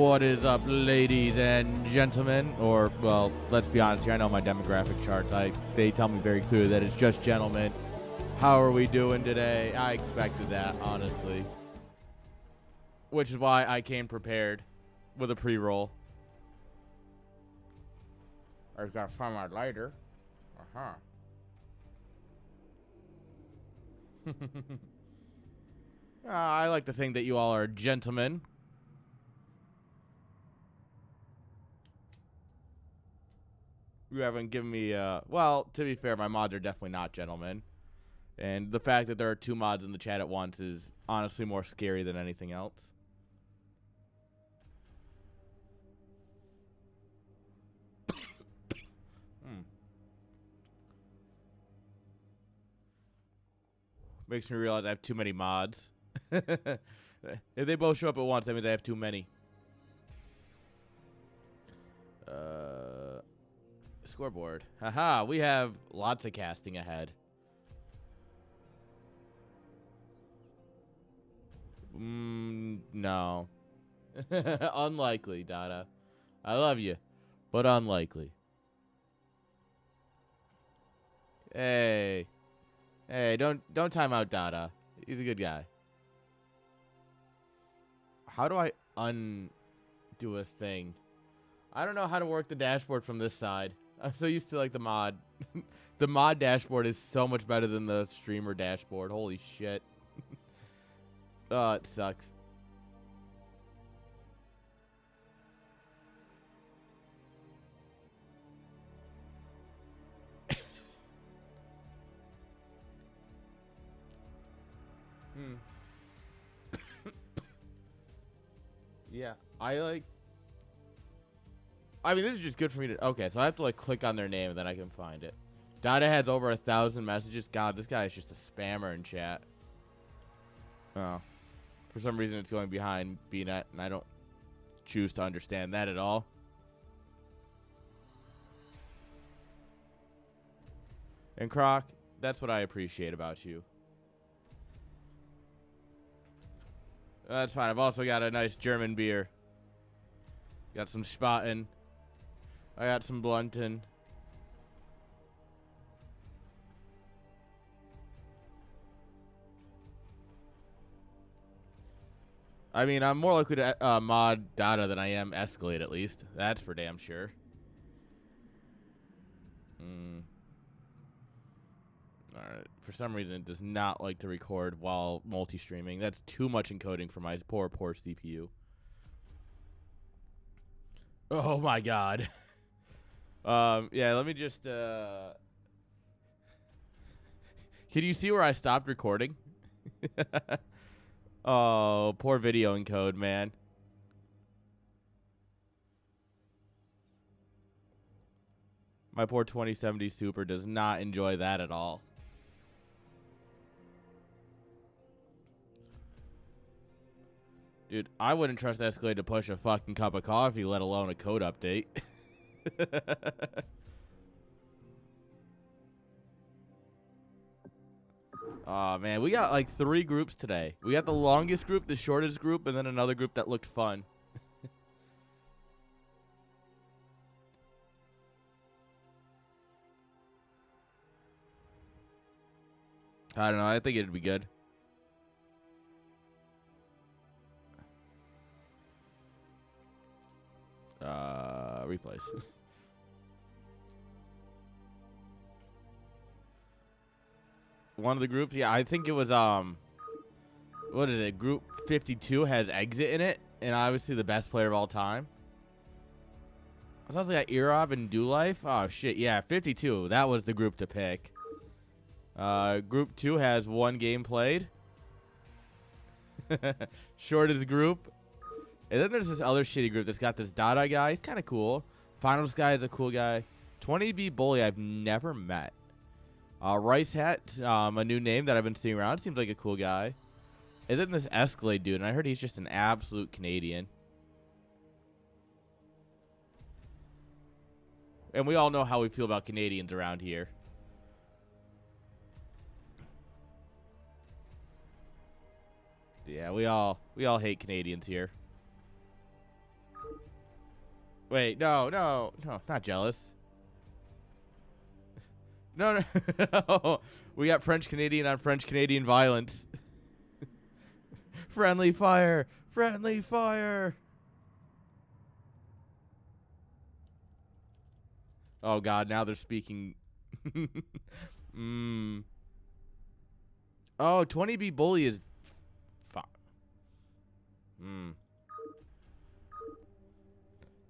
What is up, ladies and gentlemen? Or, well, let's be honest here. I know my demographic charts. They tell me very clearly that it's just gentlemen. How are we doing today? I expected that, honestly. Which is why I came prepared with a pre-roll. I just gotta find my lighter. I like to think that you all are gentlemen. You haven't given me, well, to be fair, my mods are definitely not gentlemen. And the fact that there are two mods in the chat at once is honestly more scary than anything else. Makes me realize I have too many mods. If they both show up at once, that means I have too many. Scoreboard. Haha, we have lots of casting ahead. No. Unlikely, Dada. I love you, but unlikely. Hey. Hey, don't time out Dada. He's a good guy. How do I undo a thing? I don't know how to work the dashboard from this side. I'm so used to like the mod. The mod dashboard is so much better than the streamer dashboard. Holy shit. Oh, it sucks. Yeah, I mean, this is just good for me to... Okay, so I have to, like, click on their name and then I can find it. Dada has over 1,000 messages. God, this guy is just a spammer in chat. Oh. For some reason, it's going behind BNet, and I don't choose to understand that at all. And Croc, that's what I appreciate about you. That's fine. I've also got a nice German beer. Got some Spaten. I got some Blunten. I mean, I'm more likely to mod Dada than I am Escalade, at least. That's for damn sure. Alright. For some reason, it does not like to record while multi-streaming. That's too much encoding for my poor CPU. Oh my god. Yeah, let me just, Can you see where I stopped recording? Oh, poor video encode, man. My poor 2070 Super does not enjoy that at all. Dude, I wouldn't trust Escalade to push a fucking cup of coffee, let alone a code update. Oh man, we got like 3 groups today. We got the longest group, the shortest group, and then another group that looked fun. I don't know, I think it'd be good. Replays. One of the groups, yeah, I think it was what is it? Group 52 has Exit in it, and obviously the best player of all time. I thought they got Erob and Do Life. Oh shit, yeah, 52. That was the group to pick. Group 2 has 1 game played. Shortest group. And then there's this other shitty group that's got this Dada guy. He's kind of cool. Finals guy is a cool guy. 20B Bully I've never met. Rice Hat, a new name that I've been seeing around. Seems like a cool guy. And then this Escalade dude, and I heard he's just an absolute Canadian. And we all know how we feel about Canadians around here. Yeah, we all hate Canadians here. Wait, no, not jealous. No, no. We got French Canadian on French Canadian violence. Friendly fire! Friendly fire! Oh god, now they're speaking. Oh, 20B bully is fine.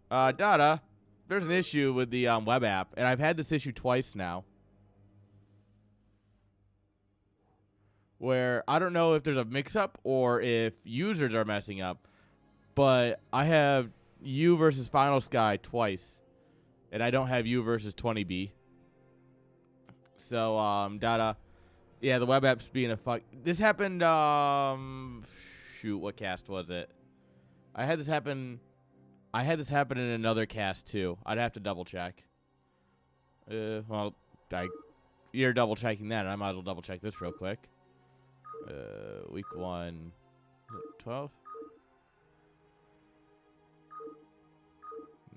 Dada, there's an issue with the web app, and I've had this issue twice now. Where I don't know if there's a mix-up or if users are messing up, but I have you versus Final Sky twice, and I don't have you versus 20B. So, Dada, yeah, the web app's being a fuck. This happened, shoot, what cast was it? I had this happen in another cast too. I'd have to double check. Well, you're double checking that, and I might as well double check this real quick. Week 1, 12?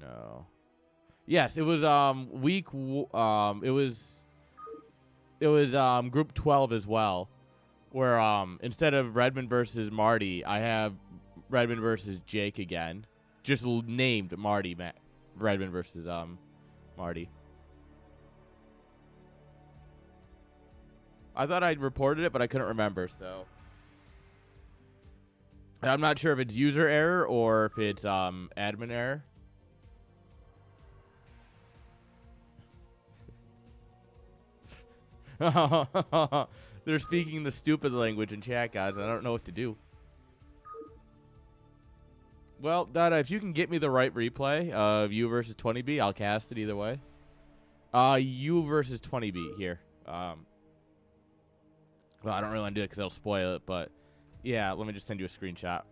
No. Yes, it was it was group 12 as well, where instead of Redmond versus Marty, I have Redmond versus Jake again. Just named Marty, Redmond versus Marty. I thought I'd reported it, but I couldn't remember, so. And I'm not sure if it's user error or if it's admin error. They're speaking the stupid language in chat, guys. I don't know what to do. Well, Dada, if you can get me the right replay of you versus 20B, I'll cast it either way. You versus 20B here. Well, I don't really want to do it because it'll spoil it, but yeah, let me just send you a screenshot.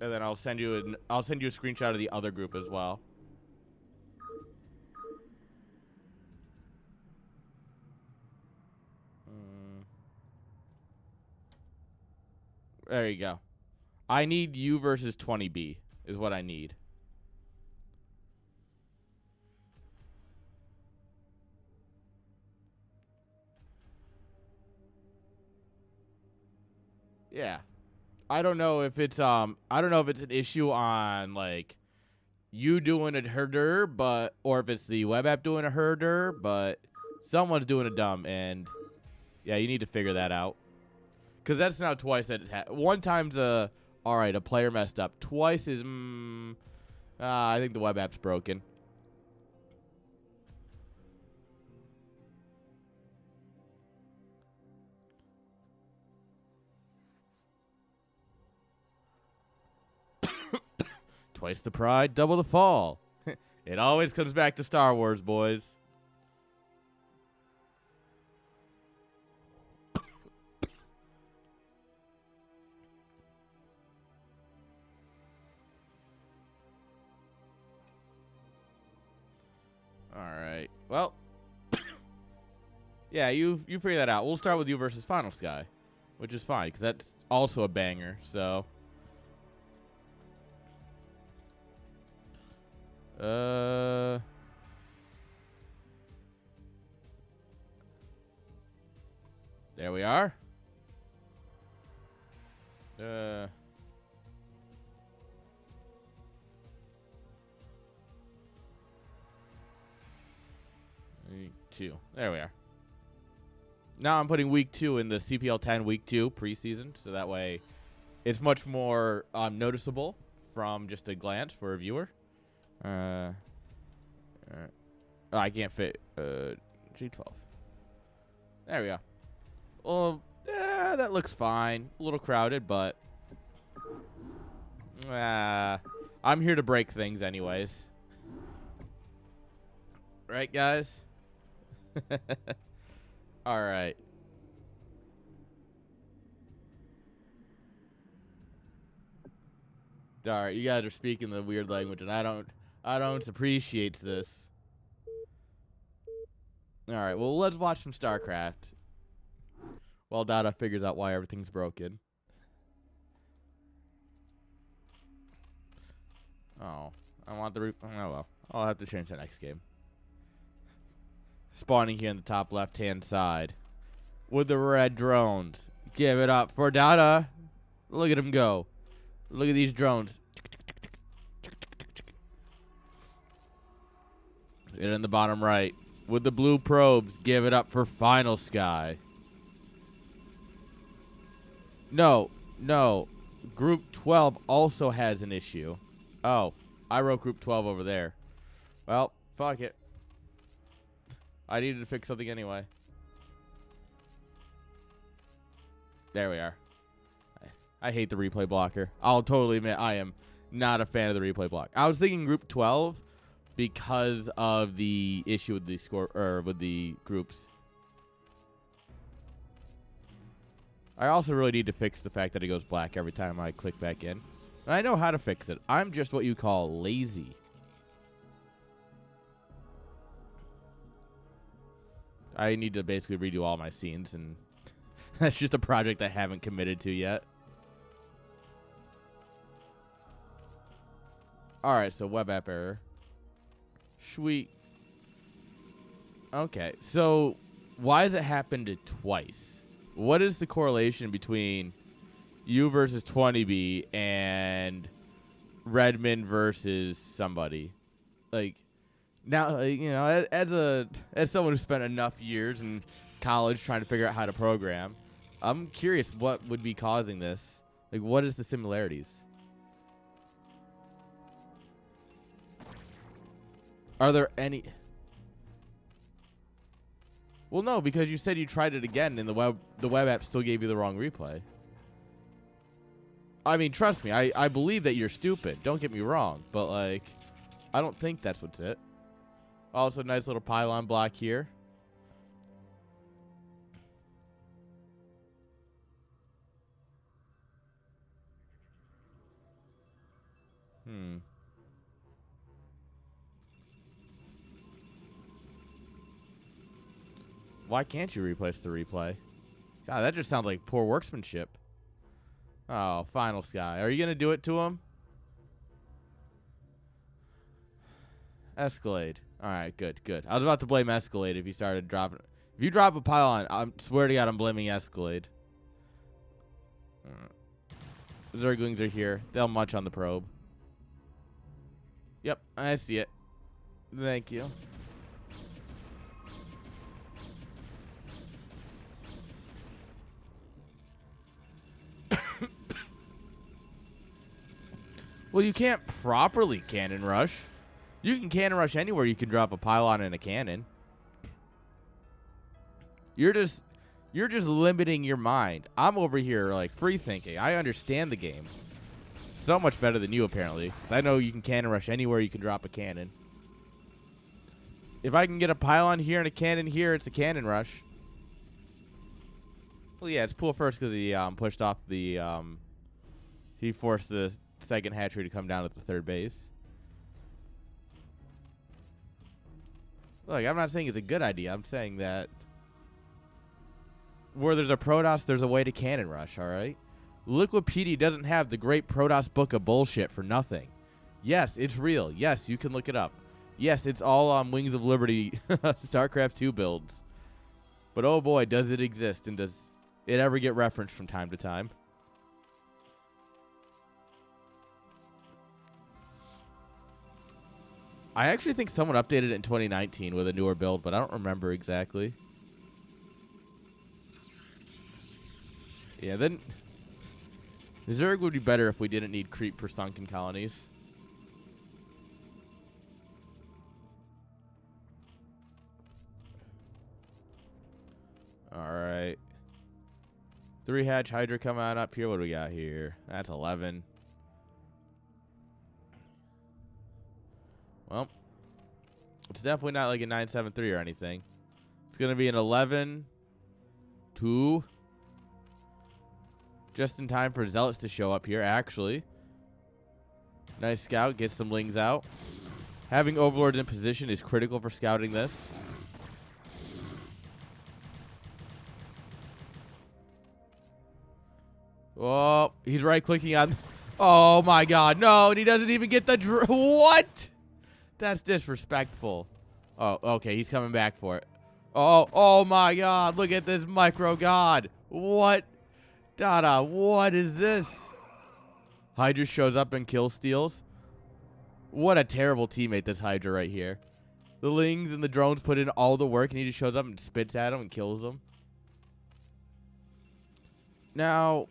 And then I'll send you a screenshot of the other group as well. There you go. I need you versus 20B is what I need. Yeah. I don't know if it's an issue on like you doing a herder, or if it's the web app doing a herder, but someone's doing a dumb, and yeah, you need to figure that out. Because that's now twice that it's happened. One time's alright, a player messed up. Twice is, I think the web app's broken. Twice the pride, double the fall. It always comes back to Star Wars, boys. Alright. Well. Yeah, you figure that out. We'll start with you versus Final Sky, which is fine, because that's also a banger, so. There we are. Week 2. There we are. Now I'm putting week 2 in the CPL 10 week 2 preseason, so that way it's much more noticeable from just a glance for a viewer. Oh, I can't fit G12. There we go. Well, that looks fine. A little crowded, but I'm here to break things anyways. Right, guys? All right. All right, you guys are speaking the weird language, and I don't I don't appreciate this. All right, well, let's watch some StarCraft. While Dada figures out why everything's broken. Oh, I want the... oh, well. I'll have to change the next game. Spawning here in the top left-hand side. With the red drones. Give it up for Dada. Look at him go. Look at these drones. And in the bottom right. With the blue probes. Give it up for Final Sky. No. Group 12 also has an issue. Oh, I wrote Group 12 over there. Well, fuck it. I needed to fix something anyway. There we are. I hate the replay blocker. I'll totally admit I am not a fan of the replay block. I was thinking Group 12 because of the issue with the score or with the groups. I also really need to fix the fact that it goes black every time I click back in. And I know how to fix it. I'm just what you call lazy. I need to basically redo all my scenes, and that's just a project I haven't committed to yet. Alright, so web app error. Sweet. Okay, so why has it happened twice? What is the correlation between you versus 20B and Redmond versus somebody? Like, now, you know, as someone who spent enough years in college trying to figure out how to program, I'm curious what would be causing this. Like, what is the similarities? Are there any... Well, no, because you said you tried it again, and the web app still gave you the wrong replay. I mean, trust me, I believe that you're stupid. Don't get me wrong, but, like, I don't think that's what's it. Also, nice little pylon block here. Why can't you replace the replay? God, that just sounds like poor workmanship. Oh, Final Sky. Are you going to do it to him? Escalade. All right, good. I was about to blame Escalade if you started dropping. If you drop a pylon, I swear to God, I'm blaming Escalade. Zerglings are here. They'll munch on the probe. Yep, I see it. Thank you. Well, you can't properly cannon rush. You can cannon rush anywhere you can drop a pylon and a cannon. You're just limiting your mind. I'm over here like free thinking. I understand the game so much better than you apparently. I know you can cannon rush anywhere you can drop a cannon. If I can get a pylon here and a cannon here, it's a cannon rush. Well, yeah, it's pool first because he pushed off the he forced the second hatchery to come down at the third base. Look, I'm not saying it's a good idea. I'm saying that where there's a Protoss, there's a way to cannon rush, all right? Liquipedia doesn't have the great Protoss book of bullshit for nothing. Yes, it's real. Yes, you can look it up. Yes, it's all on Wings of Liberty StarCraft 2 builds. But oh boy, does it exist, and does it ever get referenced from time to time? I actually think someone updated it in 2019 with a newer build, but I don't remember exactly. Yeah, then Zerg would be better if we didn't need creep for sunken colonies. Alright. 3 hatch Hydra coming on up here. What do we got here? That's 11. Well, it's definitely not like a 973 or anything. It's going to be an 11-2. Just in time for Zealots to show up here, actually. Nice scout. Get some lings out. Having overlords in position is critical for scouting this. Oh, he's right-clicking on... Oh, my God. No, and he doesn't even get the... What? That's disrespectful. Oh, okay. He's coming back for it. Oh, my God. Look at this micro god. What? Dada, what is this? Hydra shows up and kill steals. What a terrible teammate, this Hydra right here. The Lings and the drones put in all the work, and he just shows up and spits at him and kills him. Now...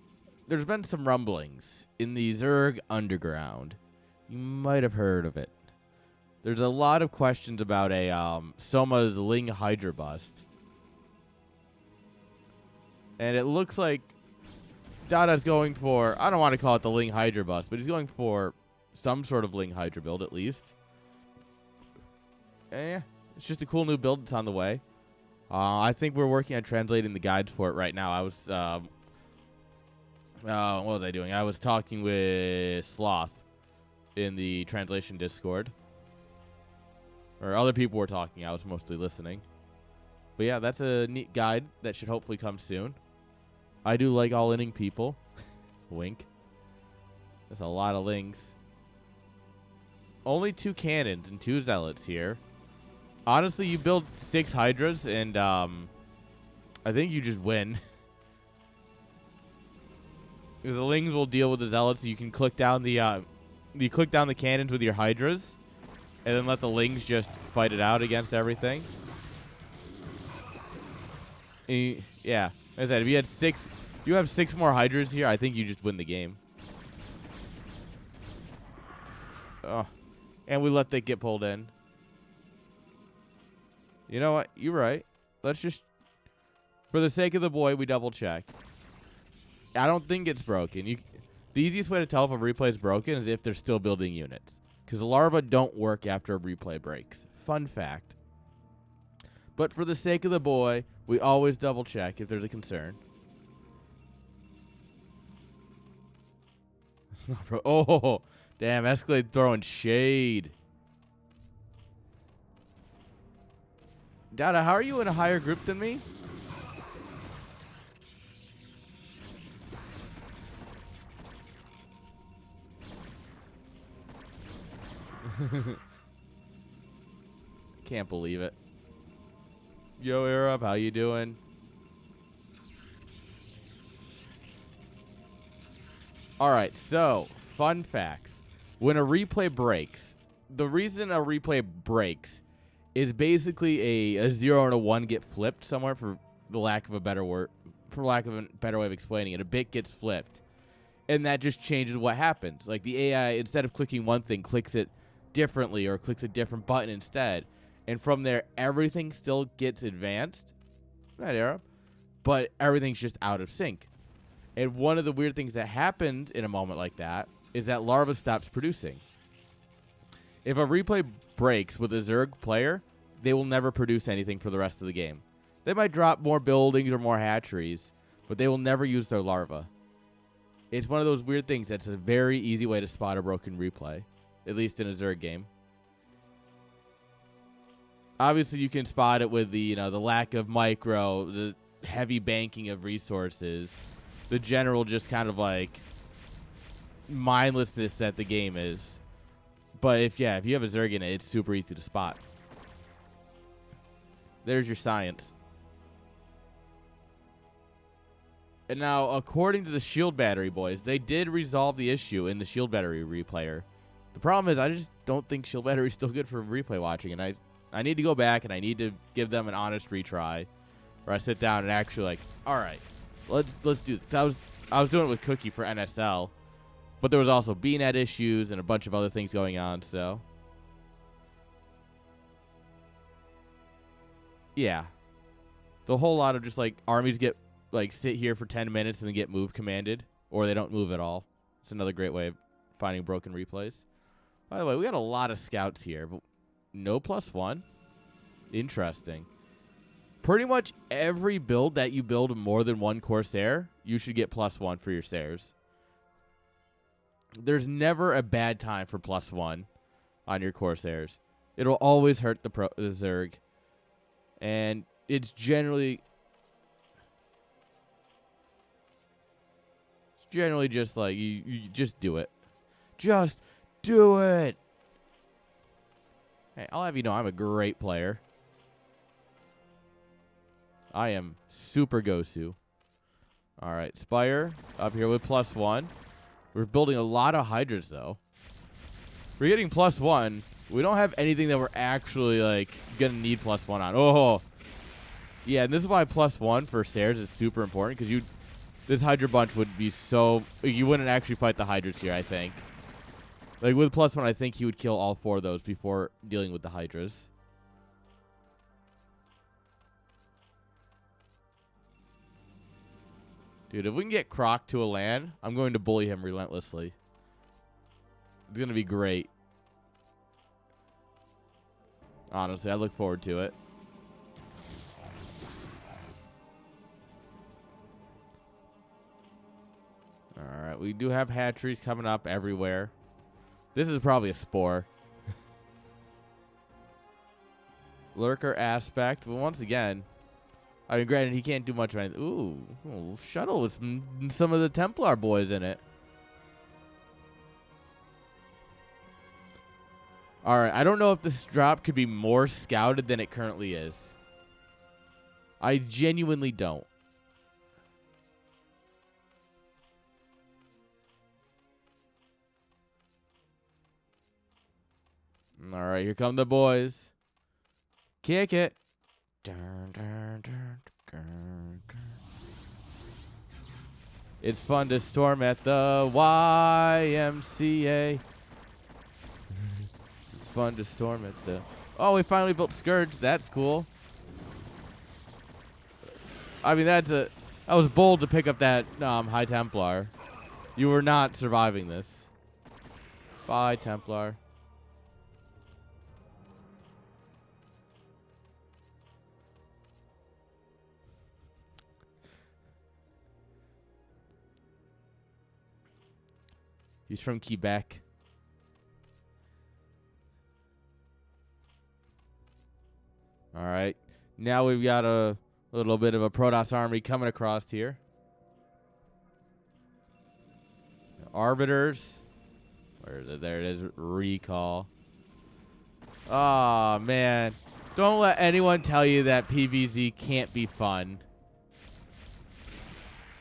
There's been some rumblings in the Zerg underground. You might have heard of it. There's a lot of questions about a Soma's Ling Hydra bust. And it looks like Dada's going for, I don't want to call it the Ling Hydra bust, but he's going for some sort of Ling Hydra build at least. And yeah, it's just a cool new build that's on the way. I think we're working on translating the guides for it right now. I was... what was I doing? I was talking with Sloth in the translation Discord. Or other people were talking. I was mostly listening. But yeah, that's a neat guide that should hopefully come soon. I do like all-inning people. Wink. That's a lot of Lings. Only 2 cannons and 2 zealots here. Honestly, you build 6 Hydras and I think you just win. Because the Lings will deal with the zealots. So you can click down the cannons with your Hydras, and then let the Lings just fight it out against everything. And yeah, like I said, if you have 6 more Hydras here, I think you just win the game. Oh, and we let that get pulled in. You know what? You're right. Let's just, for the sake of the boy, we double check. I don't think it's broken. The easiest way to tell if a replay is broken is if they're still building units. Because larvae don't work after a replay breaks. Fun fact. But for the sake of the boy, we always double check if there's a concern. It's not oh, damn, Escalade throwing shade. Dada, how are you in a higher group than me? Can't believe it. Yo, Arab, how you doing? All right, so fun facts. When a replay breaks, the reason a replay breaks is basically a 0 and a 1 get flipped somewhere, for the lack of a better word, for lack of a better way of explaining it. A bit gets flipped, and that just changes what happens. Like the AI, instead of clicking one thing, clicks it differently or clicks a different button instead, and from there everything still gets advanced, right, Arab, but everything's just out of sync. And one of the weird things that happens in a moment like that is that larva stops producing. If a replay breaks with a Zerg player, they will never produce anything for the rest of the game. They might drop more buildings or more hatcheries, but they will never use their larva. It's one of those weird things that's a very easy way to spot a broken replay. At least in a Zerg game. Obviously, you can spot it with the the lack of micro, the heavy banking of resources, the general just kind of like mindlessness that the game is. But if you have a Zerg in it, it's super easy to spot. There's your science. And now, according to the shield battery boys, they did resolve the issue in the shield battery replayer. The problem is I just don't think shield battery is still good for replay watching, and I need to go back and I need to give them an honest retry, where I sit down and actually like, all right, let's do this. 'Cause I was doing it with Cookie for NSL, but there was also BNet issues and a bunch of other things going on. So yeah, the whole lot of just like armies get like sit here for 10 minutes and then get move commanded, or they don't move at all. It's another great way of finding broken replays. By the way, we got a lot of scouts here, but no +1. Interesting. Pretty much every build that you build more than one Corsair, you should get +1 for your Sairs. There's never a bad time for +1 on your Corsairs. It'll always hurt the Zerg. And it's generally just like, you just do it. Just do it. Hey, I'll have you know I'm a great player. I am super Gosu. All right, Spire up here with +1. We're building a lot of Hydras, though. We're getting +1. We don't have anything that we're actually, like, going to need +1 on. Oh, yeah, and this is why +1 for Stairs is super important, because this Hydra bunch would be so... You wouldn't actually fight the Hydras here, I think. Like, with +1, I think he would kill all 4 of those before dealing with the Hydras. Dude, if we can get Croc to a land, I'm going to bully him relentlessly. It's going to be great. Honestly, I look forward to it. Alright, we do have hatcheries coming up everywhere. This is probably a spore. Lurker aspect. But once again, I mean, granted, he can't do much of anything. Ooh, shuttle with some of the Templar boys in it. All right, I don't know if this drop could be more scouted than it currently is. I genuinely don't. All right, here come the boys. Kick it. It's fun to storm at the YMCA. It's fun to storm at the... Oh, we finally built Scourge. That's cool. I mean, that was bold to pick up that High Templar. You were not surviving this. Bye, Templar. He's from Quebec. All right. Now we've got a little bit of a Protoss army coming across here. Arbiters. Where is it? There it is. Recall. Oh, man. Don't let anyone tell you that PvZ can't be fun.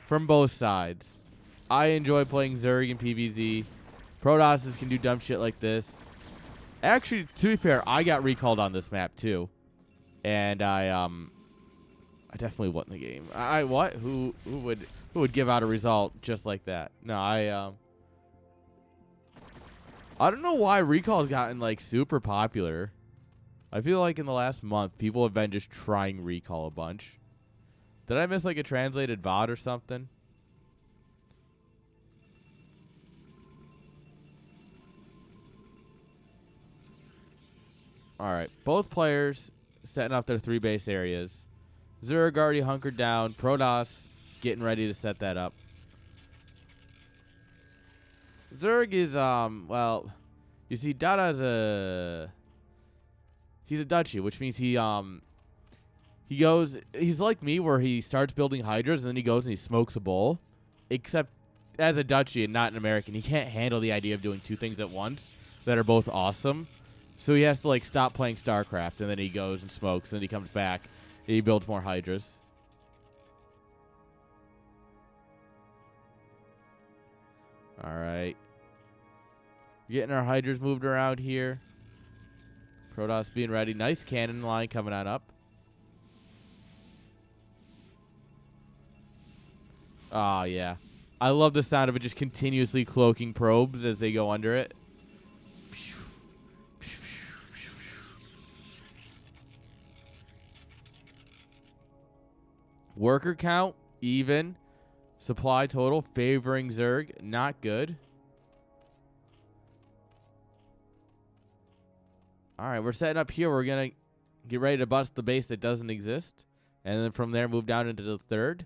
From both sides. I enjoy playing Zerg and PvZ. Protosses can do dumb shit like this. Actually, to be fair, I got recalled on this map too, and I definitely won the game. What? Who would give out a result just like that? No, I don't know why recall has gotten like super popular. I feel like in the last month, people have been just trying recall a bunch. Did I miss like a translated VOD or something? All right, both players setting up their 3 base areas. Zerg already hunkered down. Protoss getting ready to set that up. Zerg is well, you see, Dada's he's a duchy, which means he's like me, where he starts building hydras and then he goes and he smokes a bowl. Except as a duchy and not an American, he can't handle the idea of doing 2 things at once that are both awesome. So he has to like stop playing StarCraft, and then he goes and smokes, and then he comes back and he builds more hydras. All right. Getting our hydras moved around here. Protoss being ready. Nice cannon line coming on up. Oh, yeah. I love the sound of it just continuously cloaking probes as they go under it. Worker count, even. Supply total, favoring Zerg, not good. All right, we're setting up here. We're going to get ready to bust the base that doesn't exist. And then from there, move down into the 3rd.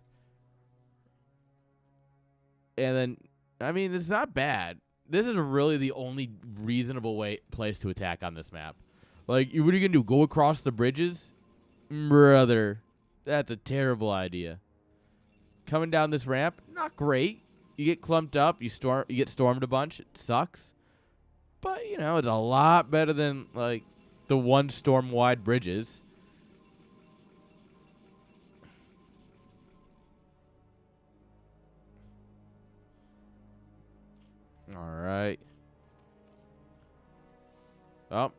And then, I mean, it's not bad. This is really the only reasonable place to attack on this map. Like, what are you going to do? Go across the bridges? Brother, that's a terrible idea. Coming down this ramp, not great. You get clumped up. You get stormed a bunch. It sucks. But, you know, it's a lot better than, like, the one storm-wide bridges. All right. Oh,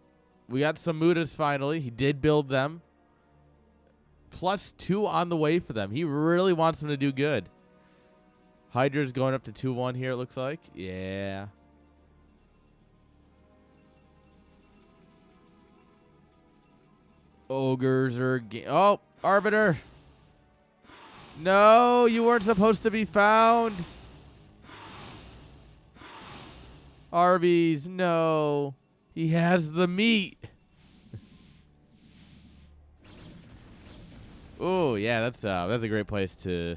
we got some Mutas finally. He did build them. +2 on the way for them. He really wants them to do good. Hydra's going up to 2-1 here, it looks like. Yeah. Ogres are... Oh, Arbiter. No, you weren't supposed to be found. Arby's, no. He has the meat. Oh, yeah, that's a great place to...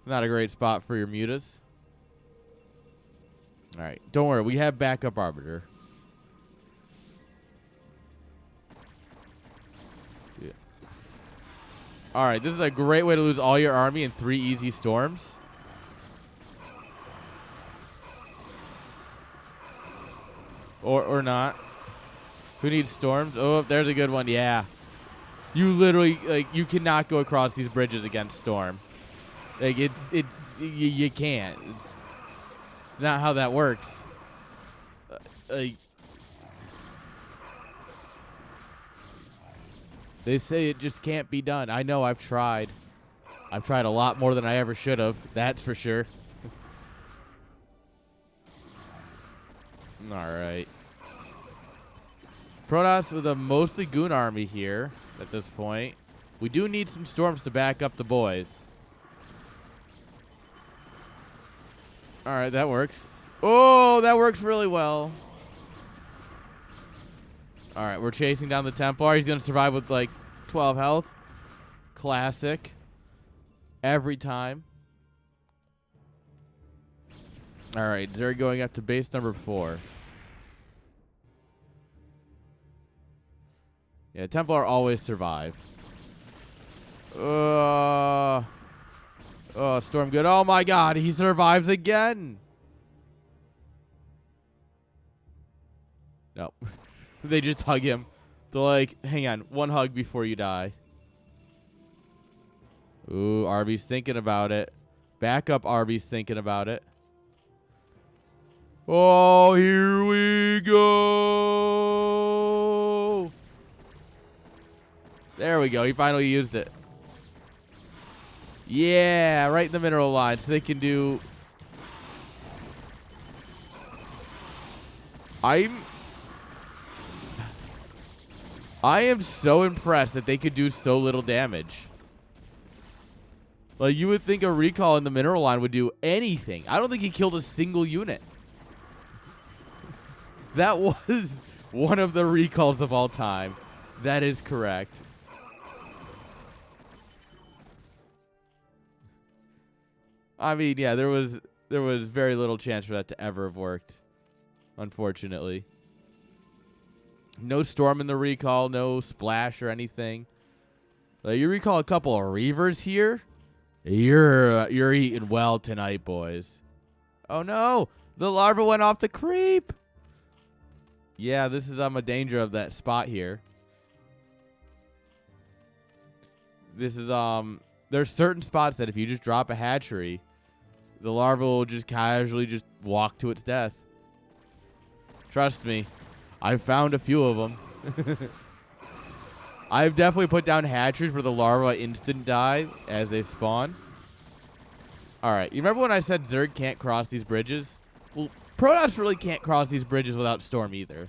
Not a great spot for your mutas. All right, don't worry. We have backup Arbiter. Yeah. All right, this is a great way to lose all your army in 3 easy storms. Or not. Who needs storms? Oh, there's a good one. Yeah. You literally, like, you cannot go across these bridges against storm. Like, you can't. It's not how that works. Like, they say it just can't be done. I know, I've tried. I've tried a lot more than I ever should have. That's for sure. All right. Protoss with a mostly goon army here at this point. We do need some storms to back up the boys. All right, that works. Oh, that works really well. All right, we're chasing down the Templar. He's going to survive with, like, 12 health. Classic. Every time. All right, Zerg going up to base number 4. Yeah, Templar always survive. Oh, Storm good. Oh, my God. He survives again. No. They just hug him. They're like, hang on. One hug before you die. Ooh, Arby's thinking about it. Backup Arby's thinking about it. Oh, here we go. There we go. He finally used it. Yeah, right in the mineral line. So they can do... I am so impressed that they could do so little damage. Like, you would think a recall in the mineral line would do anything. I don't think he killed a single unit. That was one of the recalls of all time. That is correct. I mean, yeah, there was very little chance for that to ever have worked, unfortunately. No storm in the recall, no splash or anything. You recall a couple of Reavers here, you're eating well tonight, boys. Oh no, the larva went off the creep. Yeah, this is a danger of that spot here. This is there's certain spots that if you just drop a hatchery, the larva will just casually just walk to its death. Trust me, I've found a few of them. I've definitely put down hatcheries where the larva instant die as they spawn. All right, you remember when I said Zerg can't cross these bridges? Well, Protoss really can't cross these bridges without storm either.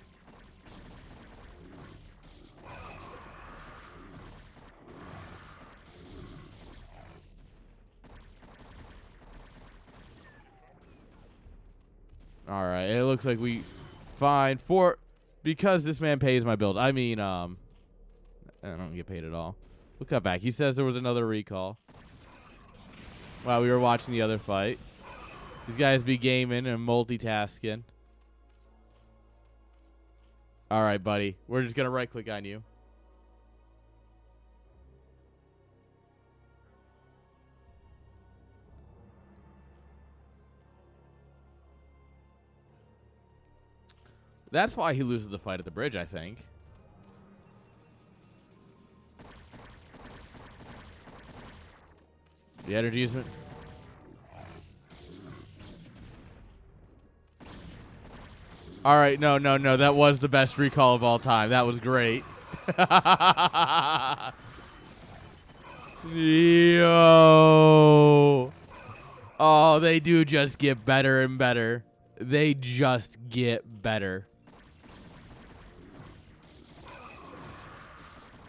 All right, it looks like we fine because this man pays my bills. I mean, I don't get paid at all. We'll cut back. He says there was another recall. While we were watching the other fight. These guys be gaming and multitasking. All right, buddy. We're just going to right-click on you. That's why he loses the fight at the bridge, I think. The energy is... All right, no. That was the best recall of all time. That was great. Yo. Oh, they do just get better and better. They just get better.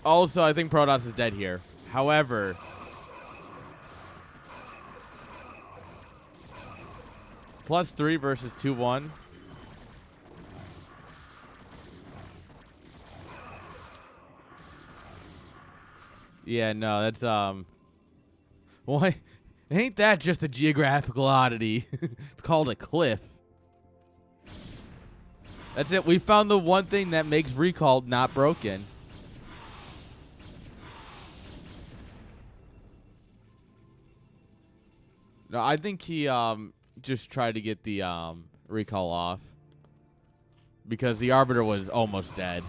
Also, I think Protoss is dead here. However... +3 versus 2-1. Yeah, no, that's why ain't that just a geographical oddity? It's called a cliff. That's it. We found the one thing that makes recall not broken. No, I think he just tried to get the recall off because the Arbiter was almost dead.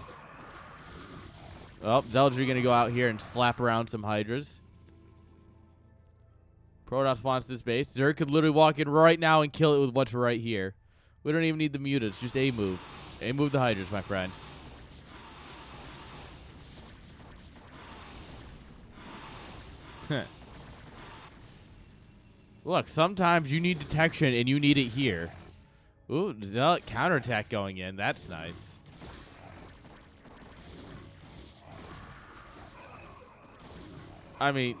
Oh, Zeldry gonna go out here and slap around some Hydras. Protoss wants this base. Zerg could literally walk in right now and kill it with what's right here. We don't even need the mutas, just A move. A move the Hydras, my friend. Look, sometimes you need detection and you need it here. Ooh, Zealot counterattack going in. That's nice. I mean,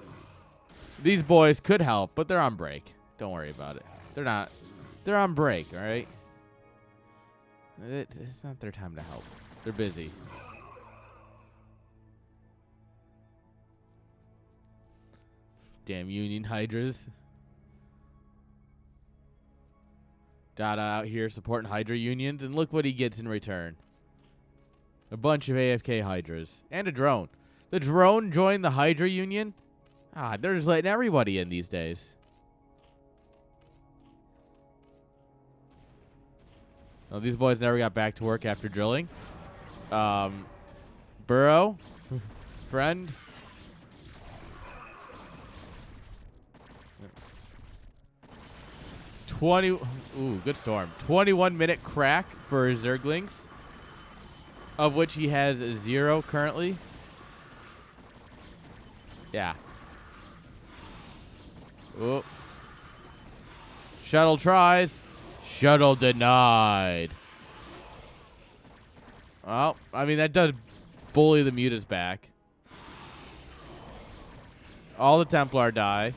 these boys could help, but they're on break. Don't worry about it. They're not. They're on break, all right? It's not their time to help. They're busy. Damn Union Hydras. Dada out here supporting Hydra unions, and look what he gets in return. A bunch of AFK Hydras. And a drone. The drone joined the Hydra union? Ah, they're just letting everybody in these days. Well, these boys never got back to work after drilling. Burrow? Friend? Ooh, good storm. 21-minute crack for Zerglings, of which he has 0 currently. Yeah. Oh. Shuttle tries. Shuttle denied. Well, I mean, that does bully the mutas back. All the Templar die.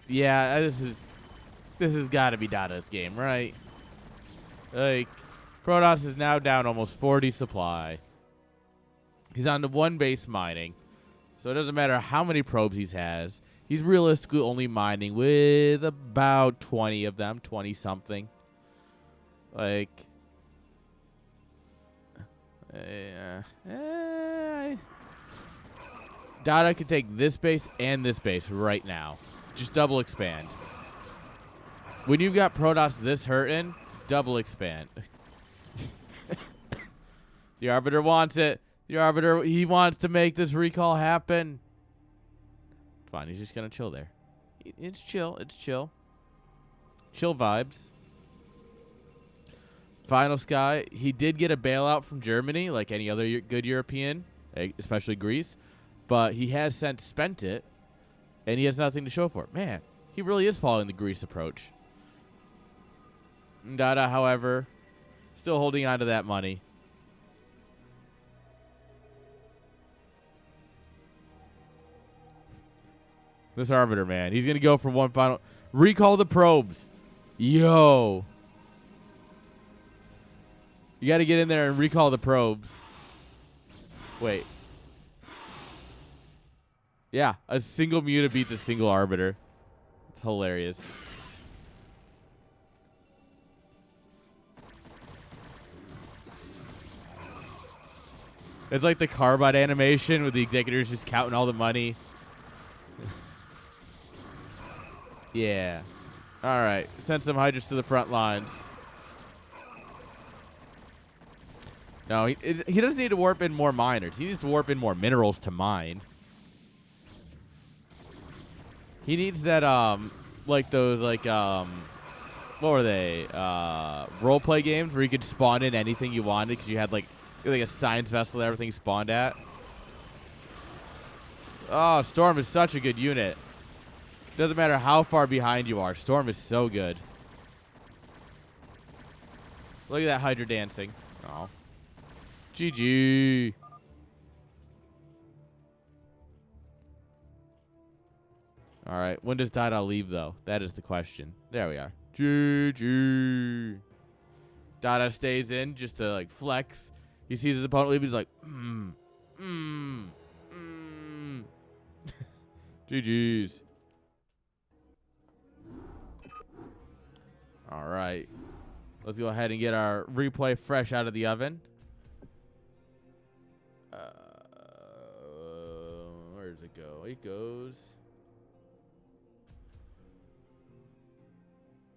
Yeah, this has got to be Dada's game, right? Like, Protoss is now down almost 40 supply. He's on to 1 base mining. So it doesn't matter how many probes he has. He's realistically only mining with about 20 of them, 20-something. Like, Dada could take this base and this base right now. Just double expand. When you've got Protoss this hurting, double expand. The Arbiter wants it. The Arbiter, he wants to make this recall happen. Fine, he's just going to chill there. It's chill. It's chill. Chill vibes. Final Sky, he did get a bailout from Germany, like any other good European, especially Greece. But he has since spent it, and he has nothing to show for it. Man, he really is following the Greece approach. Dada, however, still holding on to that money. This Arbiter, man. He's going to go for one final. Recall the probes. Yo. You got to get in there and recall the probes. Wait. Yeah, a single muta beats a single Arbiter. It's hilarious. It's like the carbide animation with the executors just counting all the money. Yeah. All right. Send some Hydras to the front lines. No, he doesn't need to warp in more miners. He needs to warp in more minerals to mine. He needs that, like those, like, what were they? Roleplay games where you could spawn in anything you wanted because you had, like a science vessel that everything spawned at. Oh, Storm is such a good unit. Doesn't matter how far behind you are. Storm is so good. Look at that Hydra dancing. Oh. GG. All right. When does Dada leave, though? That is the question. There we are. GG. Dada stays in just to, like, flex. He sees his opponent leave. He's like, GG's. All right. Let's go ahead and get our replay fresh out of the oven. Where does it go? It goes.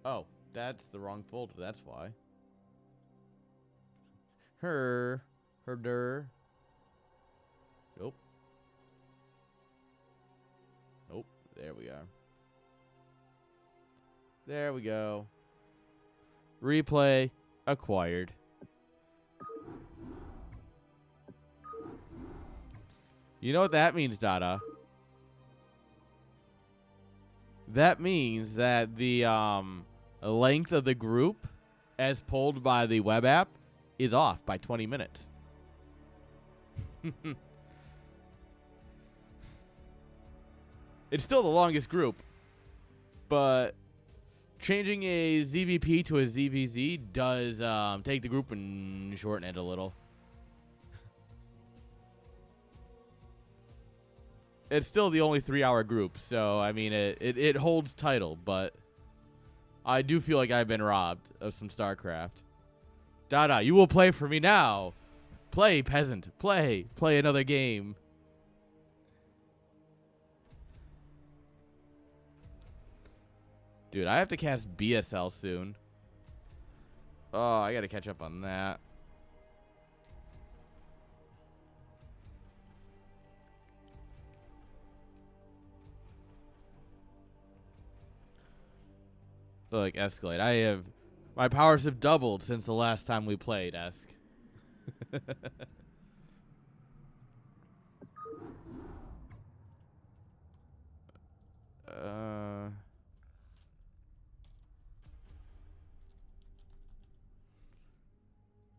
Oh, that's the wrong folder. That's why. Herder. Nope. Nope. There we are. There we go. Replay acquired. You know what that means, Dada? That means that the length of the group, as polled by the web app, is off by 20 minutes. It's still the longest group, but changing a ZVP to a ZVZ does take the group and shorten it a little. It's still the only 3-hour group, so, I mean, it holds title, but I do feel like I've been robbed of some StarCraft. Dada, you will play for me now. Play, peasant. Play. Play another game. Dude, I have to cast BSL soon. Oh, I gotta catch up on that. Look, Escalade, my powers have doubled since the last time we played, Esk.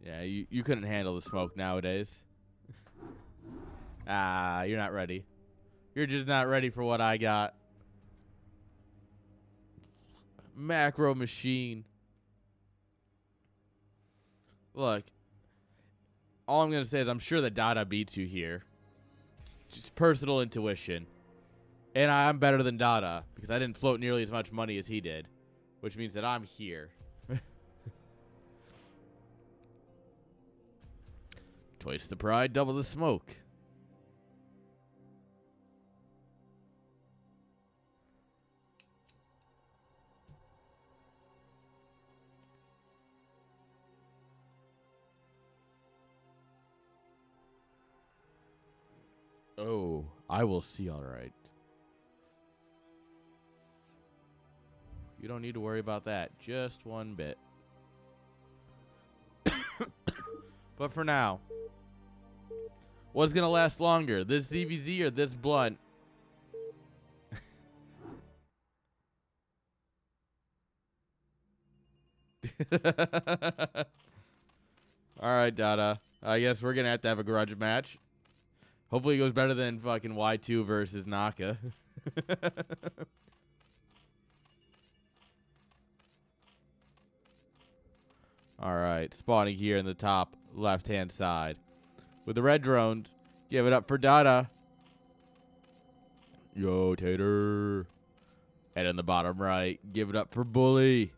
Yeah, you couldn't handle the smoke nowadays. You're not ready. You're just not ready for what I got. Macro machine. Look, all I'm going to say is I'm sure that Dada beats you here. Just personal intuition. And I'm better than Dada because I didn't float nearly as much money as he did, which means that I'm here. Twice the pride, double the smoke. Oh, I will see, all right. You don't need to worry about that. Just one bit. But for now, what's going to last longer? This ZVZ or this blunt? All right, Dada. I guess we're going to have a grudge match. Hopefully it goes better than fucking Y2 versus Naka. All right, spawning here in the top left-hand side. With the red drones, give it up for Dada. Yo, Tater. And in the bottom right, give it up for Bully.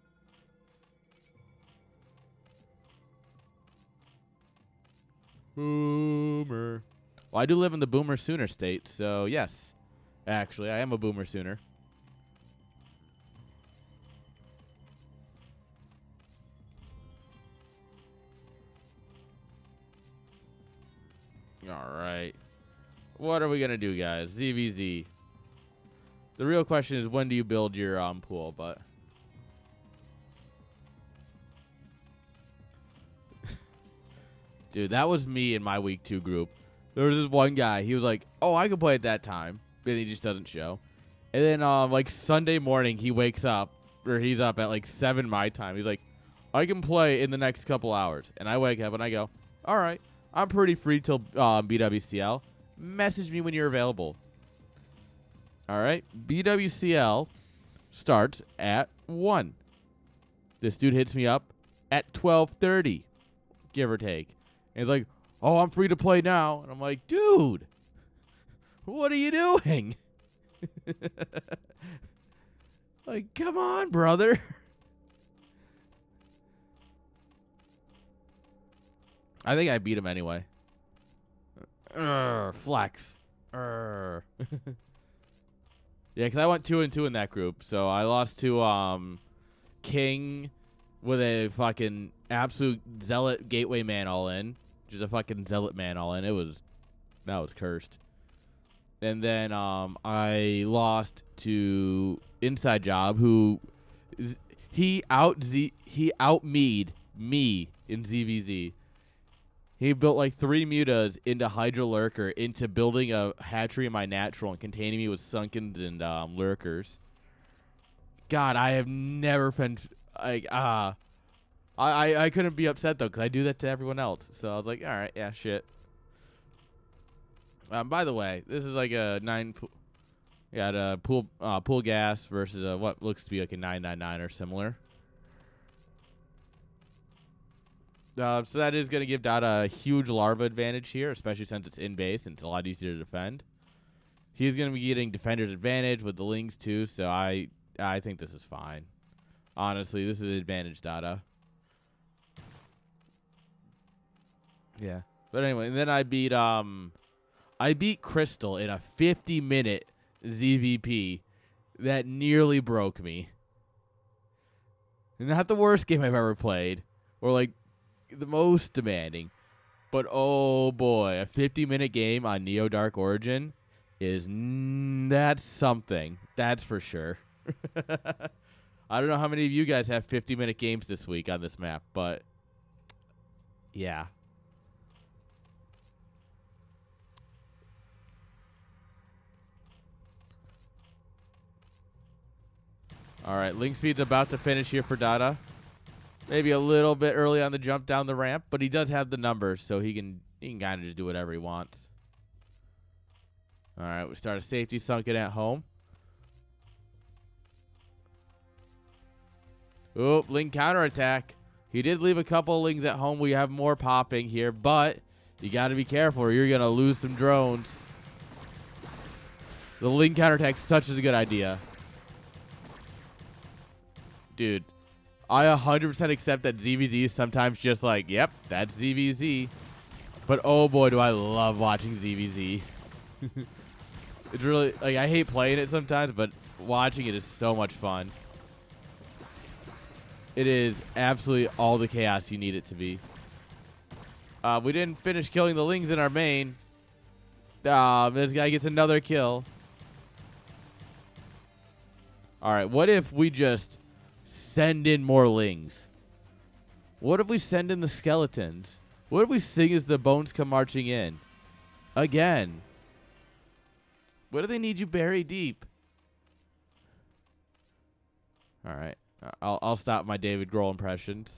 Boomer. Well, I do live in the Boomer Sooner state, so yes. Actually, I am a Boomer Sooner. All right. What are we going to do, guys? ZVZ. The real question is, when do you build your pool? But dude, that was me in my week 2 group. There was this one guy. He was like, "Oh, I can play at that time," and he just doesn't show. And then like Sunday morning, he wakes up, or he's up at like 7 my time. He's like, "I can play in the next couple hours." And I wake up and I go, "All right, I'm pretty free till BWCL. Message me when you're available." All right, BWCL starts at 1. This dude hits me up at 12:30, give or take. And he's like, "Oh, I'm free to play now." And I'm like, "Dude, what are you doing?" Like, come on, brother. I think I beat him anyway. Flex. Yeah, because I went 2-2 in that group. So I lost to King with a fucking absolute zealot gateway man all in. Just a fucking zealot man all in. That was cursed. And then I lost to Inside Job, who he out-me'd me in ZVZ. He built like 3 mutas into Hydra Lurker into building a hatchery in my natural and containing me with Sunkens and Lurkers. God, I have never been like I couldn't be upset though because I do that to everyone else. So I was like, all right, yeah, shit. By the way, this is like a 9. Got a pool gas versus a what looks to be like a 999 or similar. So that is going to give Dada a huge larva advantage here, especially since it's in base and it's a lot easier to defend. He's going to be getting defender's advantage with the Lings too, so I think this is fine. Honestly, this is an advantage Dada. Yeah. But anyway, and then I beat Crystal in a 50-minute ZVP that nearly broke me. Not the worst game I've ever played, or like the most demanding, but oh boy, a 50-minute game on Neo Dark Origin that's something. That's for sure. I don't know how many of you guys have 50-minute games this week on this map, but yeah. All right, Link Speed's about to finish here for Dada. Maybe a little bit early on the jump down the ramp, but he does have the numbers, so he can kind of just do whatever he wants. All right, we start a safety sunken at home. Oop, Ling counterattack. He did leave a couple of Lings at home. We have more popping here, but you got to be careful or you're going to lose some drones. The Ling counterattack such is a good idea. Dude, I 100% accept that ZVZ is sometimes just like, yep, that's ZVZ. But oh boy, do I love watching ZVZ. It's really, like, I hate playing it sometimes, but watching it is so much fun. It is absolutely all the chaos you need it to be. We didn't finish killing the Lings in our main. This guy gets another kill. All right, what if we just send in more Lings? What if we send in the skeletons? What if we sing as the bones come marching in? Again. What do they need you buried deep? All right. I'll stop my David Grohl impressions.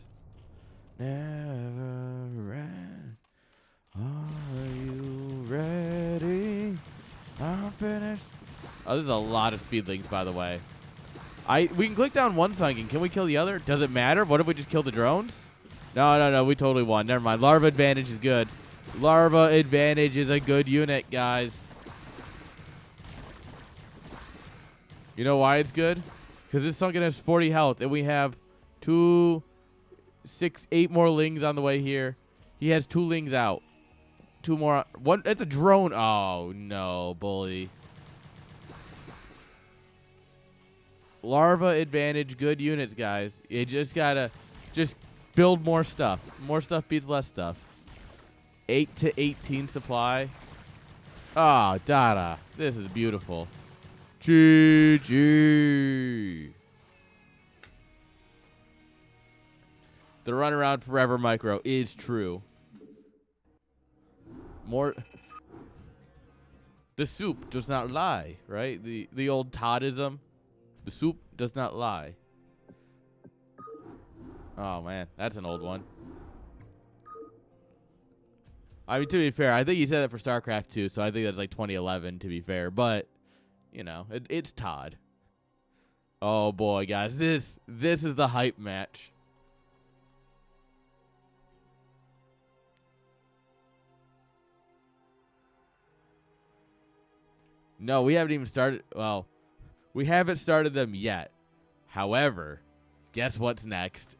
Never ran. Are you ready? I'm finished. Oh, there's a lot of speedlings, by the way. We can click down one sunken. Can we kill the other? Does it matter? What if we just kill the drones? No. We totally won. Never mind. Larva advantage is good. Larva advantage is a good unit, guys. You know why it's good? Because this sunken has 40 health, and we have 2, 6, 8 more Lings on the way here. He has 2 Lings out. two more. One. It's a drone. Oh no, bully. Larva advantage. Good units, guys. You just gotta build more stuff. More stuff beats less stuff. 8 to 18 supply. Oh, Dada. This is beautiful. GG. The run around forever micro is true. More. The soup does not lie, right? The old Toddism. The soup does not lie. Oh man, that's an old one. I mean, to be fair, I think he said that for StarCraft 2, so I think that's like 2011, to be fair. But, you know, it's Todd. Oh boy, guys, this is the hype match. No, we haven't even started. Well, we haven't started them yet. However, guess what's next?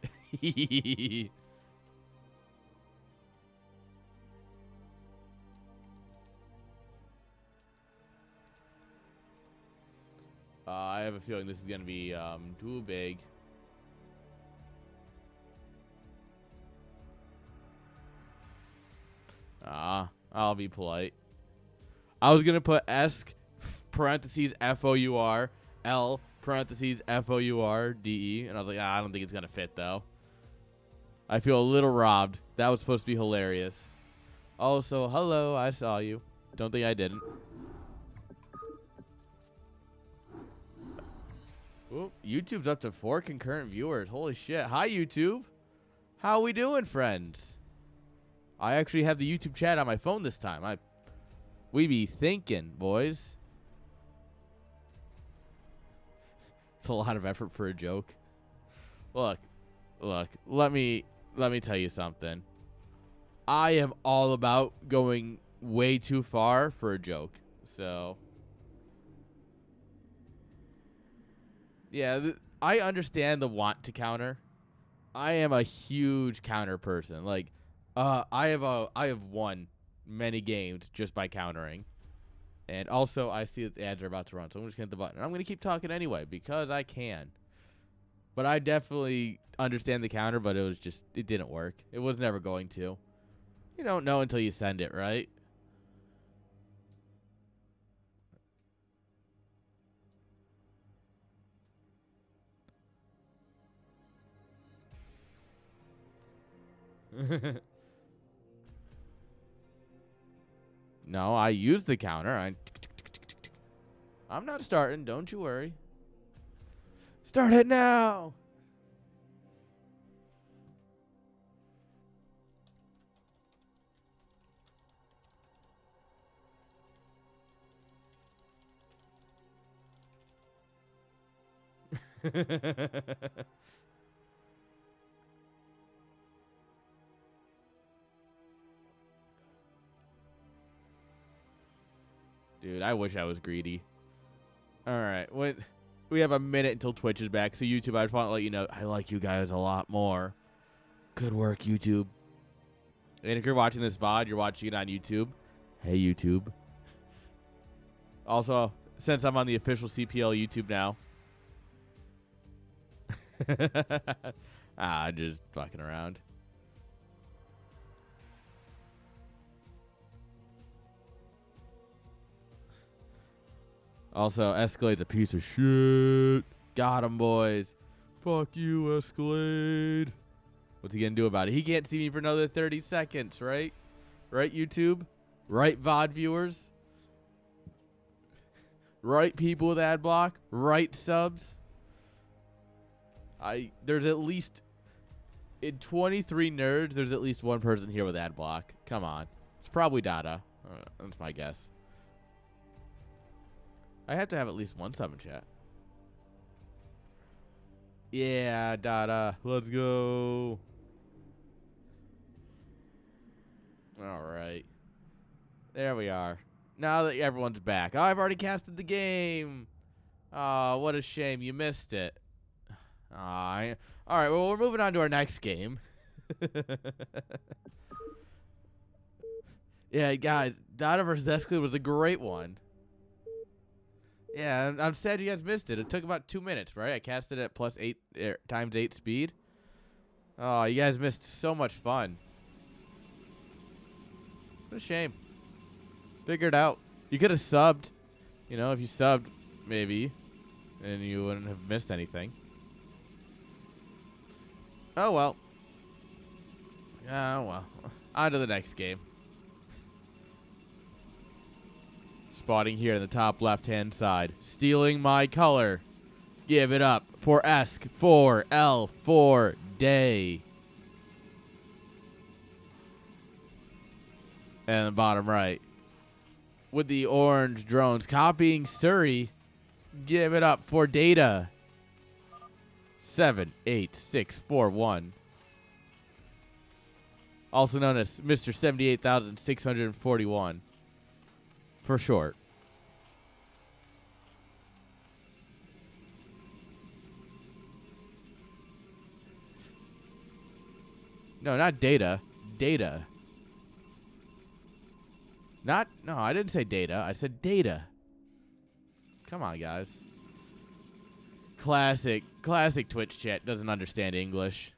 I have a feeling this is going to be too big. I'll be polite. I was going to put S parentheses FOUR L parentheses FOURDE, and I was like, I don't think it's going to fit, though. I feel a little robbed. That was supposed to be hilarious. Also, hello, I saw you. Don't think I didn't. Ooh, YouTube's up to 4 concurrent viewers. Holy shit. Hi, YouTube. How we doing, friends? I actually have the YouTube chat on my phone this time. We be thinking, boys. It's a lot of effort for a joke. Look. Let me tell you something. I am all about going way too far for a joke. So, yeah, I understand the want to counter. I am a huge counter person. Like, I have won many games just by countering. And also, I see that the ads are about to run, so I'm just going to hit the button. And I'm going to keep talking anyway, because I can. But I definitely understand the counter, but it didn't work. It was never going to. You don't know until you send it, right? No, I used the counter. I'm not starting. Don't you worry. Start it now. Dude, I wish I was greedy. All right, we have a minute until Twitch is back, so YouTube, I just want to let you know I like you guys a lot more. Good work, YouTube. And if you're watching this VOD, you're watching it on YouTube. Hey, YouTube. Also, since I'm on the official CPL YouTube now. Just fucking around. Also, Escalade's a piece of shit. Got him, boys. Fuck you, Escalade. What's he gonna do about it? He can't see me for another 30 seconds, right? Right, YouTube? Right, VOD viewers? Right, people with ad block? Right, subs? There's at least... In 23 nerds, there's at least one person here with ad block. Come on. It's probably Dada. That's my guess. I have to have at least one sub in chat. Yeah, Dada. Let's go. All right. There we are. Now that everyone's back. Oh, I've already casted the game. Oh, what a shame. You missed it. All right, well, we're moving on to our next game. Yeah, guys, Dada versus Escalade was a great one. Yeah, I'm sad you guys missed it. It took about 2 minutes, right? I cast it at plus 8 times 8 speed. Oh, you guys missed so much fun. What a shame. Figured out. You could have subbed. You know, if you subbed, maybe, and you wouldn't have missed anything. Oh, well. Oh, well. On to the next game. Spotting here in the top left-hand side. Stealing my color. Give it up for ESC4L for Day. And the bottom right. With the orange drones copying Surrey. Give it up for Data. 78641. Also known as Mr. 78,641. For short. No, not Data. Data. No, I didn't say Data. I said Data. Come on, guys. Classic Twitch chat doesn't understand English.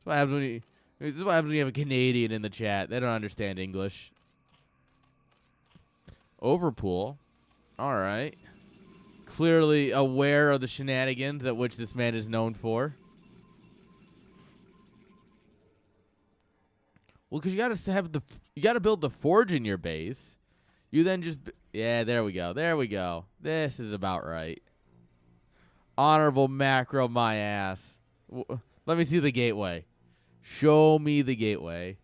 This is what happens when you have a Canadian in the chat. They don't understand English. Overpool. All right. Clearly aware of the shenanigans at which this man is known for. Well, because you gotta build the forge in your base. You then just yeah, there we go. There we go. This is about right. Honorable macro my ass. Let me see the gateway. Show me the gateway.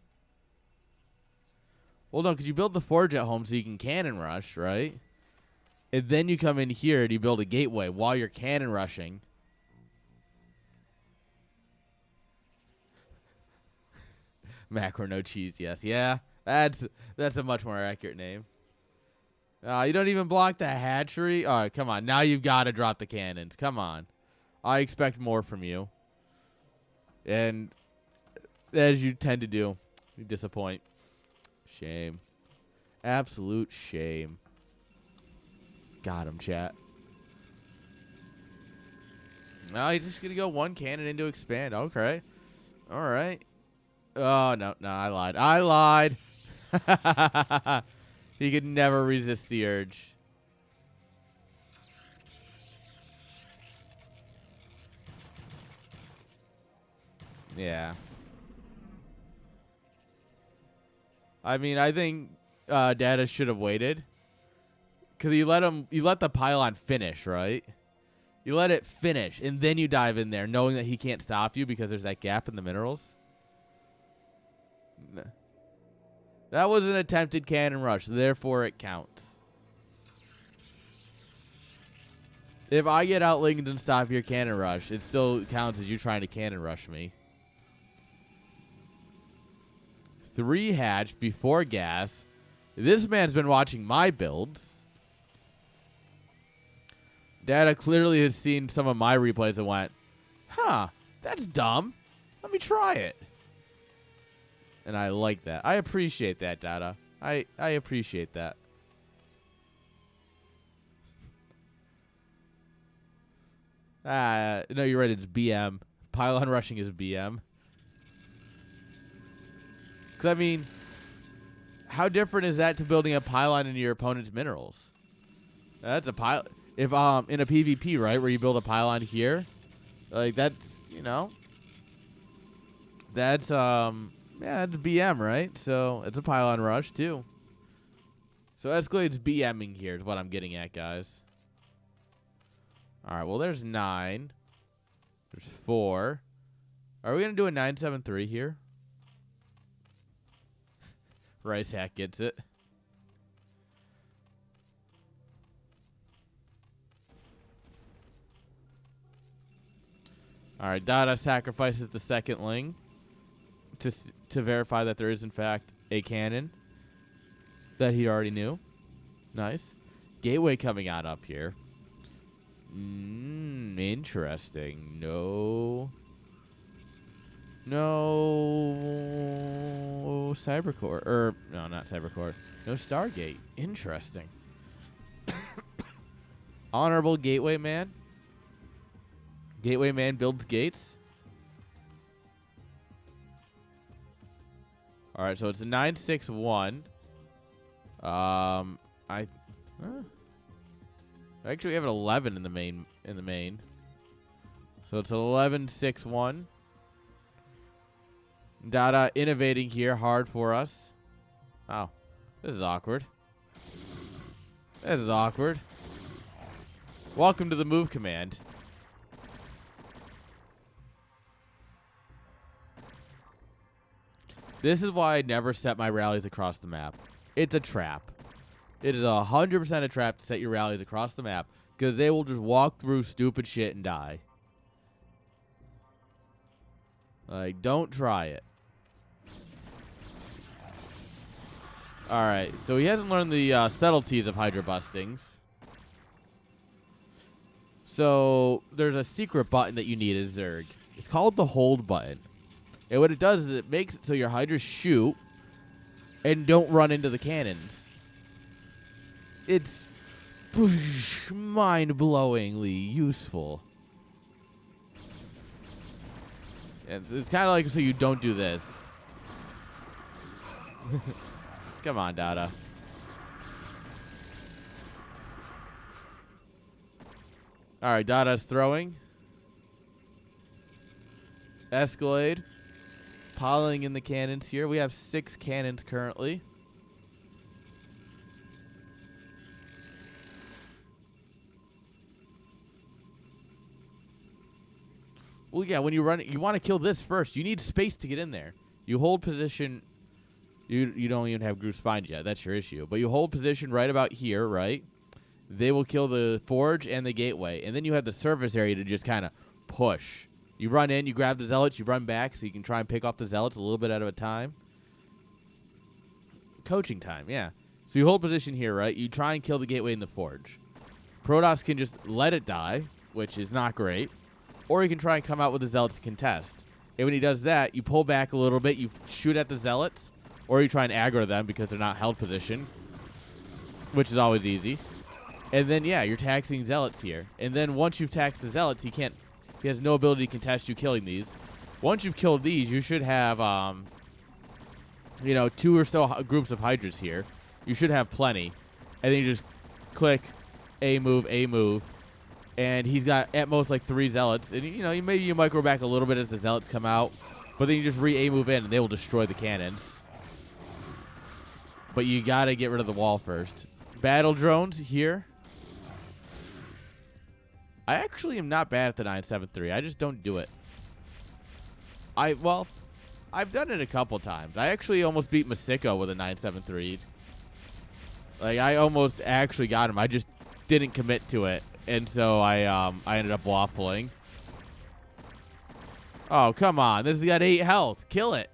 Well, no, because you build the forge at home so you can cannon rush, right? And then you come in here and you build a gateway while you're cannon rushing. Macro no cheese, yes. Yeah, that's a much more accurate name. You don't even block the hatchery? All right, come on. Now you've got to drop the cannons. Come on. I expect more from you. And as you tend to do, you disappoint. Shame. Absolute shame. Got him, chat. No, he's just going to go one cannon into expand. Okay. All right. Oh, no, I lied. He could never resist the urge. Yeah. I mean, I think Data should have waited. Because you let the pylon finish, right? You let it finish, and then you dive in there, knowing that he can't stop you because there's that gap in the minerals. That was an attempted cannon rush, therefore it counts. If I get outlinked and stop your cannon rush, it still counts as you trying to cannon rush me. 3 hatch before gas. This man's been watching my builds. Data clearly has seen some of my replays and went, huh, that's dumb. Let me try it. And I like that. I appreciate that, Data. I appreciate that. No, you're right. It's BM. Pylon rushing is BM. Because, I mean, how different is that to building a pylon into your opponent's minerals? That's a pylon. If in a PvP, right, where you build a pylon here, like that's, you know, that's yeah, that's BM, right? So it's a pylon rush too. So Escalade's BMing here is what I'm getting at, guys. All right, well there's 9. There's 4. Are we gonna do a 973 here? Rice Hack gets it. All right, Dada sacrifices the second ling to verify that there is in fact a cannon that he already knew. Nice. Gateway coming out up here. Interesting. No. No Cybercore. Or, no, not Cybercore. No Stargate. Interesting. Honorable Gateway Man. Gateway Man builds gates. All right, so it's a 961. Actually we have an 11 in the main. So it's 1161. Dada innovating here hard for us. Oh, this is awkward. This is awkward. Welcome to the move command. This is why I never set my rallies across the map. It's a trap. It is 100% a trap to set your rallies across the map because they will just walk through stupid shit and die. Like, don't try it. Alright, so he hasn't learned the subtleties of Hydra bustings. So, there's a secret button that you need as Zerg. It's called the hold button. And what it does is it makes it so your Hydras shoot and don't run into the cannons. It's mind-blowingly useful. It's kind of like so you don't do this. Come on, Dada. All right, Dada's throwing. Escalade. Piling in the cannons here. We have 6 cannons currently. Well, yeah, when you run it, you want to kill this first. You need space to get in there. You hold position. You don't even have group spines yet. That's your issue. But you hold position right about here, right? They will kill the forge and the gateway. And then you have the surface area to just kind of push. You run in, you grab the zealots, you run back so you can try and pick off the zealots a little bit at a time. Coaching time, yeah. So you hold position here, right? You try and kill the gateway and the forge. Protoss can just let it die, which is not great. Or he can try and come out with the zealots to contest. And when he does that, you pull back a little bit, you shoot at the zealots, or you try and aggro them because they're not held position, which is always easy. And then, yeah, you're taxing zealots here. And then once you've taxed the zealots, he has no ability to contest you killing these. Once you've killed these, you should have, 2 or so groups of Hydras here. You should have plenty. And then you just click A move. And he's got at most like 3 zealots. And, maybe you micro back a little bit as the zealots come out. But then you just A move in and they will destroy the cannons. But you got to get rid of the wall first. Battle drones here. I actually am not bad at the 973. I just don't do it. I've done it a couple times. I actually almost beat Masiko with a 973. Like, I almost actually got him. I just didn't commit to it. And so I ended up waffling. Oh, come on. This has got 8 health. Kill it.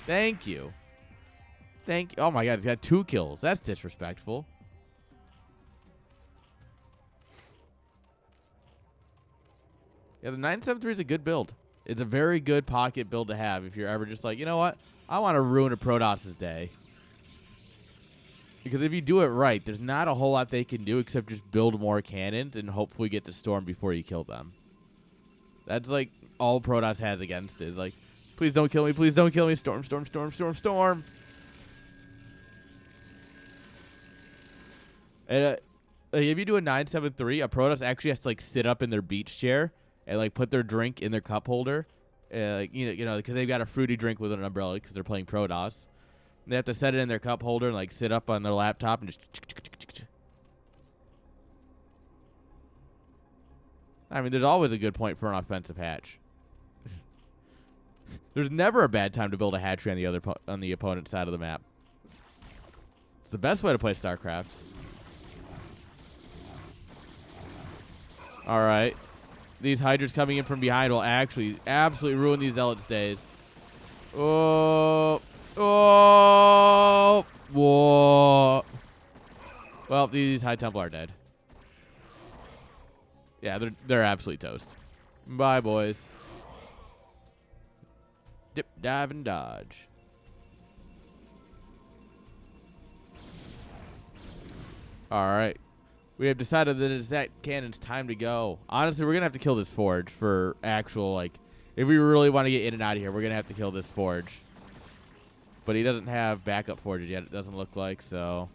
Thank you. Oh, my God. It's got 2 kills. That's disrespectful. Yeah, the 973 is a good build. It's a very good pocket build to have if you're ever just like, you know what? I want to ruin a Protoss's day. Because if you do it right, there's not a whole lot they can do except just build more cannons and hopefully get to Storm before you kill them. That's like all Protoss has against it. Is like, please don't kill me. Please don't kill me. Storm, storm, storm, storm, storm. And like if you do a 973, a Protoss actually has to like sit up in their beach chair and like put their drink in their cup holder, because they've got a fruity drink with an umbrella because they're playing Protoss. And they have to set it in their cup holder and like sit up on their laptop and just. I mean, there's always a good point for an offensive hatch. There's never a bad time to build a hatchery on the opponent's side of the map. It's the best way to play StarCraft. All right. These Hydras coming in from behind will actually absolutely ruin these Zealots' days. Oh. Oh. Whoa. Well, these High Templar are dead. Yeah, they're absolutely toast. Bye, boys. Dip, dive, and dodge. All right. We have decided that it's that cannon's time to go. Honestly, we're going to have to kill this forge for actual, like, if we really want to get in and out of here, we're going to have to kill this forge. But he doesn't have backup forges yet, it doesn't look like, so.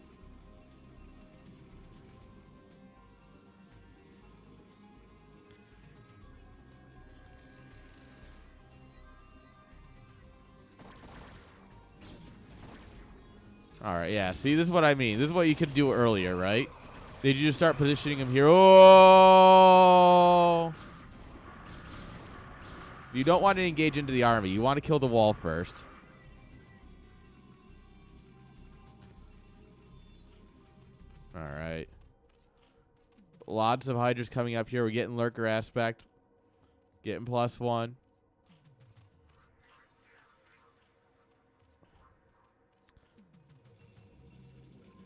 All right, yeah. See, this is what I mean. This is what you could do earlier, right? Did you just start positioning him here? Oh! You don't want to engage into the army. You want to kill the wall first. All right. Lots of Hydras coming up here. We're getting Lurker aspect. Getting +1.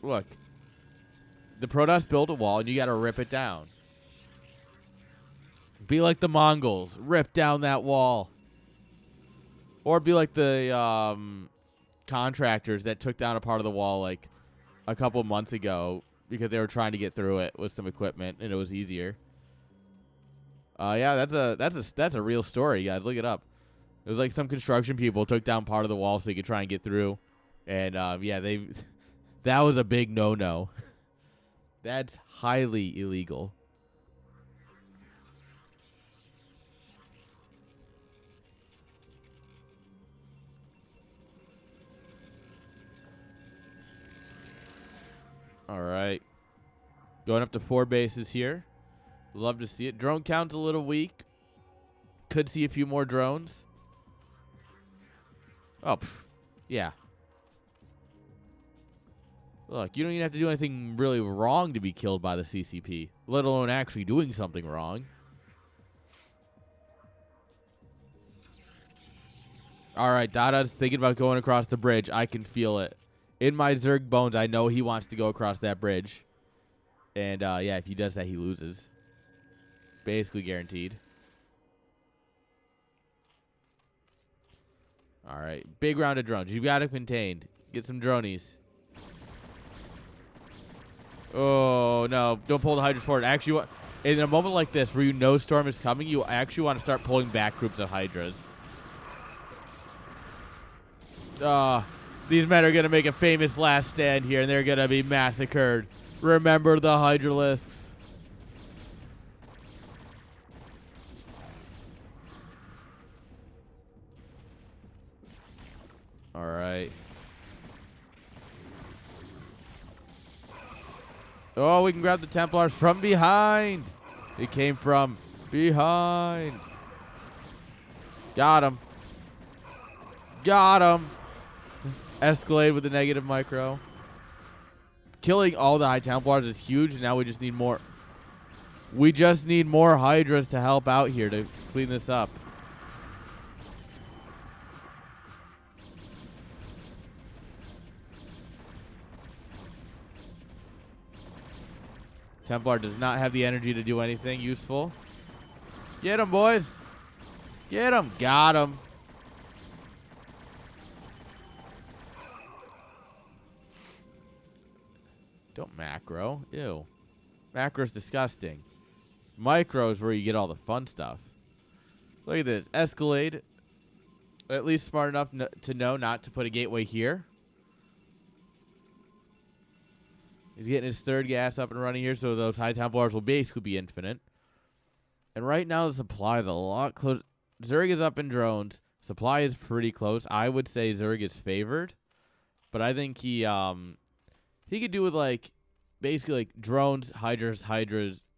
Look. The Protoss build a wall, and you got to rip it down. Be like the Mongols. Rip down that wall. Or be like the contractors that took down a part of the wall like a couple months ago because they were trying to get through it with some equipment, and it was easier. Yeah, that's a real story, guys. Look it up. It was like some construction people took down part of the wall so they could try and get through. And, yeah, that was a big no-no. That's highly illegal. All right. Going up to 4 bases here. Love to see it. Drone count's a little weak. Could see a few more drones. Oh, yeah. Look, you don't even have to do anything really wrong to be killed by the CCP, let alone actually doing something wrong. All right, Dada's thinking about going across the bridge. I can feel it. In my Zerg bones, I know he wants to go across that bridge. And, yeah, if he does that, he loses. Basically guaranteed. All right, big round of drones. You got it contained. Get some dronies. Oh, no. Don't pull the Hydras forward. Actually, in a moment like this where you know Storm is coming, you actually want to start pulling back groups of Hydras. These men are going to make a famous last stand here, and they're going to be massacred. Remember the Hydralisks. All right. Oh, we can grab the Templars from behind. It came from behind. Got him. Got him. Escalade with the negative micro. Killing all the High Templars is huge. Now we just need more. We just need more Hydras to help out here to clean this up. Templar does not have the energy to do anything useful. Get him, boys. Get him. Got him. Don't macro. Ew. Macro's disgusting. Micro is where you get all the fun stuff. Look at this. Escalade. At least smart enough to know not to put a gateway here. He's getting his 3rd gas up and running here, so those High Templars will basically be infinite. And right now the supply is a lot close. Zerg is up in drones. Supply is pretty close. I would say Zerg is favored. But I think he could do with, like, basically, like, drones, Hydras,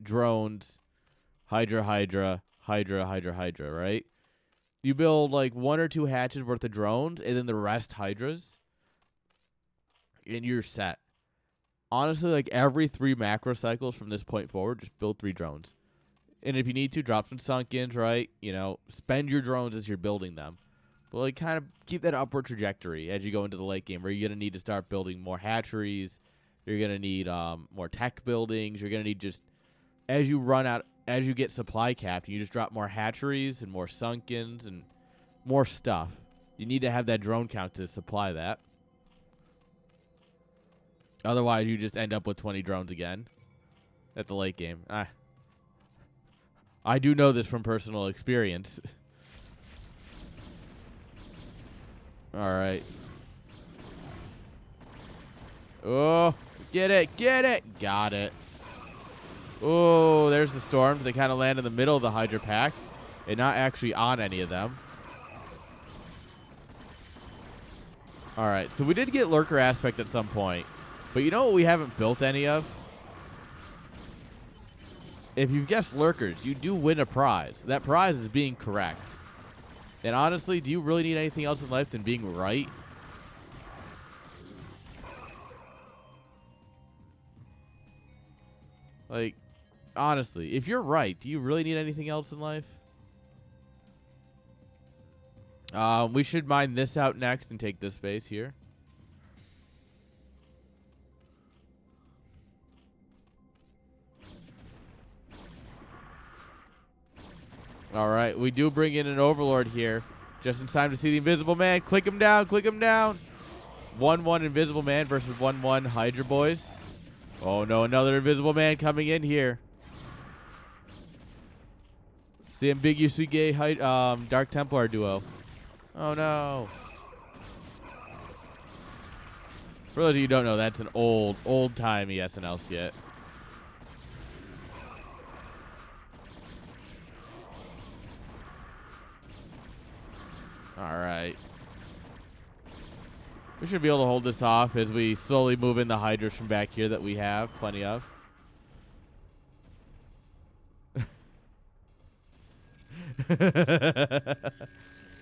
drones, Hydra, right? You build, like, 1 or 2 hatches worth of drones, and then the rest Hydras, and you're set. Honestly, like, every 3 macro cycles from this point forward, just build 3 drones. And if you need to, drop some Sunkins, right? You know, spend your drones as you're building them. But, like, kind of keep that upward trajectory as you go into the late game, where you're going to need to start building more hatcheries. You're going to need more tech buildings. You're going to need just, as you run out, as you get supply capped, you just drop more hatcheries and more Sunkins and more stuff. You need to have that drone count to supply that. Otherwise, you just end up with 20 drones again at the late game. I do know this from personal experience. All right. Oh, get it, get it. Got it. Oh, there's the storms. They kind of land in the middle of the Hydra pack and not actually on any of them. All right, so we did get lurker aspect at some point. But you know what we haven't built any of? If you've guessed lurkers, you do win a prize. That prize is being correct. And honestly, do you really need anything else in life than being right? Like, honestly, if you're right, do you really need anything else in life? We should mine this out next and take this space here. All right, we do bring in an Overlord here. Just in time to see the Invisible Man. Click him down, click him down. 1-1 Invisible Man versus 1-1 Hydra Boys. Oh, no, another Invisible Man coming in here. It's the ambiguously gay Dark Templar duo. Oh, no. For those of you who don't know, that's an old-timey SNL skit. All right. We should be able to hold this off as we slowly move in the Hydras from back here that we have plenty of.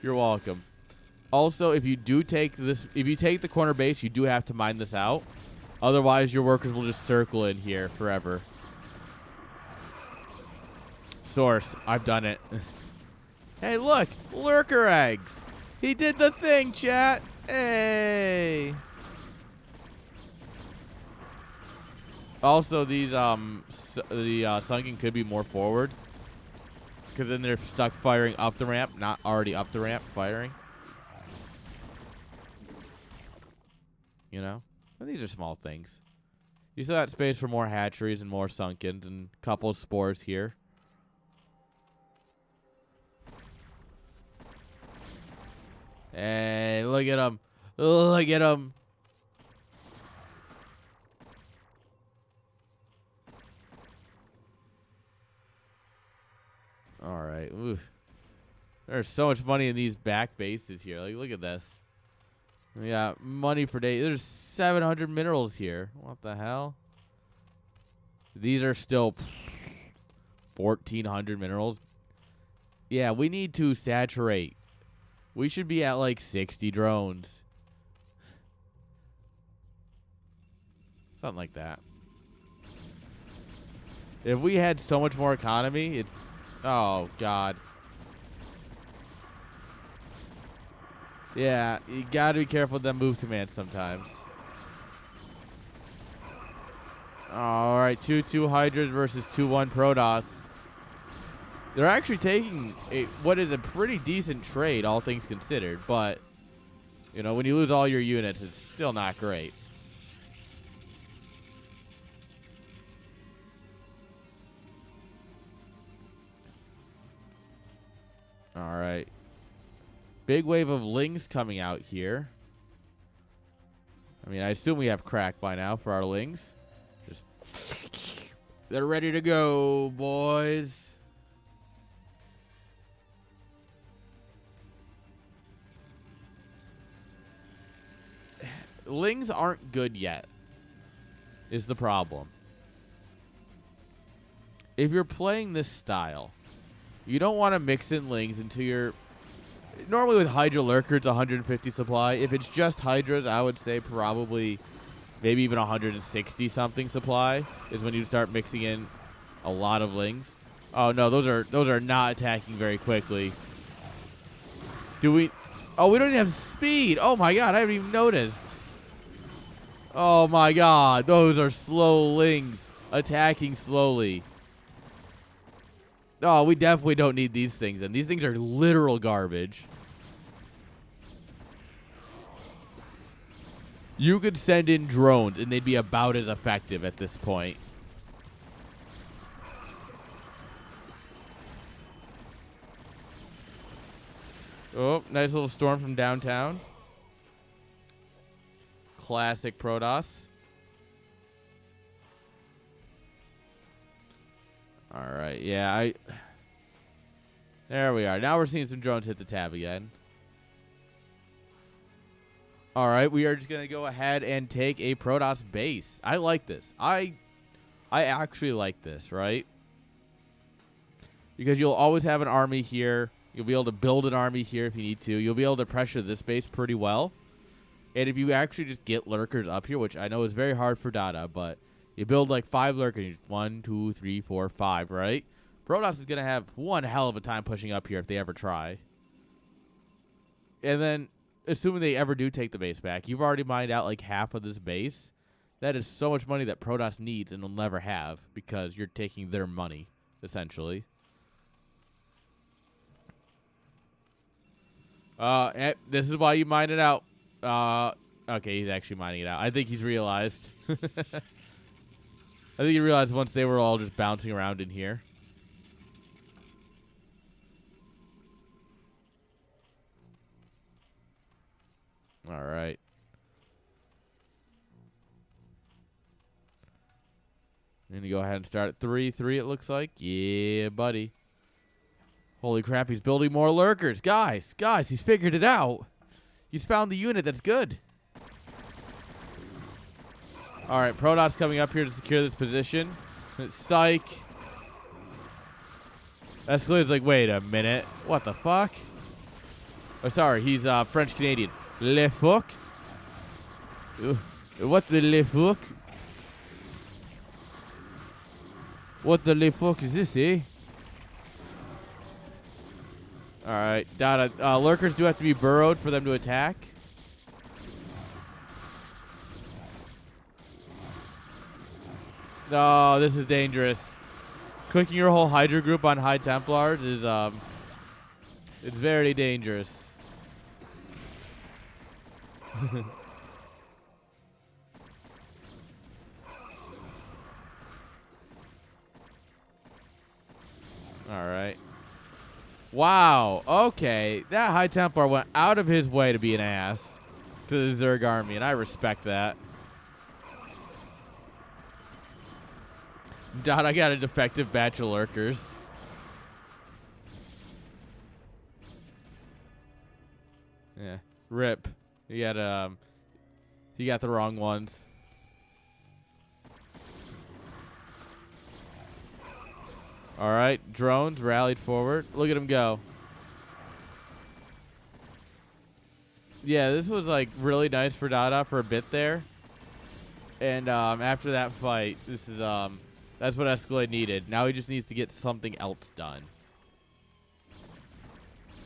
You're welcome. Also, if you do take this, if you take the corner base, you do have to mine this out. Otherwise, your workers will just circle in here forever. Source, I've done it. Hey, look, lurker eggs. He did the thing, chat. Hey. Also, these the sunken could be more forwards, because then they're stuck firing up the ramp, not already up the ramp firing. You know, and these are small things. You still got space for more hatcheries and more sunkens and a couple of spores here. Hey, look at him. Look at him. All right. Oof. There's so much money in these back bases here. Like, look at this. Yeah, money per day. There's 700 minerals here. What the hell? These are still 1,400 minerals. Yeah, we need to saturate. We should be at like 60 drones. Something like that. If we had so much more economy, it's... Oh, God. Yeah, you gotta be careful with them move commands sometimes. Alright, 2-2 Hydras versus 2-1 Protoss. They're actually taking what is a pretty decent trade, all things considered. But, you know, when you lose all your units, it's still not great. All right. Big wave of Lings coming out here. I mean, I assume we have crack by now for our Lings. Just they're ready to go, boys. Lings aren't good yet, is the problem. If you're playing this style, you don't want to mix in Lings into your... Normally with Hydra Lurker, it's 150 supply. If it's just Hydras, I would say probably maybe even 160 something supply is when you start mixing in a lot of Lings. Oh no, those are not attacking very quickly. Do we... Oh, we don't even have speed. Oh my god, I haven't even noticed. Oh my god, those are slow Lings attacking slowly. Oh, we definitely don't need these things, and these things are literal garbage. You could send in drones, and they'd be about as effective at this point. Oh, nice little storm from downtown. Classic Protoss. All right, yeah, there we are. Now we're seeing some drones hit the tab again. All right, we are just going to go ahead and take a Protoss base. I like this. I actually like this, right? Because you'll always have an army here. You'll be able to build an army here if you need to. You'll be able to pressure this base pretty well. And if you actually just get lurkers up here, which I know is very hard for Dada, but you build like 5 lurkers. 1, 2, 3, 4, 5, right? Protoss is going to have one hell of a time pushing up here if they ever try. And then, assuming they ever do take the base back, you've already mined out like half of this base. That is so much money that Protoss needs and will never have because you're taking their money, essentially. This is why you mine it out. Okay, he's actually mining it out. I think he's realized. I think he realized once they were all just bouncing around in here. All right. And you go ahead and start at 3-3, it looks like. Yeah, buddy. Holy crap, he's building more lurkers. Guys, he's figured it out. He's found the unit that's good. All right, Protoss coming up here to secure this position. Psych. Escalade's like, wait a minute. What the fuck? Oh, sorry, he's French-Canadian. Le fuck? What the le fuck? What the le fuck is this, eh? Alright, Dada. Lurkers do have to be burrowed for them to attack. Oh, this is dangerous. Clicking your whole Hydra group on High Templars is, it's very dangerous. Alright. Wow. Okay. That High Templar went out of his way to be an ass to the Zerg army, and I respect that. Dot, I got a defective batch of lurkers. Yeah. Rip. He got the wrong ones. All right, drones rallied forward. Look at him go. Yeah, this was like really nice for Dada for a bit there. And after that fight, this is that's what Escalade needed. Now he just needs to get something else done.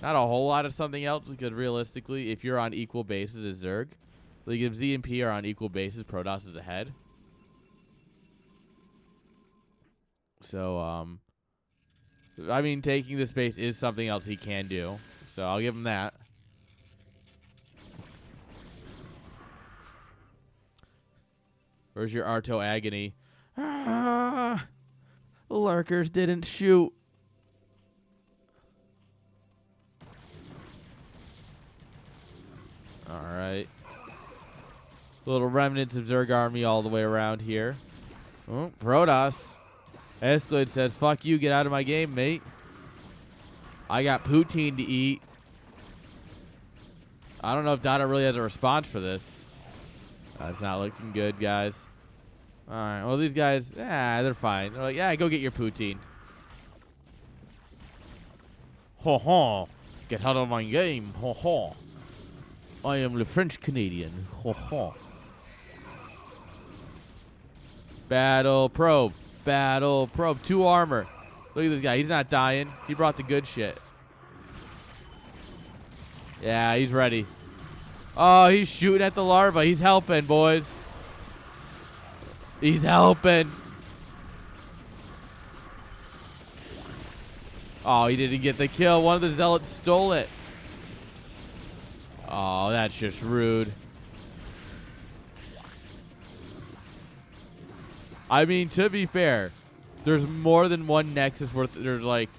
Not a whole lot of something else, because realistically, if you're on equal bases as Zerg, like if Z and P are on equal bases, Protoss is ahead. So, I mean, taking this base is something else he can do. So I'll give him that. Where's your Arto agony? Ah, lurkers didn't shoot. All right. Little remnants of Zerg army all the way around here. Oh, Protoss. Escalade says, fuck you, get out of my game, mate. I got poutine to eat. I don't know if Dada really has a response for this. It's not looking good, guys. All right, well, these guys, they're fine. They're like, yeah, go get your poutine. Ho ho. Get out of my game. Ho ho. I am the French Canadian. Ho ho. Battle probe. Battle probe. 2 armor. Look at this guy. He's not dying. He brought the good shit. Yeah, he's ready. Oh, he's shooting at the larva. He's helping, boys. He's helping. Oh, he didn't get the kill. One of the zealots stole it. Oh, that's just rude. I mean, to be fair, there's more than one Nexus worth. There's like,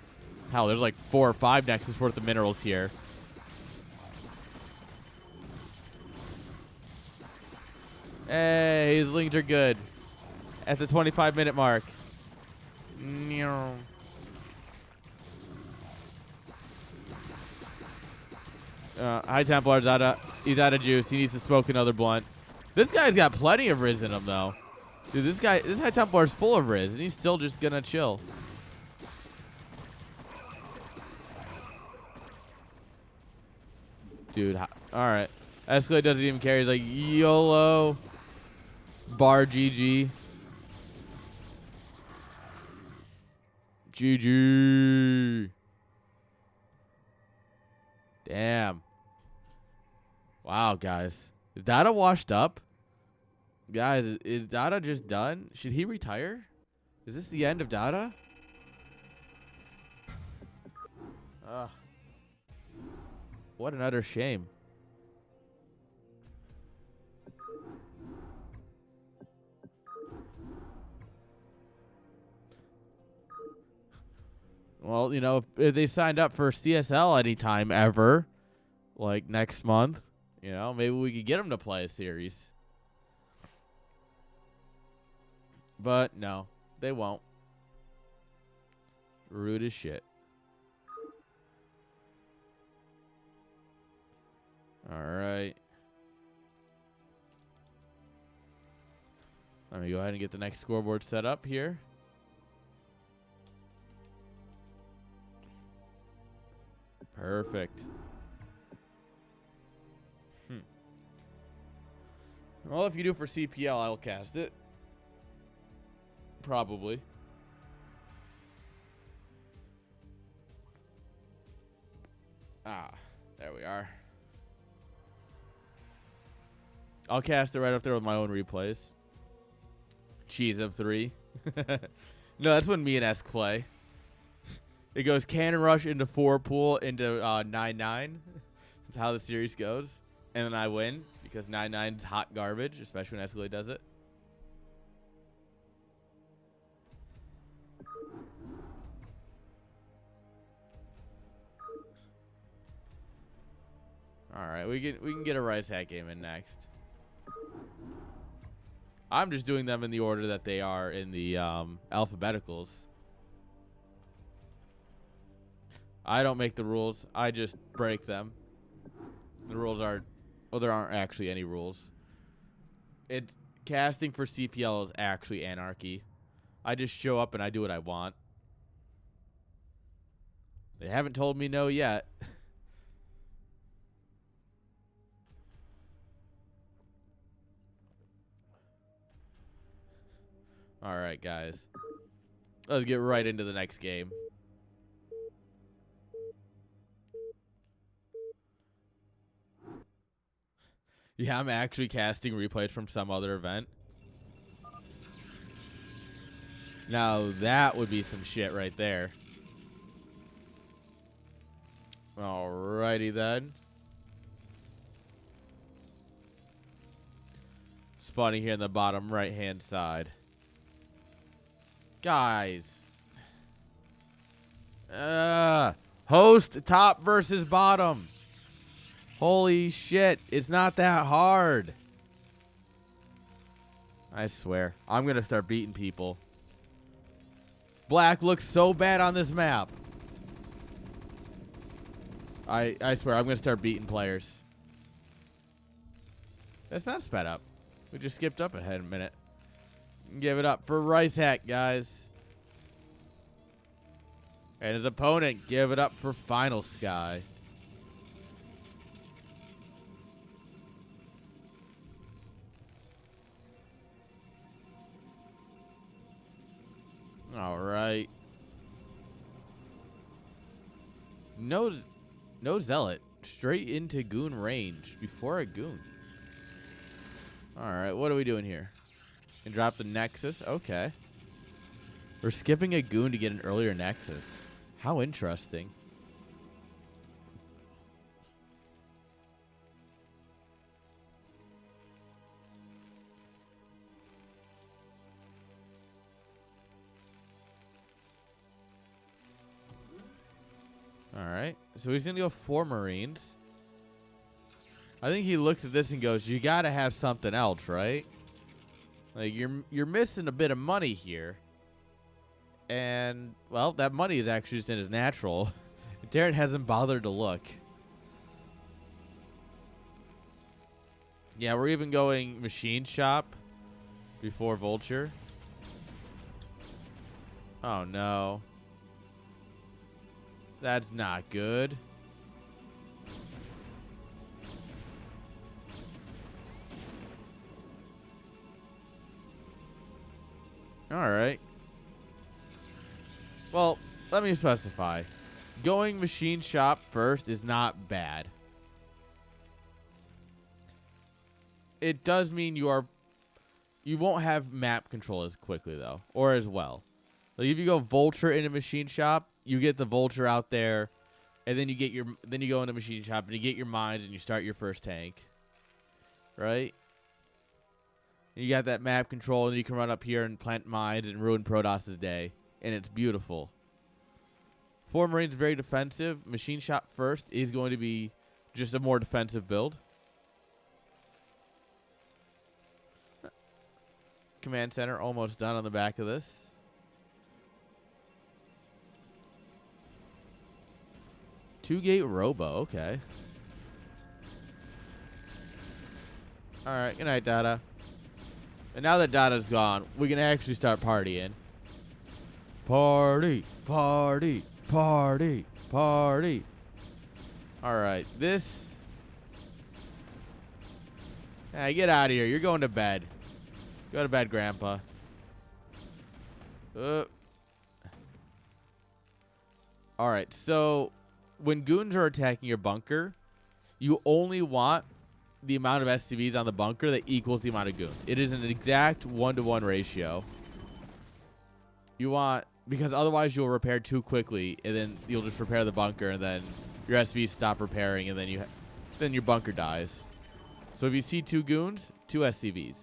hell, there's like 4 or 5 Nexus worth of minerals here. Hey, his lings are good. At the 25-minute mark. High Templar's he's out of juice. He needs to smoke another blunt. This guy's got plenty of Riz in him, though. Dude, this High Templar's full of Riz, and he's still just gonna chill. Dude, all right. Escalade doesn't even care. He's like, YOLO. Bar GG. GG. Damn. Wow, guys. Is Dada washed up? Guys, is Dada just done? Should he retire? Is this the end of Dada? Ugh. What an utter shame. Well, you know, if they signed up for CSL anytime ever, like next month, you know, maybe we could get them to play a series. But no, they won't. Rude as shit. All right. Let me go ahead and get the next scoreboard set up here. Perfect. Well, if you do for CPL, I'll cast it. Probably. Ah, there we are. I'll cast it right up there with my own replays. Cheese of 3. No, that's when me and Esk play. It goes cannon rush into 4 pool into 9-9. That's how the series goes. And then I win because 9-9 is hot garbage, especially when Escalade does it. All right, we can get a Rice Hat game in next. I'm just doing them in the order that they are in the alphabeticals. I don't make the rules. I just break them. The rules are... Well, there aren't actually any rules. It's casting for CPL is actually anarchy. I just show up and I do what I want. They haven't told me no yet. All right, guys. Let's get right into the next game. Yeah, I'm actually casting replays from some other event. Now, that would be some shit right there. Alrighty then. Spawning here in the bottom right-hand side. Guys. Host top versus bottom. Holy shit. It's not that hard. I swear. I'm going to start beating people. Black looks so bad on this map. I swear. I'm going to start beating players. That's not sped up. We just skipped up ahead a minute. Give it up for Rice Hat, guys. And his opponent, give it up for Final Sky. All right. No Zealot. Straight into Goon range before a Goon. All right, what are we doing here? And drop the Nexus. Okay. We're skipping a Goon to get an earlier Nexus. How interesting. right. So he's going to go 4 Marines. I think he looks at this and goes, you got to have something else, right? Like, you're missing a bit of money here. And, well, that money is actually just in his natural. Darren hasn't bothered to look. Yeah, we're even going machine shop before vulture. Oh, no. That's not good. All right. Well, let me specify. Going machine shop first is not bad. It does mean you won't have map control as quickly though, or as well. Like if you go vulture in a machine shop, you get the vulture out there, and then you go into machine shop and you get your mines and you start your first tank. Right? You got that map control and you can run up here and plant mines and ruin Protost's day. And it's beautiful. 4 Marines very defensive. Machine shop first is going to be just a more defensive build. Command center almost done on the back of this. Two-gate robo, okay. Alright, good night, Dada. And now that Dada's gone, we can actually start partying. Party, party, party, party. Alright, this... Hey, get out of here. You're going to bed. Go to bed, Grandpa. Alright, so... when goons are attacking your bunker, you only want the amount of SCVs on the bunker that equals the amount of goons. It is an exact 1-to-1 ratio. You want... because otherwise you'll repair too quickly, and then you'll just repair the bunker, and then your SCVs stop repairing, and then your bunker dies. So if you see 2 goons, 2 SCVs.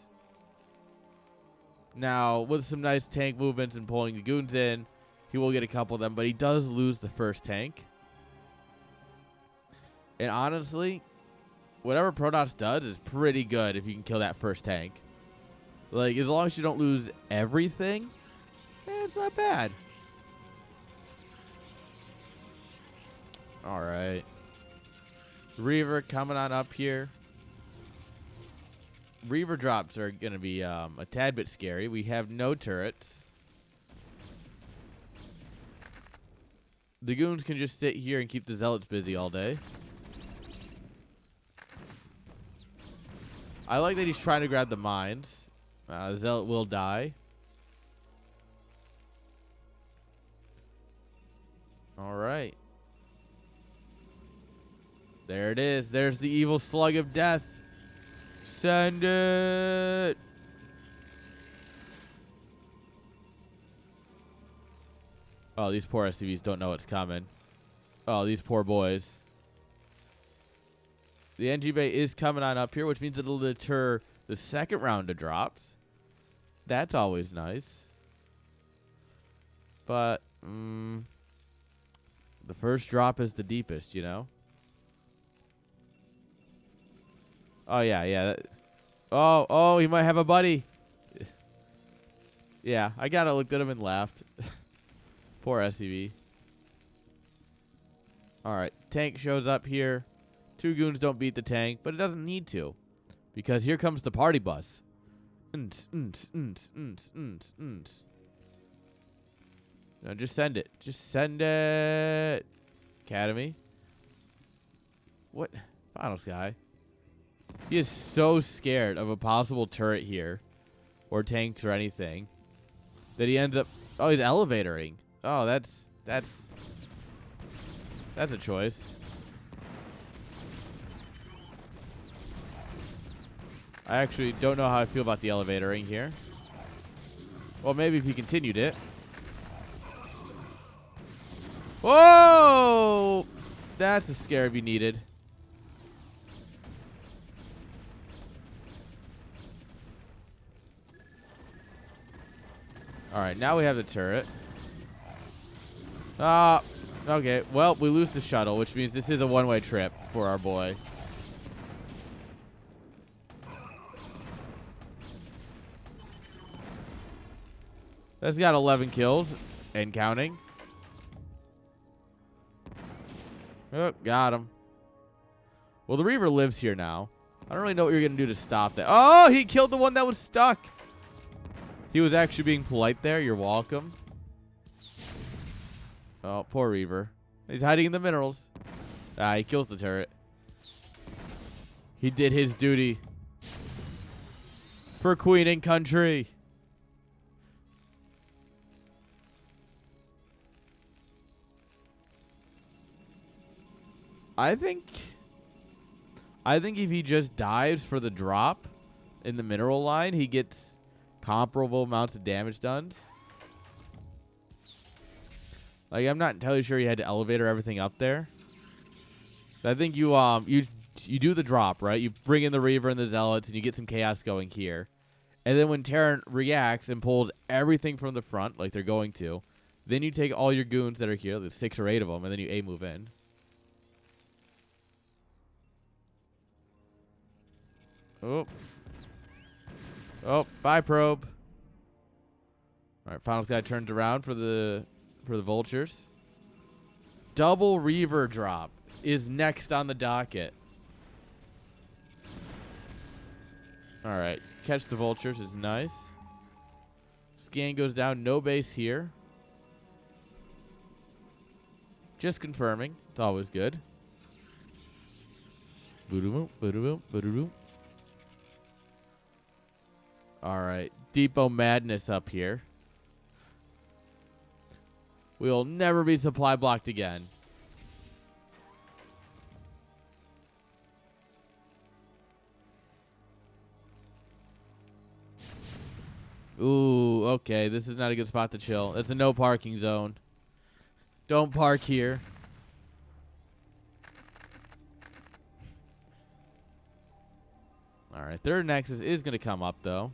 Now, with some nice tank movements and pulling the goons in, he will get a couple of them, but he does lose the first tank. And honestly, whatever Protoss does is pretty good if you can kill that first tank. Like, as long as you don't lose everything, it's not bad. Alright. Reaver coming on up here. Reaver drops are going to be a tad bit scary. We have no turrets. The goons can just sit here and keep the zealots busy all day. I like that he's trying to grab the mines. Zealot will die. All right. There it is. There's the evil slug of death. Send it. Oh, these poor SCVs don't know what's coming. Oh, these poor boys. The NG Bay is coming on up here, which means it'll deter the second round of drops. That's always nice. But, the first drop is the deepest, you know? Oh, yeah. Oh, he might have a buddy. Yeah, I gotta look at him and laughed. Poor SCV. Alright, tank shows up here. 2 goons don't beat the tank, but it doesn't need to. Because here comes the party bus. No, just send it. Just send it. Academy. What? Final Sky. He is so scared of a possible turret here. Or tanks or anything. That he ends up... Oh, he's elevatoring. Oh, that's a choice. I actually don't know how I feel about the elevatoring here. Well, maybe if he continued it. Whoa! That's a scare he needed. Alright, now we have the turret. Okay, well, we lose the shuttle, which means this is a one-way trip for our boy. That's got 11 kills and counting. Oh, got him. Well, the Reaver lives here now. I don't really know what you're going to do to stop that. Oh, he killed the one that was stuck. He was actually being polite there. You're welcome. Oh, poor Reaver. He's hiding in the minerals. Ah, he kills the turret. He did his duty. For Queen and country. I think if he just dives for the drop in the mineral line, he gets comparable amounts of damage done. Like, I'm not entirely sure you had to elevator everything up there. I think you do the drop, right? You bring in the Reaver and the Zealots, and you get some chaos going here. And then when Terran reacts and pulls everything from the front, like they're going to, then you take all your goons that are here, there's 6 or 8 of them, and then you A-move in. Oh. Oh, bye, probe. All right, final guy turns around for the vultures. Double Reaver drop is next on the docket. All right, catch the vultures is nice. Scan goes down, no base here. Just confirming, it's always good. Boo-doo-boom, boo-doo-boom, boo-doo-boom. All right, Depot madness up here. We'll never be supply blocked again. Ooh, okay, this is not a good spot to chill. It's a no parking zone. Don't park here. All right, third Nexus is going to come up, though.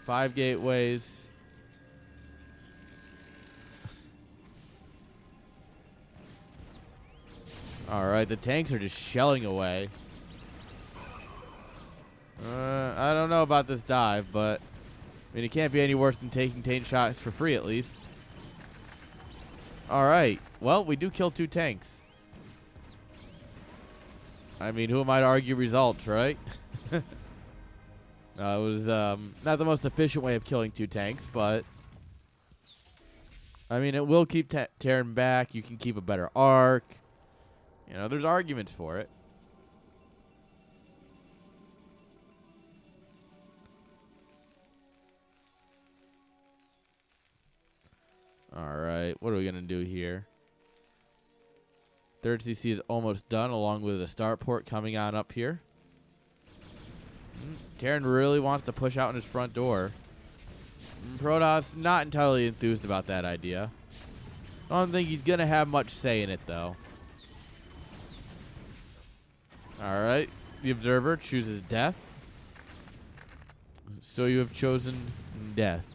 5 gateways. All right, the tanks are just shelling away. I don't know about this dive, but I mean, it can't be any worse than taking tank shots for free, at least. All right, well, we do kill 2 tanks. I mean, who am I to argue results, right? It was not the most efficient way of killing 2 tanks, but I mean, it will keep Terran back. You can keep a better arc. You know, there's arguments for it. All right, what are we going to do here? Third CC is almost done, along with a starport coming on up here. Terran really wants to push out in his front door. Protoss not entirely enthused about that idea. I don't think he's going to have much say in it, though. All right, the Observer chooses death. So you have chosen death.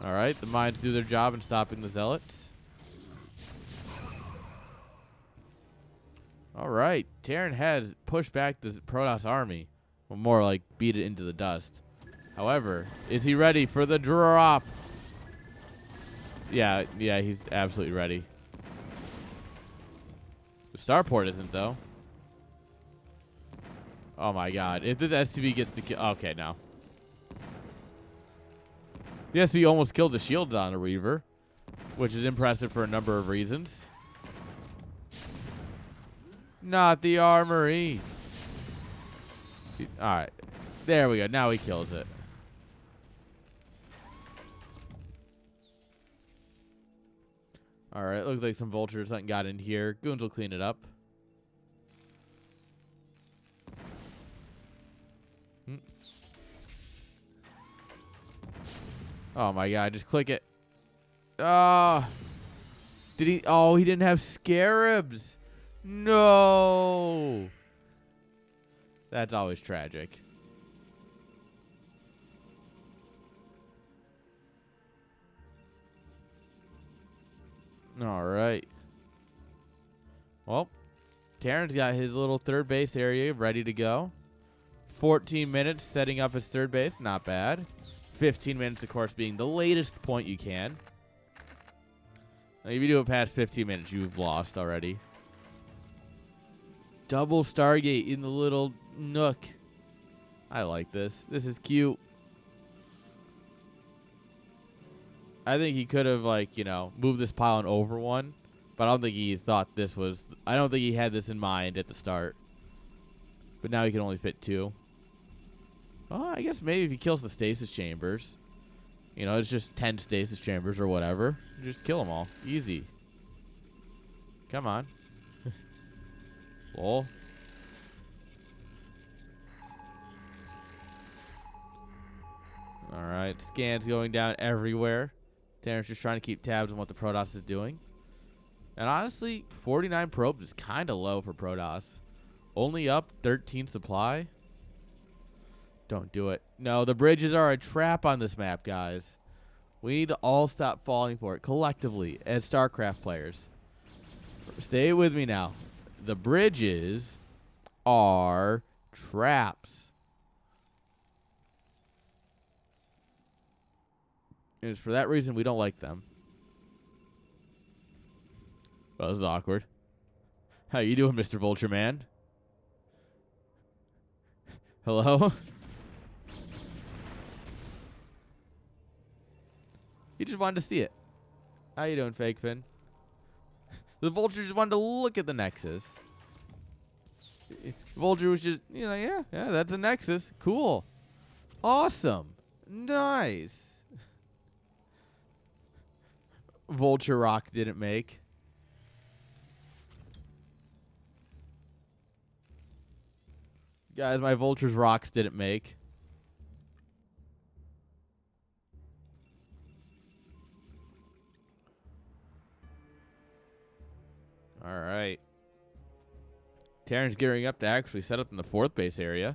All right, the mines do their job in stopping the Zealots. All right, Terran has pushed back the Protoss army. Well, more like beat it into the dust. However, is he ready for the drop? Yeah, he's absolutely ready. The starport isn't, though. Oh, my God. If this SCV gets the kill... Okay, now. The SCV almost killed the shields on a Reaver, which is impressive for a number of reasons. Not the armory. All right. There we go. Now he kills it. All right. Looks like some vultures something got in here. Goons will clean it up. Oh, my God. Just click it. Did he? Oh, he didn't have scarabs. No. That's always tragic. All right. Well, Terran's got his little third base area ready to go. 14 minutes setting up his third base. Not bad. 15 minutes, of course, being the latest point you can. Now, if you do it past 15 minutes, you've lost already. Double Stargate in the little nook. I like this. This is cute. I think he could have, like, you know, moved this pylon over one. But I don't think he thought this was... I don't think he had this in mind at the start. But now he can only fit 2. Oh, I guess maybe if he kills the stasis chambers. You know, it's just 10 stasis chambers or whatever. Just kill them all. Easy. Come on. Lol. Alright, scans going down everywhere. Terran's just trying to keep tabs on what the Protoss is doing. And honestly, 49 probes is kind of low for Protoss. Only up 13 supply. Don't do it. No, the bridges are a trap on this map, guys. We need to all stop falling for it collectively as StarCraft players. Stay with me now. The bridges are traps. And it's for that reason we don't like them. Well, this is awkward. How you doing, Mr. Vulture Man? Hello? He just wanted to see it. How you doing, Fake Fin? The Vulture just wanted to look at the Nexus. Vulture was just, you know, yeah, that's a Nexus. Cool. Awesome. Nice. Vulture Rock didn't make. Guys, my Vulture's rocks didn't make. All right. Terran's gearing up to actually set up in the 4th base area.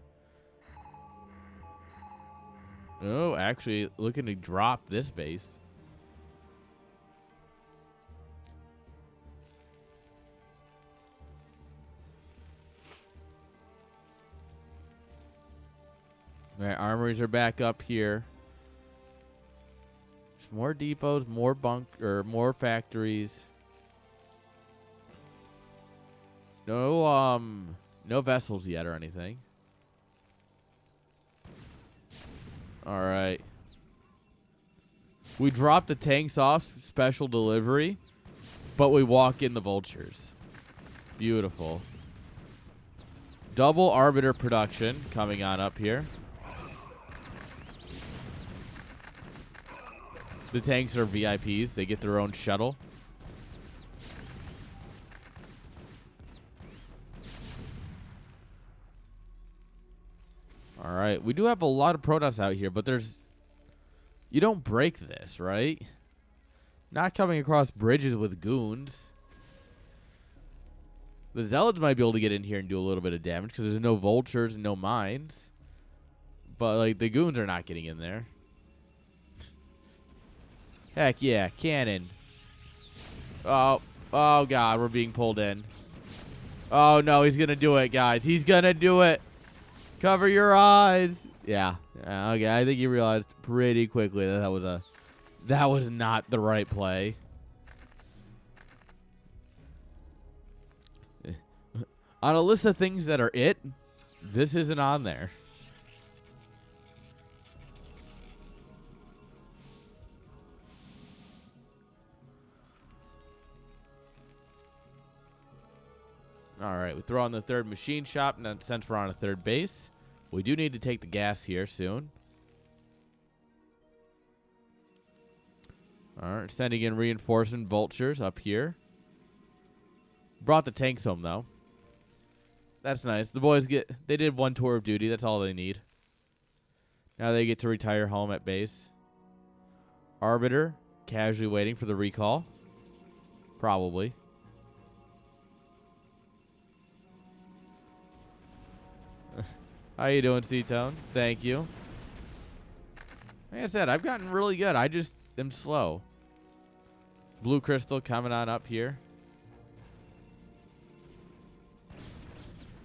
Oh, actually looking to drop this base. All right, armories are back up here. There's more depots, more more factories. No vessels yet or anything. All right. We dropped the tanks off special delivery, but we walk in the vultures. Beautiful. Double arbiter production coming on up here. The tanks are VIPs. They get their own shuttle. All right. We do have a lot of Protoss out here, but there's... You don't break this, right? Not coming across bridges with goons. The Zealots might be able to get in here and do a little bit of damage because there's no vultures and no mines. But, like, the goons are not getting in there. Heck yeah, cannon. Oh, God, we're being pulled in. Oh, no, he's going to do it, guys. He's going to do it. Cover your eyes. Yeah. Okay, I think he realized pretty quickly that that was not the right play. On a list of things that are this isn't on there. All right, we throw on the 3rd machine shop, and then since we're on a 3rd base, we do need to take the gas here soon. All right, sending in reinforcement vultures up here. Brought the tanks home, though. That's nice. The boys they did 1 tour of duty. That's all they need. Now they get to retire home at base. Arbiter, casually waiting for the recall. Probably. How you doing, C-Tone? Thank you. Like I said, I've gotten really good. I just am slow. Blue crystal coming on up here.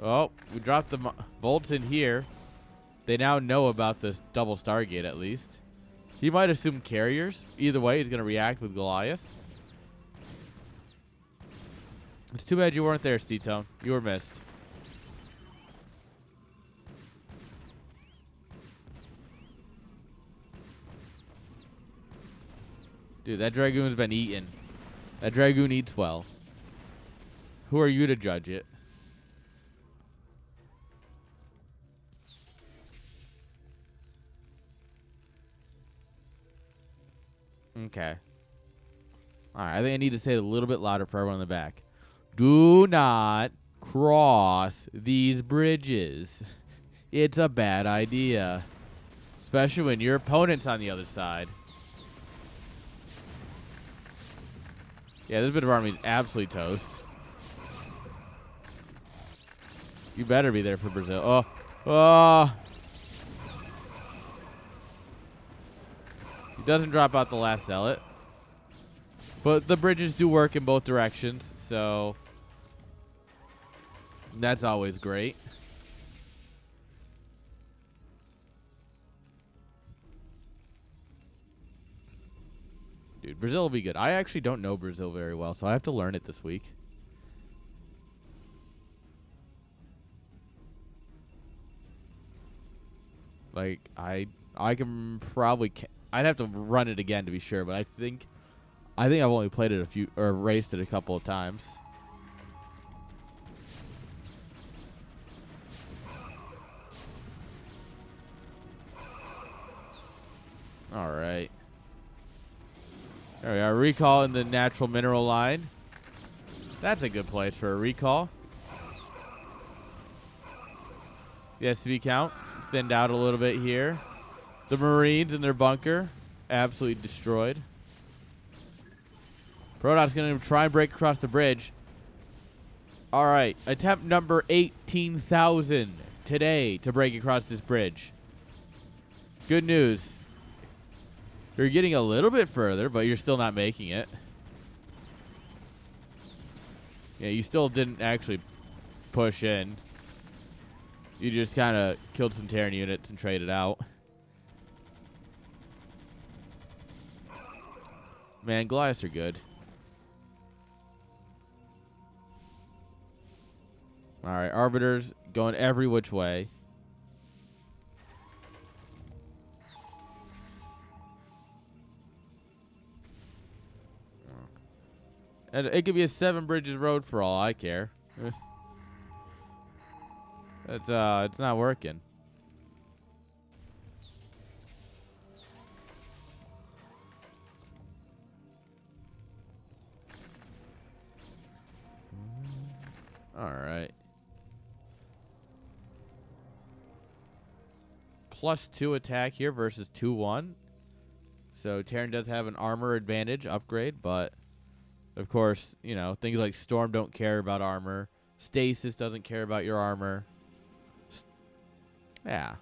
Oh, we dropped the bolts in here. They now know about this double Stargate at least. He might assume carriers. Either way, he's going to react with Goliath. It's too bad you weren't there, C-Tone. You were missed. Dude, that Dragoon's been eaten. That Dragoon eats well. Who are you to judge it? Okay. Alright, I think I need to say it a little bit louder for everyone in the back. Do not cross these bridges. It's a bad idea. Especially when your opponent's on the other side. Yeah, this bit of army is absolutely toast. You better be there for Brazil. Oh. Oh. He doesn't drop out the last zealot. But the bridges do work in both directions, so that's always great. Dude, Brazil will be good. I actually don't know Brazil very well, so I have to learn it this week. Like, I can probably... I'd have to run it again to be sure, but I think I've only played it a few... or raced it a couple of times. Alright. There we are. Recall in the natural mineral line. That's a good place for a recall. The SCB count thinned out a little bit here. The Marines in their bunker absolutely destroyed. Protoss going to try and break across the bridge. All right. Attempt number 18,000 today to break across this bridge. Good news. You're getting a little bit further, but you're still not making it. Yeah, you still didn't actually push in. You just kind of killed some Terran units and traded out. Man, Goliaths are good. Alright, Arbiters going every which way. And it could be a 7 bridges road for all I care. It's not working. All right. +2 attack here versus 2-1. So Terran does have an armor advantage upgrade, but of course, you know, things like Storm don't care about armor. Stasis doesn't care about your armor. Yeah.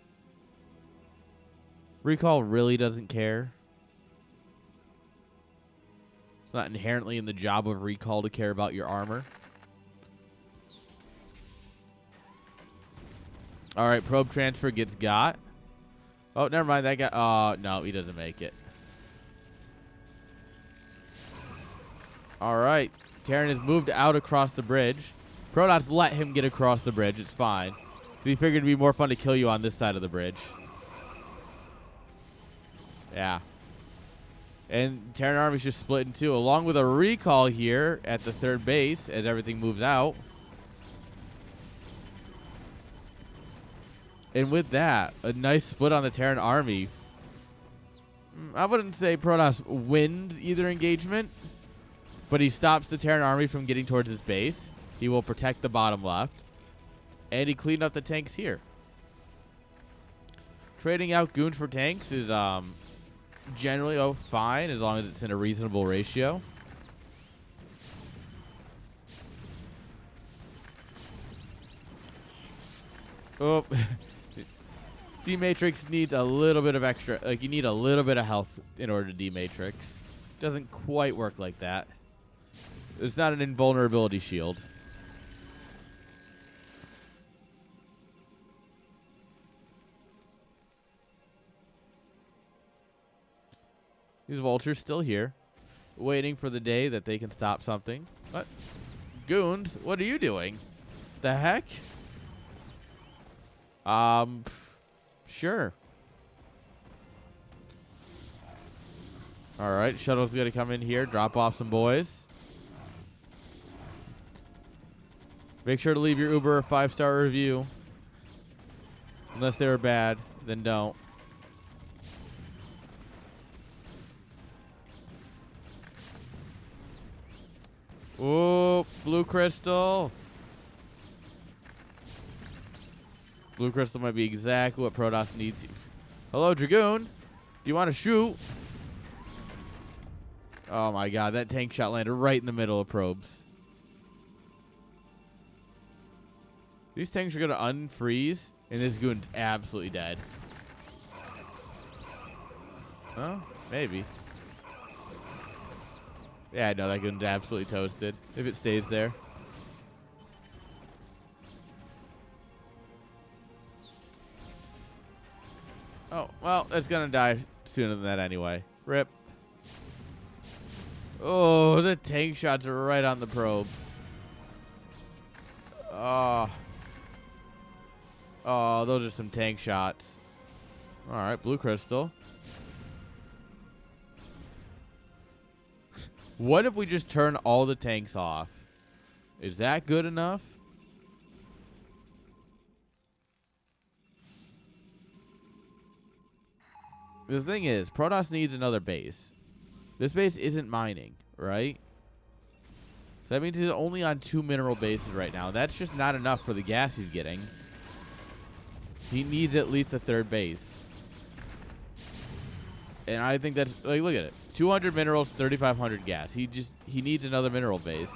Recall really doesn't care. It's not inherently in the job of Recall to care about your armor. All right, probe transfer gets got. Oh, never mind. That guy. Oh, no, he doesn't make it. All right. Terran has moved out across the bridge. Protoss let him get across the bridge. It's fine. So he figured it'd be more fun to kill you on this side of the bridge. Yeah. And Terran Army's just split in two, along with a recall here at the third base as everything moves out. And with that, a nice split on the Terran Army. I wouldn't say Protoss wins either engagement, but he stops the Terran Army from getting towards his base. He will protect the bottom left. And he cleaned up the tanks here. Trading out goons for tanks is generally fine as long as it's in a reasonable ratio. Oh, D-Matrix needs a little bit of extra. Like, you need a little bit of health in order to D-Matrix. Doesn't quite work like that. It's not an invulnerability shield. These vultures still here, waiting for the day that they can stop something. What? Goons, what are you doing? The heck? Sure. Alright, shuttle's gonna come in here, drop off some boys. Make sure to leave your Uber a 5-star review. Unless they were bad, then don't. Oh, blue crystal. Blue crystal might be exactly what Protoss needs. Hello, Dragoon. Do you want to shoot? Oh my god, that tank shot landed right in the middle of probes. These tanks are going to unfreeze, and this goon's absolutely dead. Oh, maybe. Yeah, no, that goon's absolutely toasted if it stays there. Oh, well, it's going to die sooner than that anyway. Rip. Oh, the tank shots are right on the probes. Oh. Oh, those are some tank shots. All right, blue crystal. What if we just turn all the tanks off? Is that good enough? The thing is, Protoss needs another base. This base isn't mining, right? So that means he's only on 2 mineral bases right now. That's just not enough for the gas he's getting. He needs at least a 3rd base. And I think that's, like, look at it. 200 minerals, 3,500 gas. He needs another mineral base.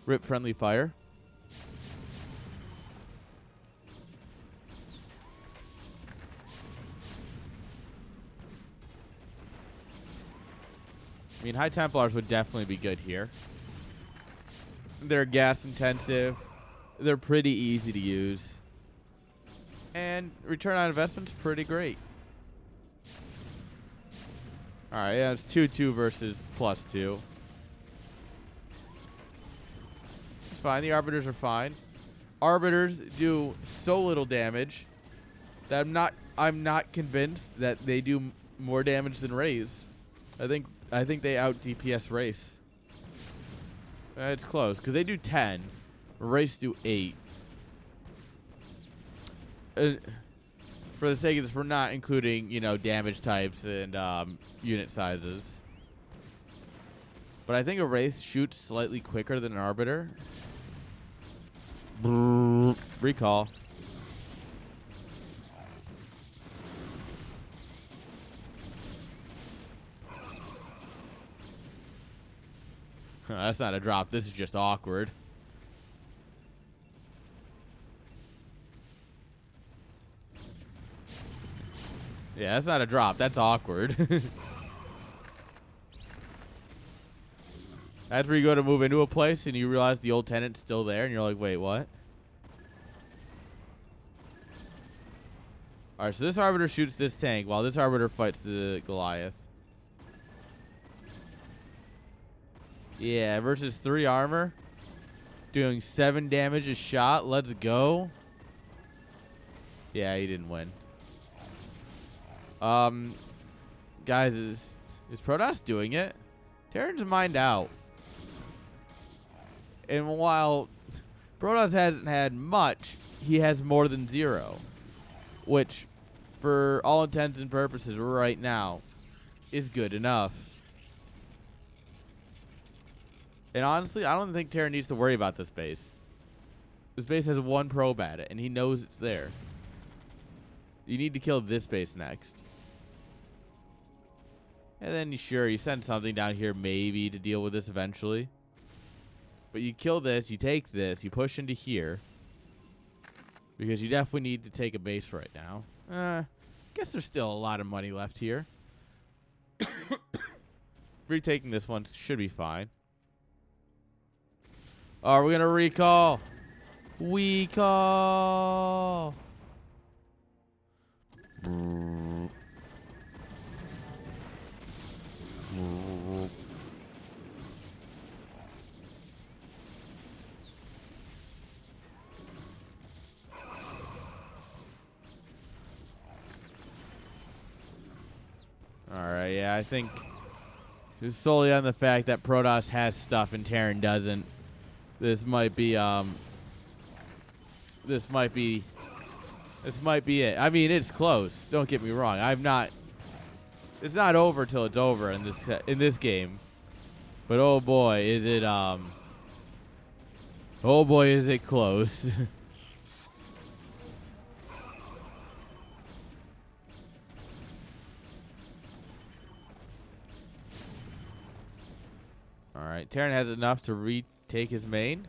Rip friendly fire. I mean, High Templars would definitely be good here. They're gas intensive. They're pretty easy to use. And return on investment's pretty great. Alright, yeah, it's 2-2 versus +2. It's fine. The Arbiters are fine. Arbiters do so little damage that I'm not convinced that they do more damage than Rays. I think they out DPS Race. It's close because they do 10. Race do 8. For the sake of this, we're not including, you know, damage types and unit sizes. But I think a Wraith shoots slightly quicker than an Arbiter. Recall. That's not a drop. This is just awkward. Yeah, that's not a drop. That's awkward. That's where you go to move into a place and you realize the old tenant's still there and you're like, wait, what? Alright, so this Arbiter shoots this tank while this Arbiter fights the Goliath. Yeah, versus 3 armor. Doing 7 damage a shot. Let's go. Yeah, he didn't win. Guys, is Protoss doing it? Terran's mined out. And while Protoss hasn't had much, he has more than 0. Which, for all intents and purposes right now, is good enough. And honestly, I don't think Terran needs to worry about this base. This base has 1 probe at it, and he knows it's there. You need to kill this base next. And then, sure, you send something down here maybe to deal with this eventually. But you kill this, you take this, you push into here. Because you definitely need to take a base right now. Guess there's still a lot of money left here. Retaking this one should be fine. Oh, we're gonna recall. We call. Alright, yeah, I think it's solely on the fact that Protoss has stuff and Terran doesn't. This might be it. I mean, it's close. Don't get me wrong. It's not over till it's over in this game. But oh boy, is it close. All right, Terran has enough to retake his main.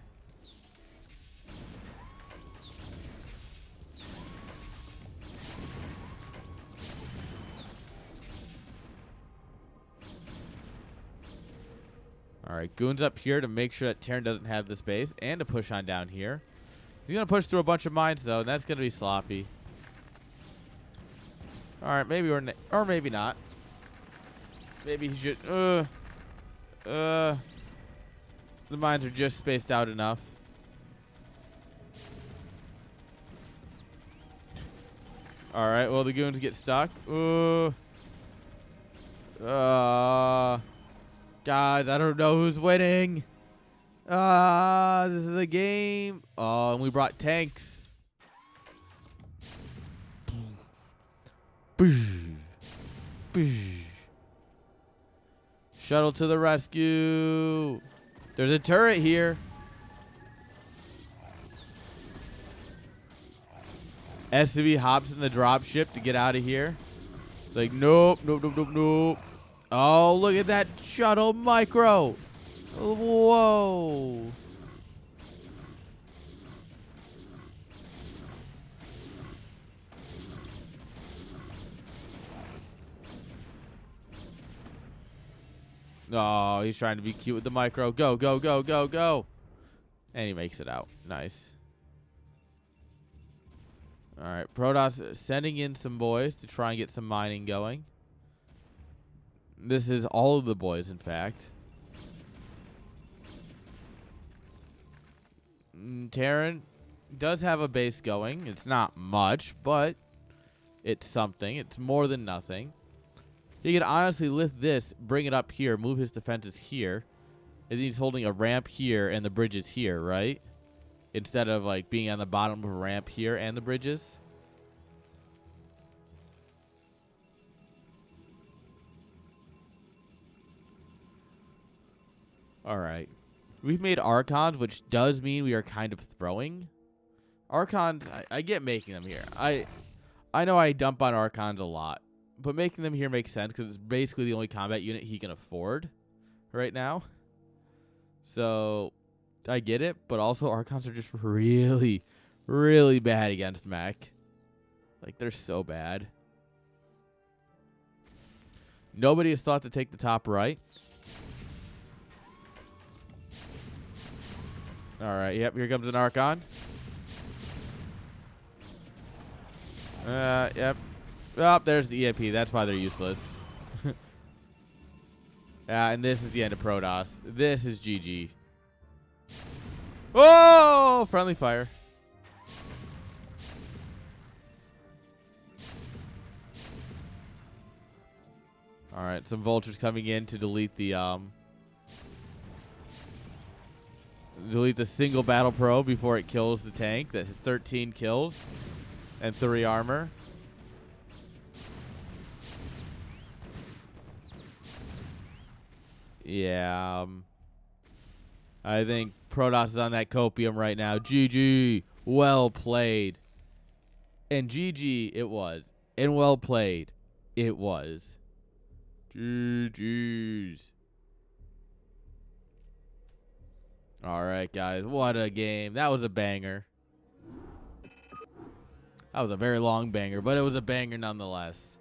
All right, Goon's up here to make sure that Terran doesn't have this base and to push on down here. He's going to push through a bunch of mines, though, and that's going to be sloppy. All right, maybe or maybe not. Maybe he should... the mines are just spaced out enough. All right, well, the Goons get stuck. Guys, I don't know who's winning. This is a game. Oh, and we brought tanks. Shuttle to the rescue. There's a turret here. SCV hops in the dropship to get out of here. It's like, nope. Oh, look at that shuttle micro. Whoa. Oh, he's trying to be cute with the micro. Go. And he makes it out. Nice. All right, Protoss sending in some boys to try and get some mining going. This is all of the boys, in fact. Terran does have a base going. It's not much, but it's something. It's more than nothing. He could honestly lift this, bring it up here, move his defenses here, and he's holding a ramp here and the bridges here, right? Instead of like being on the bottom of a ramp here and the bridges. All right. We've made Archons, which does mean we are kind of throwing. Archons, I get making them here. I know I dump on Archons a lot, but making them here makes sense because it's basically the only combat unit he can afford right now. So I get it, but also Archons are just really, really bad against mech. Like, they're so bad. Nobody has thought to take the top right. All right, yep, here comes an Archon. Yep. Oh, there's the EMP. That's why they're useless. And this is the end of Protoss. This is GG. Oh, friendly fire. All right, some vultures coming in to delete the single battle probe before it kills the tank. That has 13 kills and 3 armor. Yeah, I think Protoss is on that copium right now. GG, well played. And GG it was. And well played it was. GG's. All right, guys. What a game. That was a banger. That was a very long banger, but it was a banger nonetheless.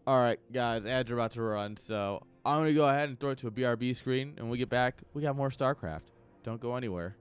All right, guys, ads are about to run, so I'm going to go ahead and throw it to a BRB screen, and when we get back, we got more StarCraft. Don't go anywhere.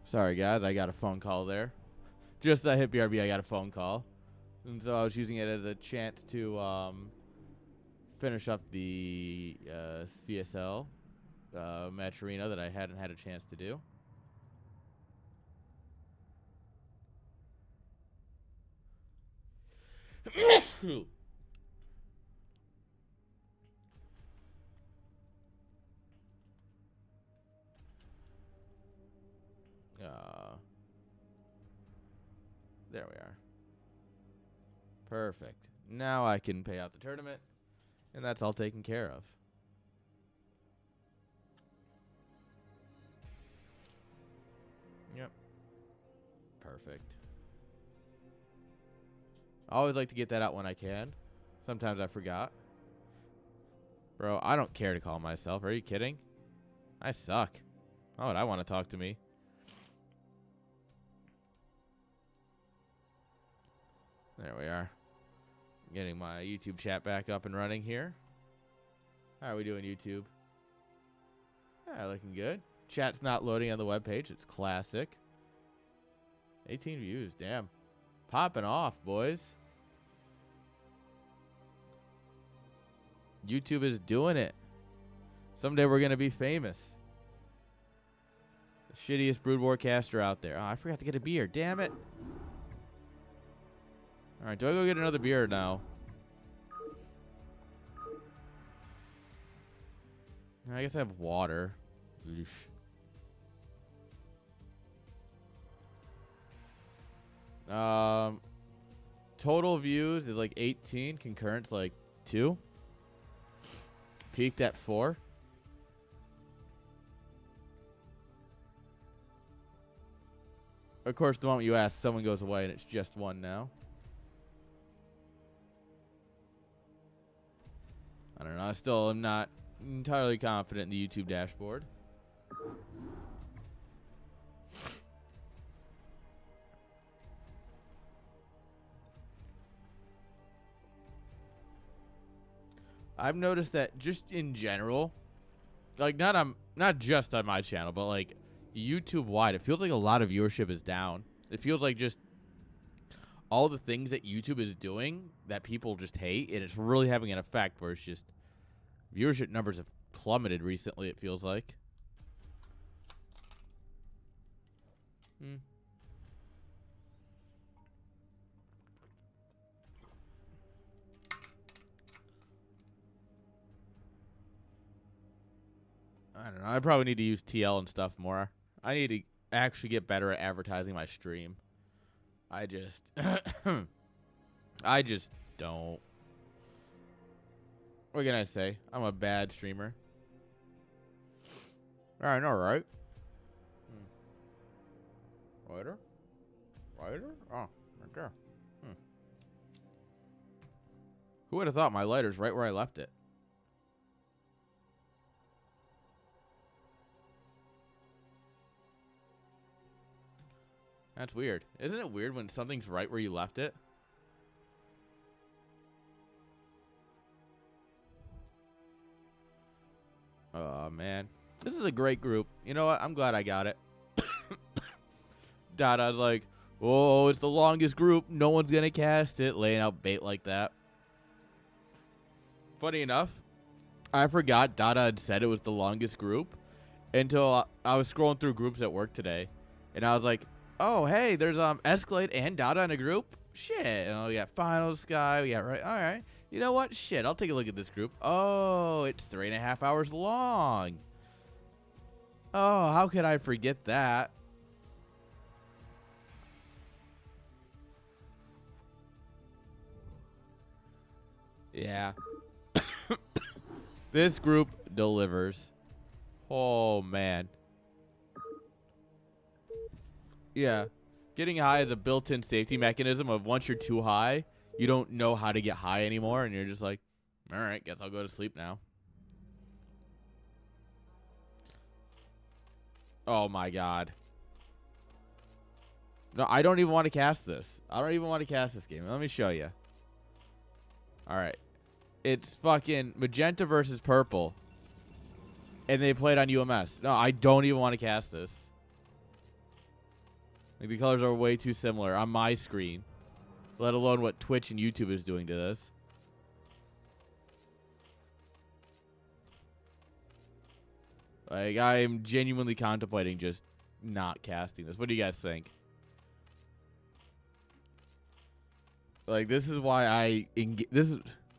Sorry, guys. I got a phone call there. Just that hit BRB, I got a phone call. And so I was using it as a chance to finish up the CSL match arena that I hadn't had a chance to do. There we are. Perfect. Now I can pay out the tournament, and that's all taken care of. Yep. Perfect. I always like to get that out when I can. Sometimes I forgot. Bro, I don't care to call myself. Are you kidding? I suck. Why would I want to talk to me? There we are. Getting my YouTube chat back up and running here. How are we doing, YouTube? Yeah, looking good. Chat's not loading on the webpage. It's classic. 18 views. Damn. Popping off, boys. YouTube is doing it. Someday we're going to be famous. The shittiest Brood War caster out there. Oh, I forgot to get a beer. Damn it. All right, do I go get another beer now? I guess I have water. Oof. Total views is like 18. Concurrent's like 2. Peaked at 4. Of course, the moment you ask, someone goes away and it's just 1 now. I don't know. I still am not entirely confident in the YouTube dashboard. I've noticed that just in general, like not just on my channel, but like YouTube wide, it feels like a lot of viewership is down. It feels like just all the things that YouTube is doing that people just hate, and it's really having an effect where it's just viewership numbers have plummeted recently, it feels like. I don't know. I probably need to use TL and stuff more. I need to actually get better at advertising my stream. I just don't. What can I say? I'm a bad streamer. I know, right? Lighter? Lighter? Oh, right there. Who would have thought my lighter's right where I left it? That's weird. Isn't it weird when something's right where you left it? Oh, man. This is a great group. You know what? I'm glad I got it. Dada's like, oh, it's the longest group. No one's going to cast it. Laying out bait like that. Funny enough, I forgot Dada had said it was the longest group until I was scrolling through groups at work today. And I was like, oh, hey, there's Escalade and Dada in a group. Shit. Oh, we got Finals Sky. We got right. All right. You know what? Shit. I'll take a look at this group. Oh, it's 3.5 hours long. Oh, how could I forget that? Yeah. This group delivers. Oh, man. Yeah. Getting high is a built-in safety mechanism of once you're too high, you don't know how to get high anymore, and you're just like, all right, guess I'll go to sleep now. Oh, my God. No, I don't even want to cast this. I don't even want to cast this game. Let me show you. All right. It's fucking magenta versus purple. And they played on UMS. No, I don't even want to cast this. Like, the colors are way too similar on my screen, let alone what Twitch and YouTube is doing to this. Like, I am genuinely contemplating just not casting this. What do you guys think? Like, this is why this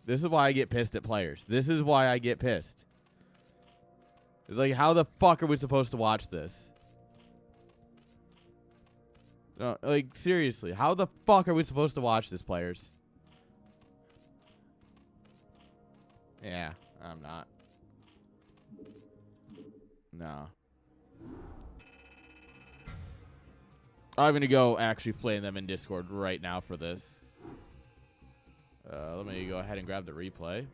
is why I get pissed at players. This is why I get pissed. It's like, how the fuck are we supposed to watch this? No, like, seriously, how the fuck are we supposed to watch this, players? Yeah, I'm not. No. I'm going to go actually flame them in Discord right now for this. Let me go ahead and grab the replay.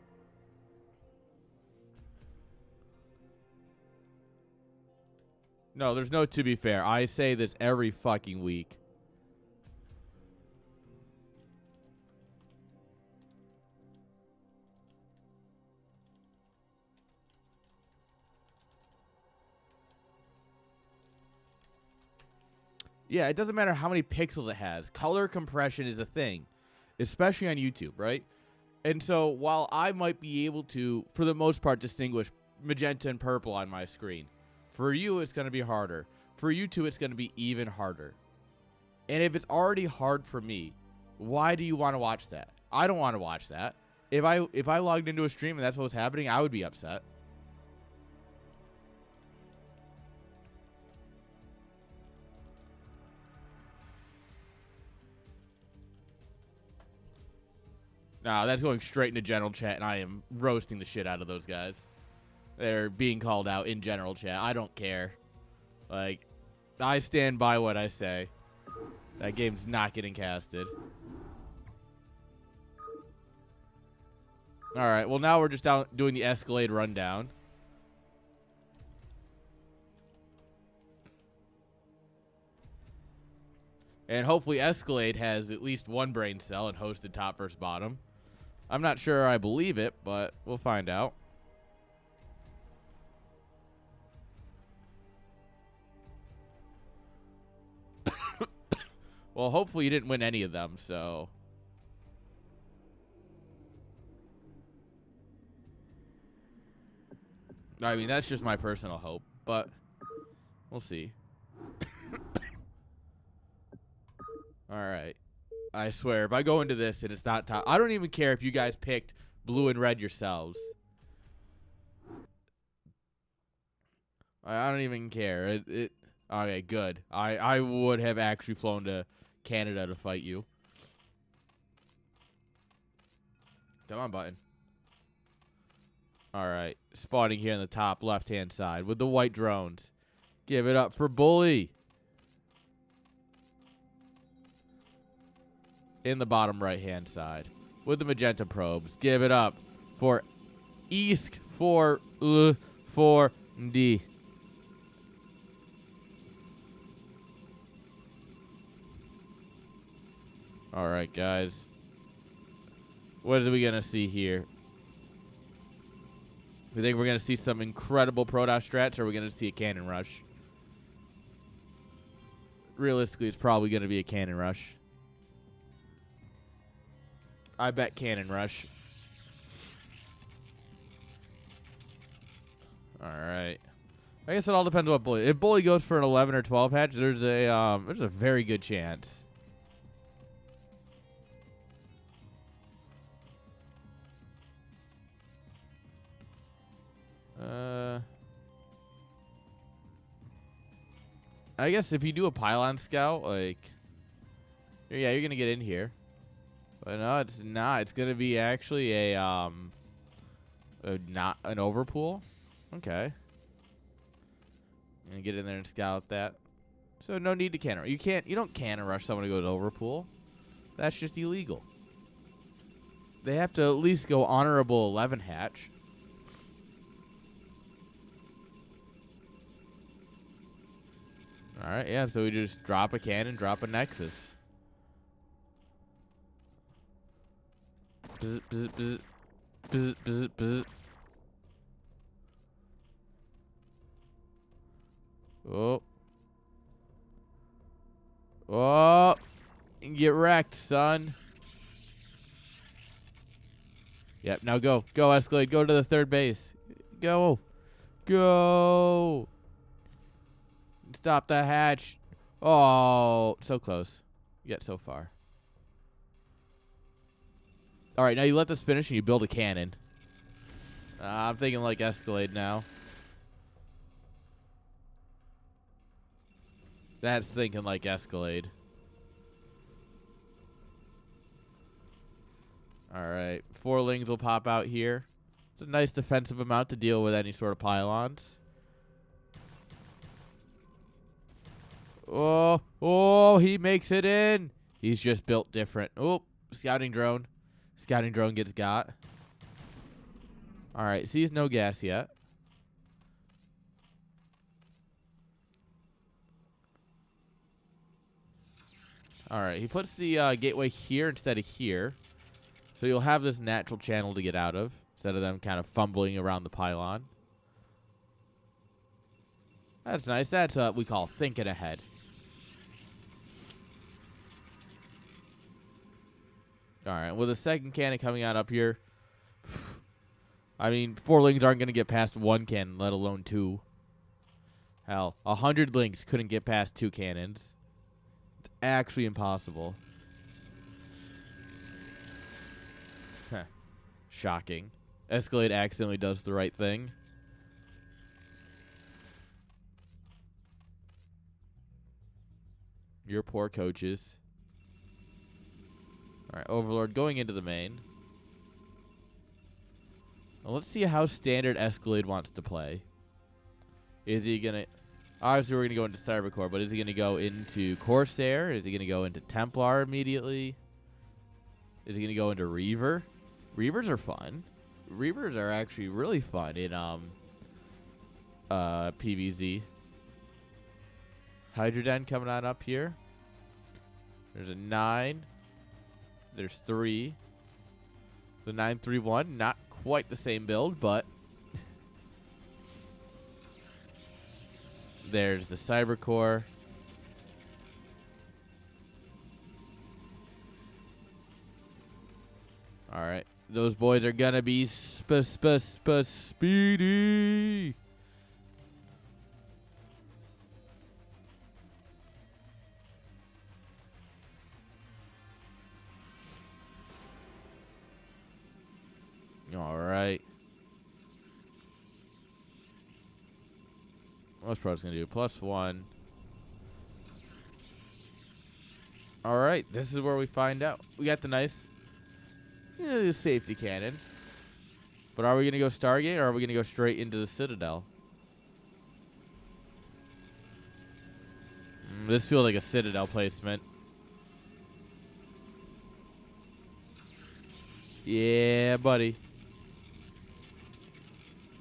No, there's no to be fair. I say this every fucking week. Yeah, it doesn't matter how many pixels it has. Color compression is a thing, especially on YouTube, right? And so while I might be able to, for the most part, distinguish magenta and purple on my screen, for you, it's going to be harder. For YouTube, it's going to be even harder. And if it's already hard for me, why do you want to watch that? I don't want to watch that. If I logged into a stream and that's what was happening, I would be upset. No, that's going straight into general chat, and I am roasting the shit out of those guys. They're being called out in general chat. I don't care. Like, I stand by what I say. That game's not getting casted. All right, well, now we're just doing the Escalade rundown. And hopefully Escalade has at least one brain cell and hosted top versus bottom. I'm not sure I believe it, but we'll find out. Well, hopefully you didn't win any of them, so... I mean, that's just my personal hope, but we'll see. Alright. I swear, if I go into this and it's not top... I don't even care if you guys picked blue and red yourselves. I don't even care. Okay, good. I would have actually flown to Canada to fight you. Come on, button. Alright. Spawning here in the top left-hand side with the white drones. Give it up for Bully. In the bottom right-hand side with the magenta probes. Give it up for East for D. All right, guys. What are we going to see here? We think we're going to see some incredible Protoss strats, or are we going to see a cannon rush? Realistically, it's probably going to be a cannon rush. I bet cannon rush. All right. I guess it all depends on what Bully. If Bully goes for an 11 or 12 hatch, there's a very good chance. I guess if you do a pylon scout, like, yeah, you're gonna get in here. But no, it's not. It's gonna be actually a not an overpool. Okay. And get in there and scout that. So no need to cannon. You don't cannon rush someone who goes overpool. That's just illegal. They have to at least go honorable 11 hatch. All right, yeah. So we just drop a cannon, drop a nexus. Bzz, bzz, bzz. Bzz, bzz, bzz. Oh. Oh, get wrecked, son. Yep, now go. Go, Escalade. Go to the third base. Go. Go. Stop the hatch. Oh, so close. Yet so far. All right, now you let this finish and you build a cannon. I'm thinking like Escalade now. That's thinking like Escalade. All right, 4 lings will pop out here. It's a nice defensive amount to deal with any sort of pylons. Oh, he makes it in. He's just built different. Oh, scouting drone. Scouting drone gets got. All right, sees no gas yet. All right, he puts the gateway here instead of here. So you'll have this natural channel to get out of instead of them kind of fumbling around the pylon. That's nice. That's what we call thinking ahead. All right, with a second cannon coming out up here. I mean, 4 lings aren't going to get past 1 cannon, let alone 2. Hell, 100 lings couldn't get past 2 cannons. It's actually impossible. Shocking. Escalade accidentally does the right thing. Your poor coaches. All right, Overlord going into the main. Well, let's see how standard Escalade wants to play. Is he going to... Obviously, we're going to go into Cybercore, but is he going to go into Corsair? Is he going to go into Templar immediately? Is he going to go into Reaver? Reavers are fun. Reavers are actually really fun in PvZ. Hydroden coming on up here. There's a 9. There's 3. The 931, not quite the same build, but there's the Cybercore. All right. Those boys are going to be speedy. All right. What's Pro's going to do? +1. All right. This is where we find out. We got the nice safety cannon. But are we going to go Stargate or are we going to go straight into the Citadel? This feels like a Citadel placement. Yeah, buddy.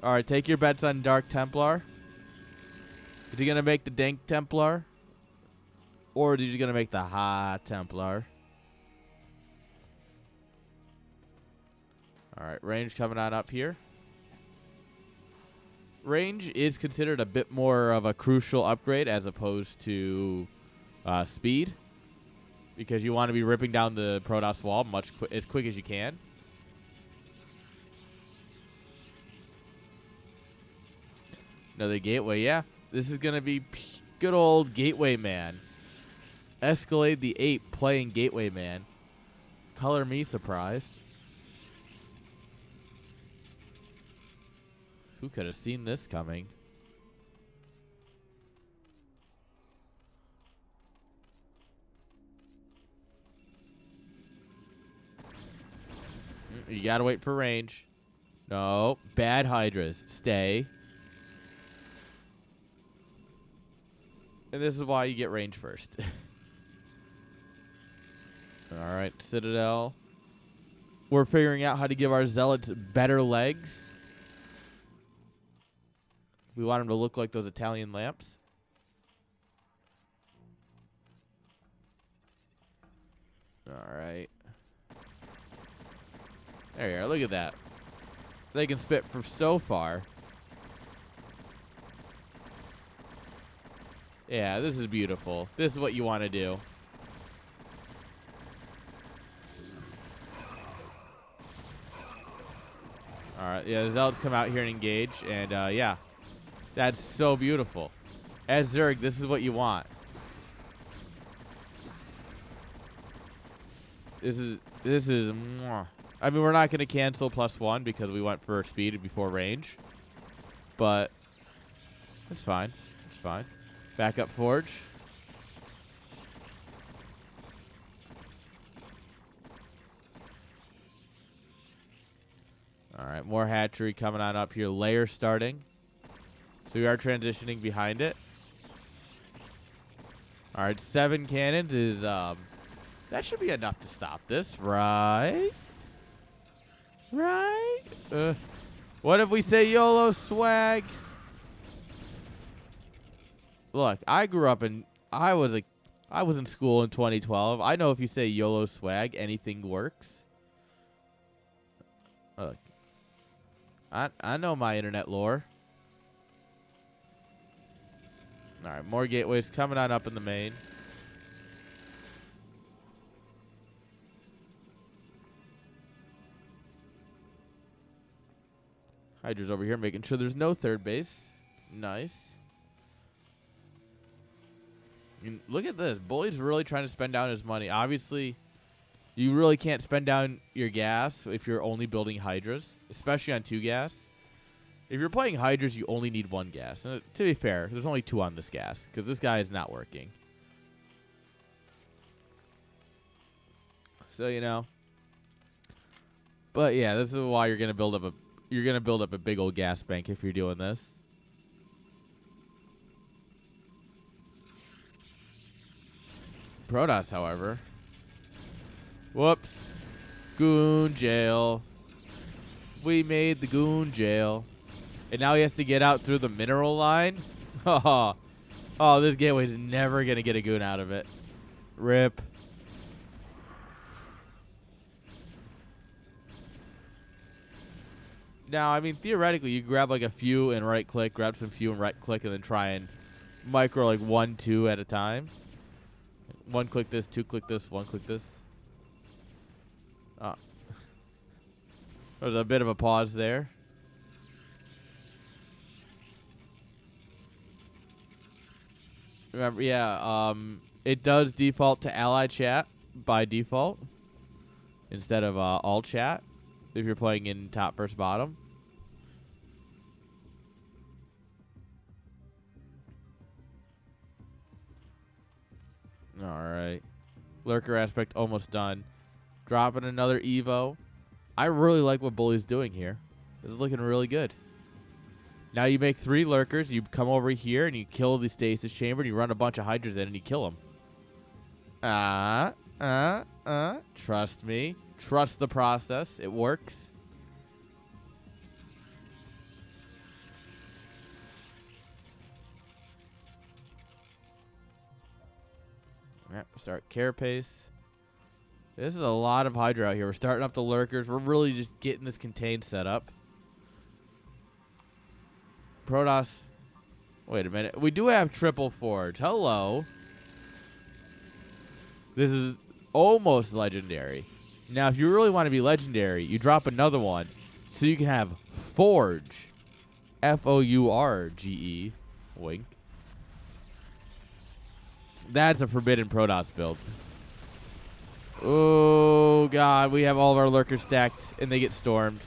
All right, take your bets on Dark Templar. Is he going to make the Dank Templar? Or is he going to make the High Templar? All right, range coming on up here. Range is considered a bit more of a crucial upgrade as opposed to speed. Because you want to be ripping down the Protoss wall as quick as you can. Another gateway, yeah. This is going to be good old Gateway Man. Escalade the Ape playing Gateway Man. Color me surprised. Who could have seen this coming? You gotta wait for range. No. Bad Hydras. Stay. And this is why you get range first. Alright, Citadel. We're figuring out how to give our Zealots better legs. We want them to look like those Italian lamps. Alright. There you are. Look at that. They can spit from so far. Yeah, this is beautiful. This is what you want to do. All right, yeah, the Zealots come out here and engage, and yeah, that's so beautiful. As Zerg, this is what you want. This is mwah. I mean, we're not going to cancel +1 because we went for speed before range, but it's fine. It's fine. Backup Forge. All right, more hatchery coming on up here. Layer starting. So we are transitioning behind it. All right, 7 cannons is, that should be enough to stop this, right? Right? What if we say YOLO swag? Look, I grew up in, I was in school in 2012. I know if you say YOLO swag, anything works. Look, I know my internet lore. All right, more gateways coming on up in the main. Hydra's over here making sure there's no third base. Nice. I mean, look at this. Bully's really trying to spend down his money. Obviously, you really can't spend down your gas if you're only building Hydras, especially on 2 gas. If you're playing Hydras, you only need 1 gas. And to be fair, there's only 2 on this gas because this guy is not working. So, you know. But yeah, this is why you're gonna build up a big old gas bank if you're doing this. Protoss, however. Whoops. Goon jail. We made the goon jail. And now he has to get out through the mineral line. Oh, this gateway's never going to get a goon out of it. Rip. Now, I mean, theoretically, you grab like a few and right-click, grab some few and right-click, and then try and micro like 1, 2 at a time. 1 click this, 2 click this, 1 click this. Oh. There's a bit of a pause there. Remember, yeah, it does default to ally chat by default instead of all chat if you're playing in top versus bottom. All right. Lurker aspect almost done. Dropping another Evo. I really like what Bully's doing here. This is looking really good. Now you make 3 lurkers. You come over here and you kill the stasis chamber. And you run a bunch of Hydras in and you kill them. Trust me. Trust the process. It works. Yep, start carapace. This is a lot of Hydra out here. We're starting up the lurkers. We're really just getting this contained set up. Protoss. Wait a minute. We do have triple forge. Hello. This is almost legendary. Now, if you really want to be legendary, you drop another one so you can have forge. F-O-U-R-G-E. Wink. That's a forbidden Protoss build. Oh, God. We have all of our lurkers stacked, and they get stormed.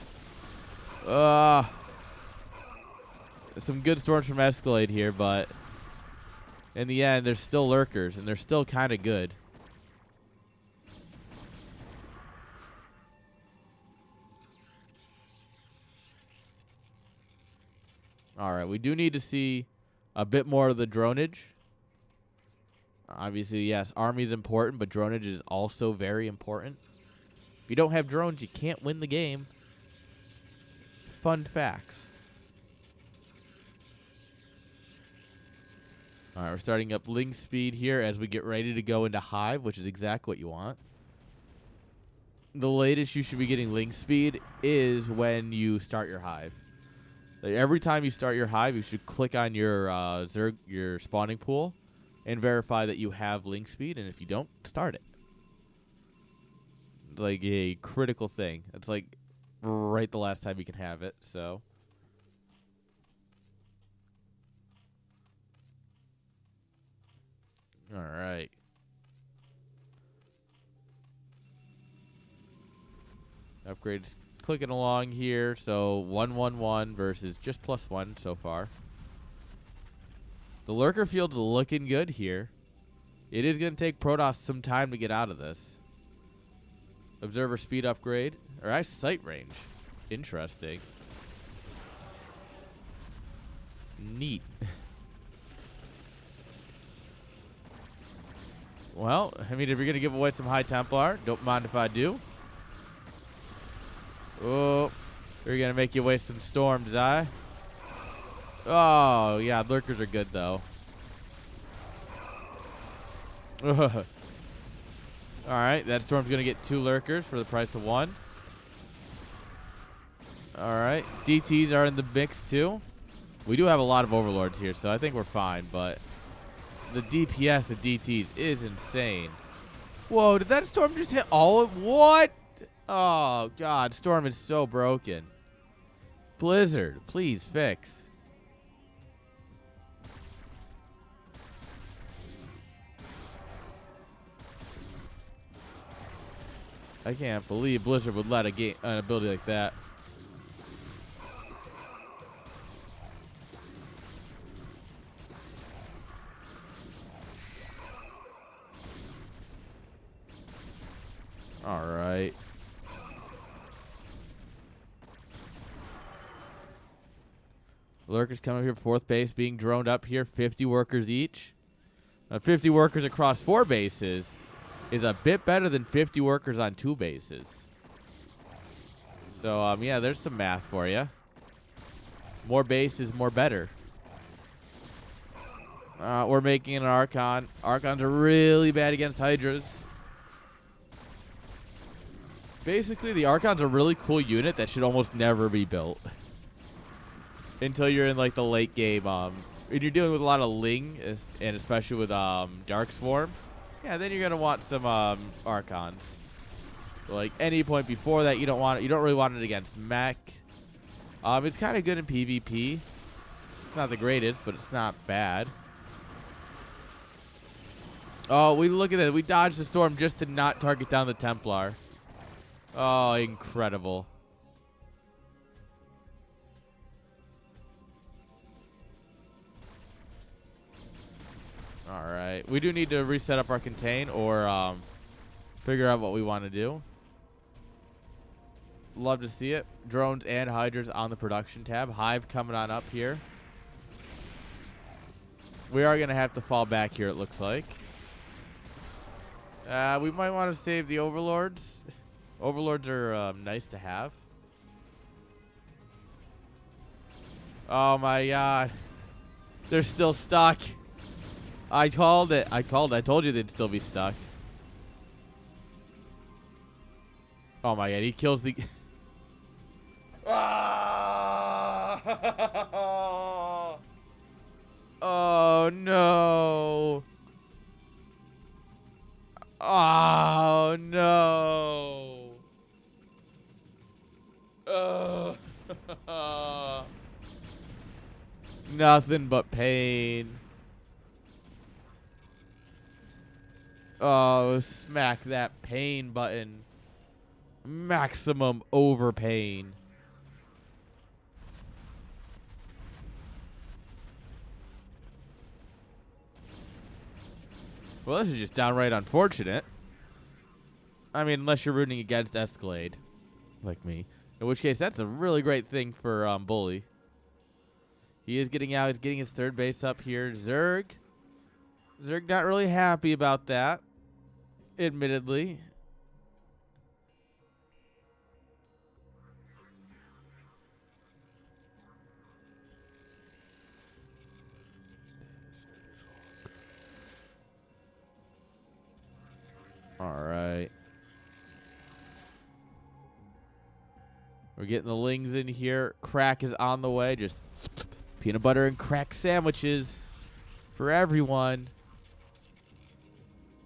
Some good storms from Escalade here, but in the end, there's still lurkers, and they're still kind of good. All right, we do need to see a bit more of the dronage. Obviously, yes, army is important, but dronage is also very important. If you don't have drones, you can't win the game. Fun facts. All right, we're starting up link speed here as we get ready to go into hive, which is exactly what you want. The latest you should be getting link speed is when you start your hive. Like every time you start your hive, you should click on your Zerg, your spawning pool, and verify that you have link speed. And if you don't, start it. It's like a critical thing. It's like right the last time you can have it. So. All right. Upgrades clicking along here. So 1-1-1 versus just +1 so far. The lurker field's looking good here. It is going to take Protoss some time to get out of this. Observer speed upgrade. Or actually sight range. Interesting. Neat. Well, I mean, if you're going to give away some High Templar, don't mind if I do. Oh, they're going to make you waste some Storms, Oh, yeah, lurkers are good, though. All right, that Storm's going to get 2 lurkers for the price of 1. All right, DTs are in the mix, too. We do have a lot of Overlords here, so I think we're fine, but the DPS of DTs is insane. Whoa, did that Storm just hit all of... What? Oh, God, Storm is so broken. Blizzard, please fix. I can't believe Blizzard would let an ability like that. All right. Lurkers coming here, 4th base being droned up here, 50 workers each. 50 workers across 4 bases is a bit better than 50 workers on 2 bases. So, yeah, there's some math for you. More base is more better. We're making an Archon. Archons are really bad against Hydras. Basically, the Archon's a really cool unit that should almost never be built. Until you're in, like, the late game. And you're dealing with a lot of Ling, and especially with Dark Swarm. Yeah, then you're going to want some Archons. Like, any point before that, you don't want it. You don't really want it against mech. It's kind of good in PvP. It's not the greatest, but it's not bad. Oh, we look at that. We dodged the Storm just to not target down the Templar. Oh, incredible. All right. We do need to reset up our contain or figure out what we want to do. Love to see it. Drones and Hydras on the production tab. Hive coming on up here. We are going to have to fall back here, it looks like. We might want to save the Overlords. Overlords are nice to have. Oh, my God. They're still stuck. I called it. I told you they'd still be stuck. Oh, my God. He kills the... Oh, no. Oh, no. Nothing but pain. Oh, smack that pain button. Maximum over pain. Well, this is just downright unfortunate. I mean, unless you're rooting against Escalade, like me. In which case, that's a really great thing for Bully. He is getting out. He's getting his 3rd base up here. Zerg not really happy about that, admittedly. All right. We're getting the Lings in here. Crack is on the way. Just peanut butter and crack sandwiches for everyone.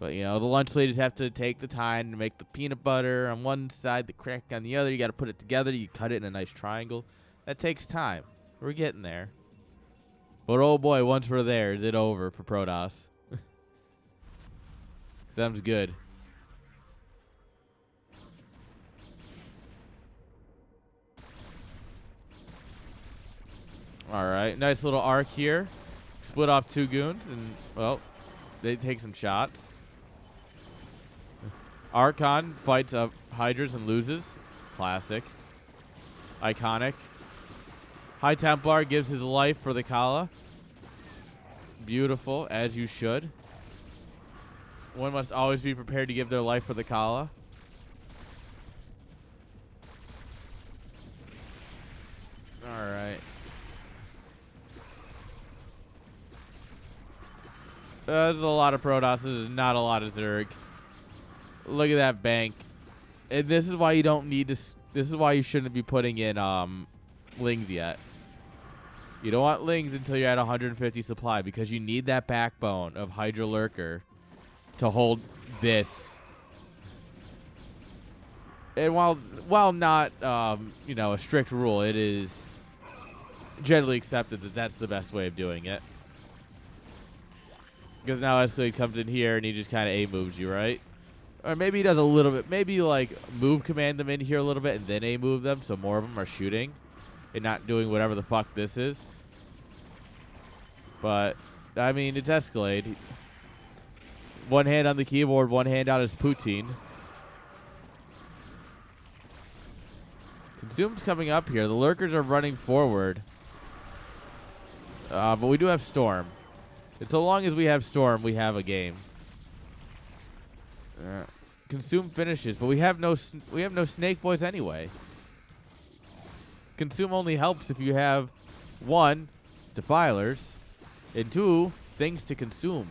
But, you know, the lunch ladies have to take the time to make the peanut butter on one side, the crack on the other. You got to put it together. You cut it in a nice triangle. That takes time. We're getting there. But, oh, boy, once we're there, is it over for Protoss? Sounds good. All right. Nice little arc here. Split off 2 goons, and, well, they take some shots. Archon fights up Hydras and loses. Classic. Iconic. High Templar gives his life for the Kala. Beautiful, as you should. One must always be prepared to give their life for the Kala. Alright. There's a lot of Protoss. There's not a lot of Zerg. Look at that bank. And this is why you don't need to... This is why you shouldn't be putting in Lings yet. You don't want Lings until you're at 150 supply, because you need that backbone of Hydra Lurker to hold this. And while not, you know, a strict rule, it is generally accepted that that's the best way of doing it. Because now Escalade comes in here and he just kind of A-moves you, right? Or maybe he does a little bit. Maybe, like, move command them in here a little bit and then A-move them so more of them are shooting and not doing whatever the fuck this is. But, I mean, it's Escalade. One hand on the keyboard, one hand on his poutine. Consume's coming up here. The Lurkers are running forward. But we do have Storm. And so long as we have Storm, we have a game. Consume finishes, but we have no Snake Boys anyway. Consume only helps if you have 1, Defilers, and 2, things to consume.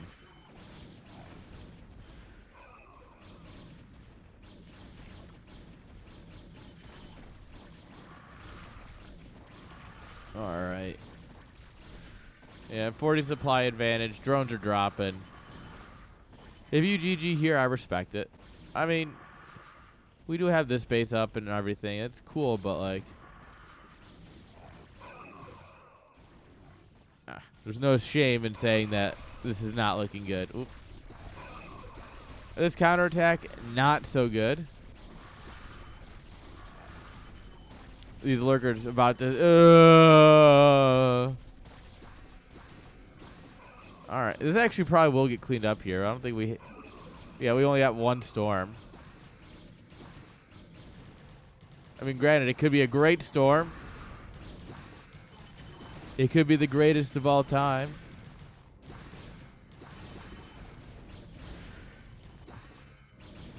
All right. Yeah, 40 supply advantage. Drones are dropping. If you GG here, I respect it. I mean, we do have this base up and everything. It's cool, but, like... there's no shame in saying that this is not looking good. Oop. This counterattack, not so good. These Lurkers about to... Alright, this actually probably will get cleaned up here. I don't think we... Yeah, we only got 1 Storm. I mean, granted, it could be a great Storm. It could be the greatest of all time.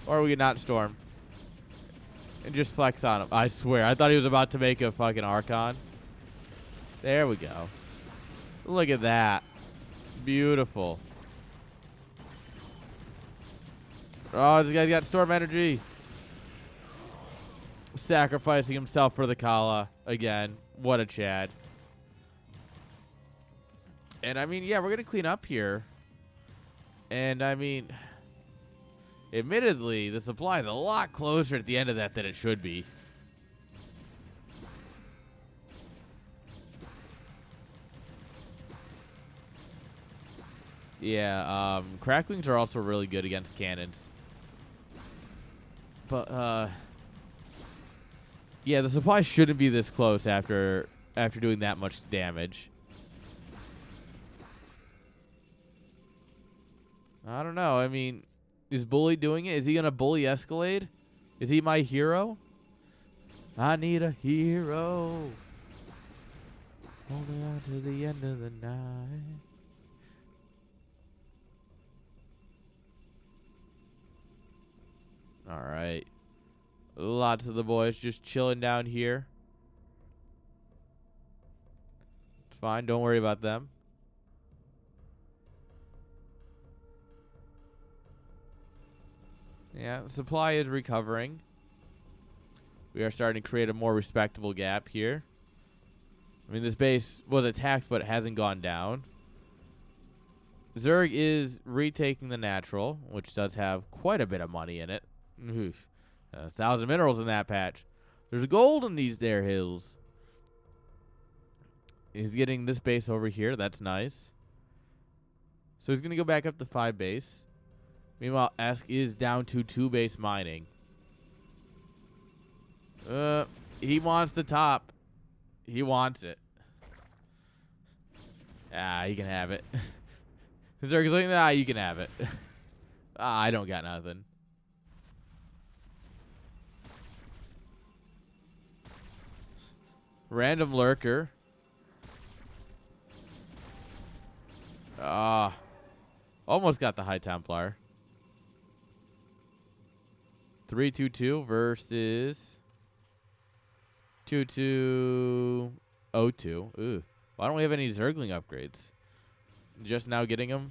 Or we could not Storm. And just flex on him. I swear, I thought he was about to make a fucking Archon. There we go. Look at that. Beautiful. Oh, this guy's got Storm energy. Sacrificing himself for the Kala again. What a Chad. And I mean, yeah, we're going to clean up here. And I mean, admittedly, the supply is a lot closer at the end of that than it should be. Yeah, cracklings are also really good against cannons. But, yeah, the supply shouldn't be this close after doing that much damage. I don't know. I mean, is Bully doing it? Is he going to bully Escalade? Is he my hero? I need a hero. Holding on to the end of the night. All right. Lots of the boys just chilling down here. It's fine. Don't worry about them. Yeah, the supply is recovering. We are starting to create a more respectable gap here. I mean, this base was attacked, but it hasn't gone down. Zerg is retaking the natural, which does have quite a bit of money in it. Oof. 1,000 minerals in that patch. There's gold in these there hills. He's getting this base over here. That's nice. So he's going to go back up to 5 base. Meanwhile, Esk is down to 2 base mining. He wants the top. He wants it. Ah, he can have it. Zerg's like, nah, you can have it. I don't got nothing. Random lurker. Almost got the High Templar. 322 versus 2202. Ooh. Why don't we have any Zergling upgrades? Just now getting them?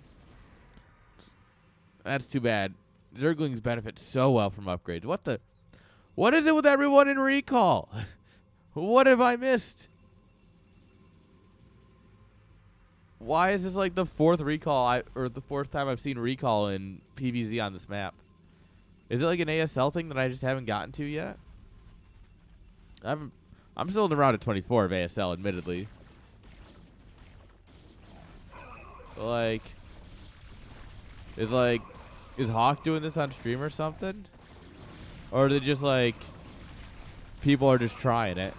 That's too bad. Zerglings benefit so well from upgrades. What is it with everyone in recall? What have I missed? Why is this like the 4th recall or the 4th time I've seen recall in PvZ on this map? Is it like an ASL thing that I just haven't gotten to yet? I'm still in the round of 24 of ASL, admittedly. Like, is Hawk doing this on stream or something? Or is it just like people are just trying it?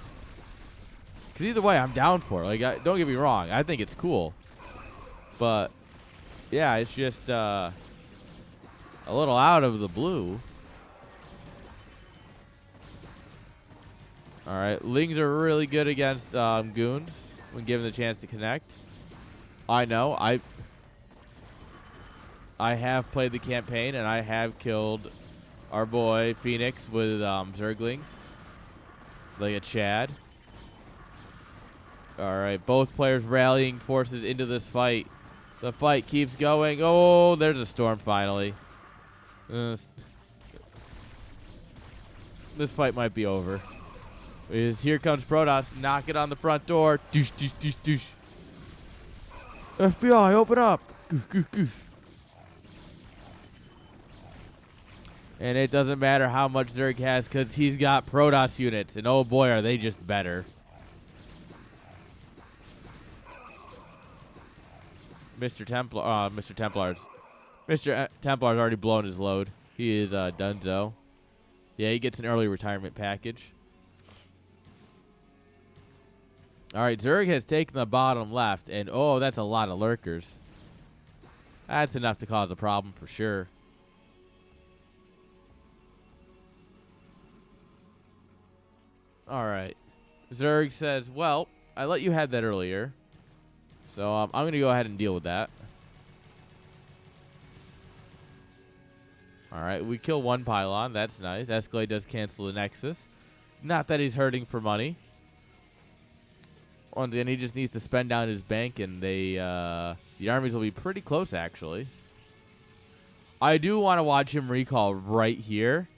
Because either way, I'm down for it. Like, don't get me wrong, I think it's cool. But yeah, it's just a little out of the blue. All right, Lings are really good against goons when given the chance to connect. I know. I have played the campaign, and I have killed our boy Phoenix with Zerglings. Like a Chad. All right, both players rallying forces into this fight. The fight keeps going. Oh, there's a storm finally. This fight might be over. Here comes Protoss. Knock it on the front door. Doosh, doosh, doosh, doosh. FBI, open up. Goosh, goosh, goosh. And it doesn't matter how much Zerg has because he's got Protoss units. And oh boy, are they just better. Mr. Templar's already blown his load. He is donezo. Yeah, he gets an early retirement package. All right, Zerg has taken the bottom left, and oh, that's a lot of lurkers. That's enough to cause a problem for sure. All right. Zerg says, well, I let you have that earlier. So I'm going to go ahead and deal with that. All right, we kill one pylon. That's nice. Escalade does cancel the Nexus. Not that he's hurting for money. Once again, he just needs to spend down his bank, and the armies will be pretty close, actually. I do want to watch him recall right here.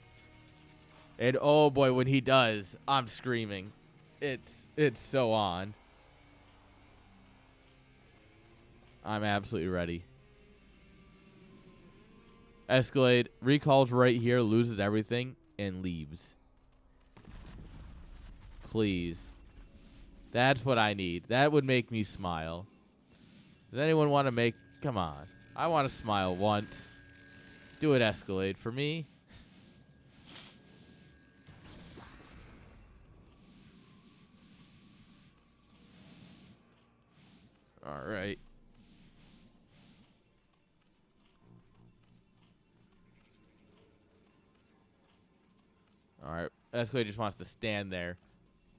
And oh boy, when he does, I'm screaming. It's so on. I'm absolutely ready. Escalade recalls right here, loses everything, and leaves. Please. That's what I need. That would make me smile. Does anyone want to make... Come on. I want to smile once. Do it, Escalade. For me... All right. All right. Escalade just wants to stand there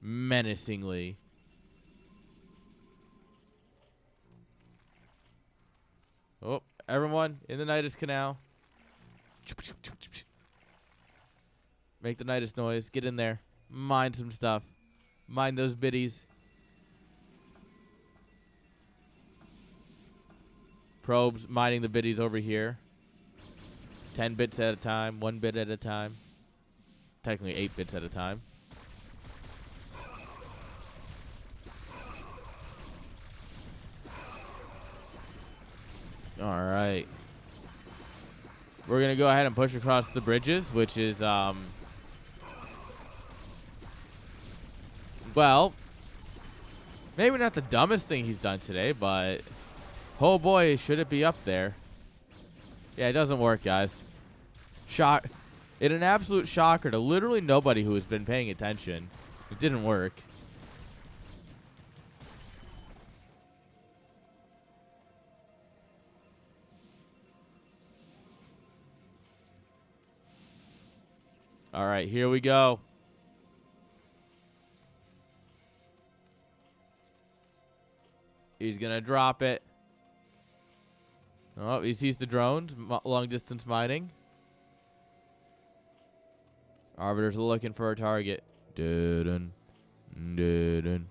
menacingly. Oh, everyone in the Nidus Canal. Make the Nidus noise. Get in there. Mine some stuff. Mine those biddies. Probes mining the biddies over here. 10 bits at a time, 1 bit at a time. Technically 8 bits at a time. All right. We're going to go ahead and push across the bridges, which is, well, maybe not the dumbest thing he's done today, but oh boy, should it be up there. Yeah, it doesn't work, guys. Shock. In an absolute shocker to literally nobody who has been paying attention. It didn't work. All right, here we go. He's going to drop it. Oh, he sees the drones. Long distance mining. Arbiter's looking for a target. Dun, dun, dun,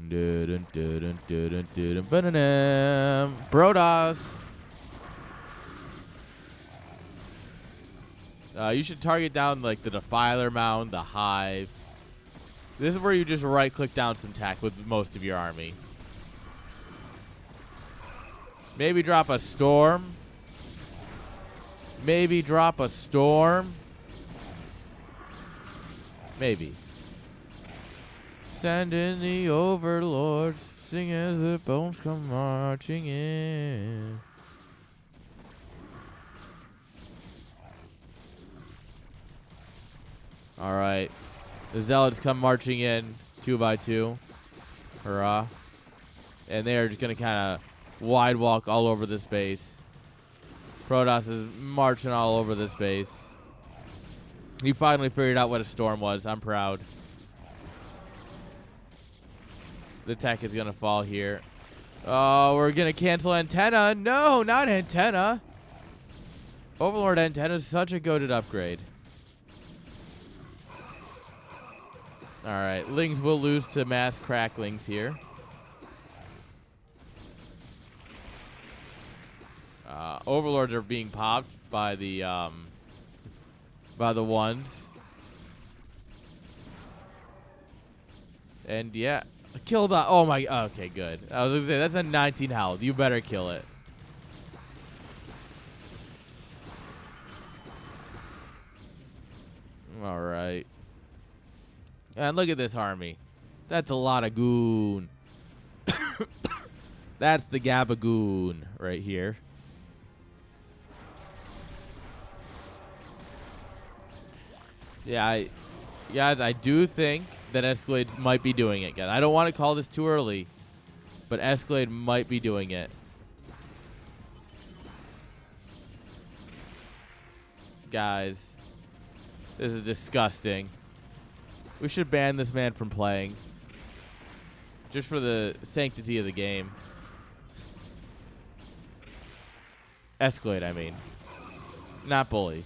dun, dun, dun, dun, dun, Brodas. You should target down like the Defiler Mound, the Hive. This is where you just right-click down some tech with most of your army. Maybe drop a Storm. Maybe drop a Storm. Maybe. Send in the overlords, sing as the bones come marching in. All right. The Zealots come marching in 2 by 2. Hurrah. And they are just going to kind of wide walk all over this base. Protoss is marching all over this base. He finally figured out what a storm was. I'm proud. The tech is going to fall here. Oh, we're going to cancel antenna. No, not antenna. Overlord antenna is such a goated upgrade. All right, Lings will lose to mass cracklings here. Overlords are being popped by the ones. And yeah, killed. Oh my. Okay, good. I was gonna say that's a 19 health. You better kill it. All right. And look at this army. That's a lot of goon. That's the Gabagoon right here. Yeah, guys, I do think that Escalade might be doing it, guys. I don't want to call this too early, but Escalade might be doing it. Guys, this is disgusting. We should ban this man from playing. Just for the sanctity of the game. Escalade, I mean. Not bully.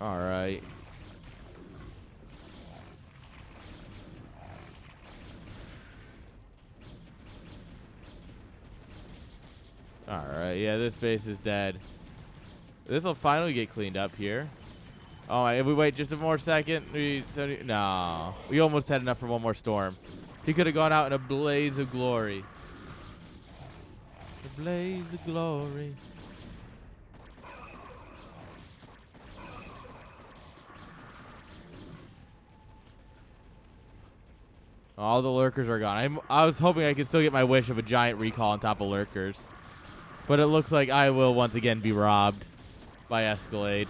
Alright. Alright, yeah, this base is dead. This will finally get cleaned up here. Oh, if we wait just a more second, no. We almost had enough for one more storm. He could have gone out in a blaze of glory. A blaze of glory. All the lurkers are gone. I was hoping I could still get my wish of a giant recall on top of lurkers. But it looks like I will once again be robbed by Escalade.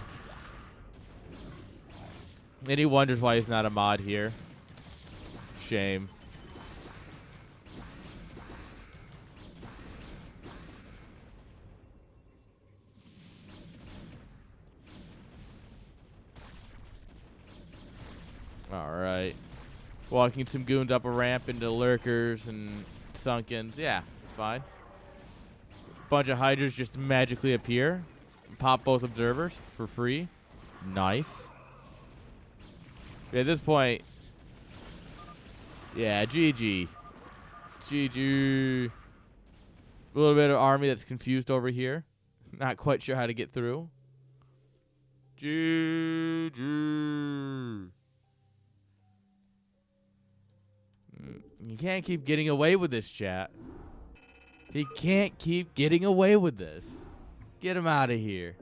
And he wonders why he's not a mod here. Shame. Alright. Walking some goons up a ramp into lurkers and sunkens. Yeah, it's fine. Bunch of hydras just magically appear. Pop both observers for free. Nice. At this point, yeah, GG. GG. A little bit of army that's confused over here. Not quite sure how to get through. GG. You can't keep getting away with this, chat. He can't keep getting away with this. Get him out of here.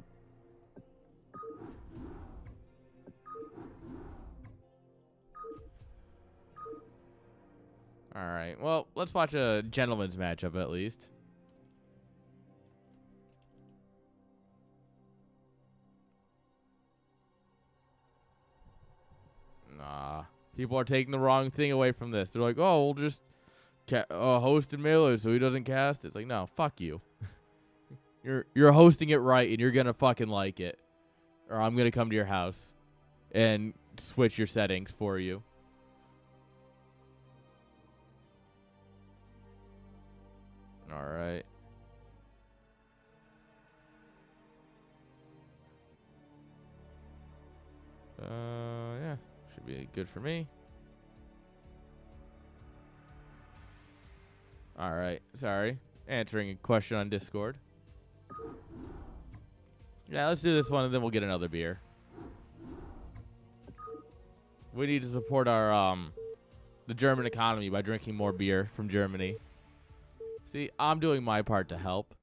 All right. Well, let's watch a gentleman's matchup at least. Nah. People are taking the wrong thing away from this. They're like, oh, we'll just host and mail it so he doesn't cast it. It's like, no, fuck you. You're hosting it right, and you're going to fucking like it. Or I'm going to come to your house and switch your settings for you. All right. Yeah. Should be good for me. All right. Sorry. Answering a question on Discord. Yeah, let's do this one, and then we'll get another beer. We need to support our the German economy by drinking more beer from Germany. See, I'm doing my part to help.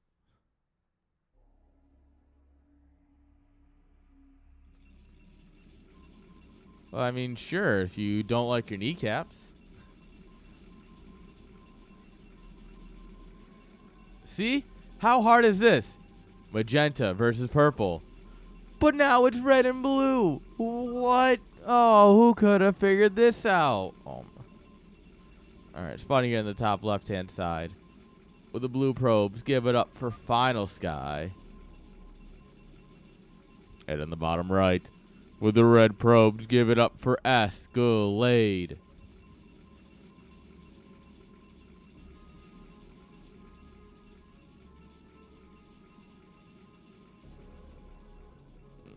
Well, I mean, sure, if you don't like your kneecaps. See? How hard is this? Magenta versus purple. But now it's red and blue. What? Oh, who could have figured this out? Oh. All right, spawning here in the top left-hand side. With the blue probes, give it up for Final Sky. And in the bottom right, with the red probes, give it up for Escalade.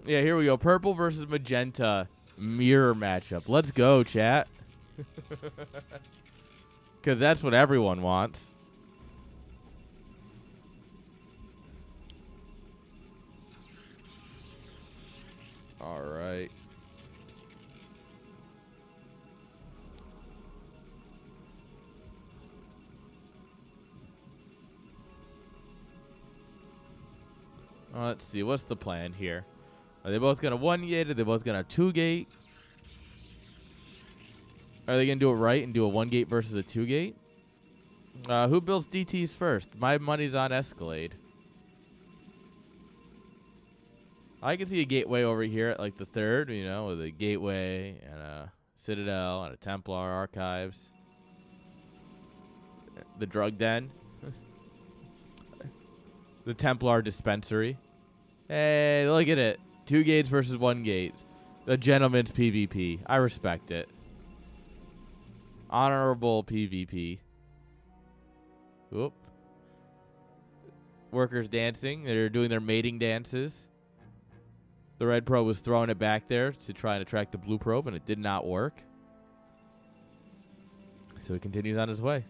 Yeah, here we go. Purple versus magenta mirror matchup. Let's go, chat. Because that's what everyone wants. All right. Let's see. What's the plan here? Are they both going to 1-gate? Are they both going to 2-gate? Are they going to do it right and do a 1-gate versus a 2-gate? Who builds DTs first? My money's on Escalade. I can see a gateway over here at like the third, you know, with a gateway and a Citadel and a Templar Archives. The drug den. The Templar dispensary. Hey, look at it. 2 gates versus 1 gate. The gentleman's PvP. I respect it. Honorable PvP. Whoop. Workers dancing. They're doing their mating dances. The red probe was throwing it back there to try and attract the blue probe, and it did not work. So he continues on his way.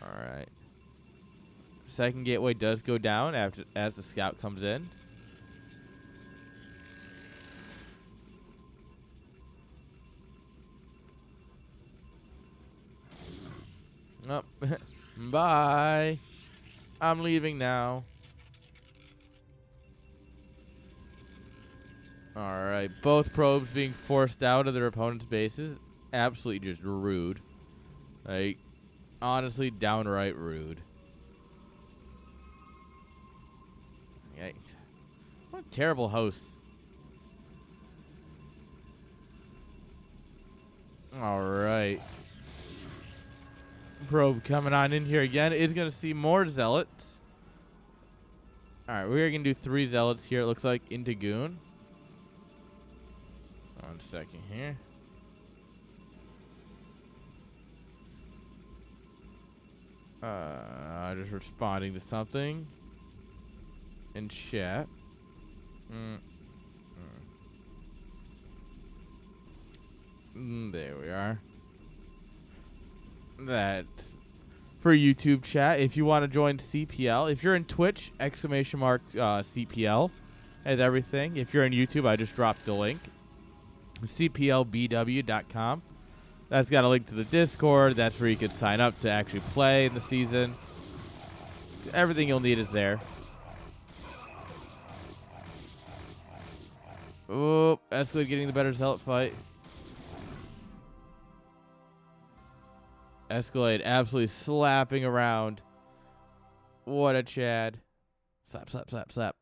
All right. Second gateway does go down as the scout comes in. Oh, bye. I'm leaving now. All right. Both probes being forced out of their opponent's bases. Absolutely just rude. Like, honestly, downright rude. Yikes. What terrible hosts. All right. Probe coming on in here again. Is going to see more zealots. All right, we're going to do 3 zealots here, it looks like, into Goon. 1 second here. Just responding to something in chat. There we are. That's for YouTube chat. If you want to join CPL, if you're in Twitch, ! CPL has everything. If you're in YouTube, I just dropped the link. CPLBW.com. That's got a link to the Discord. That's where you can sign up to actually play in the season. Everything you'll need is there. Oh, Escalade getting the better Zealot fight. Escalade absolutely slapping around. What a Chad. Slap, slap, slap, slap.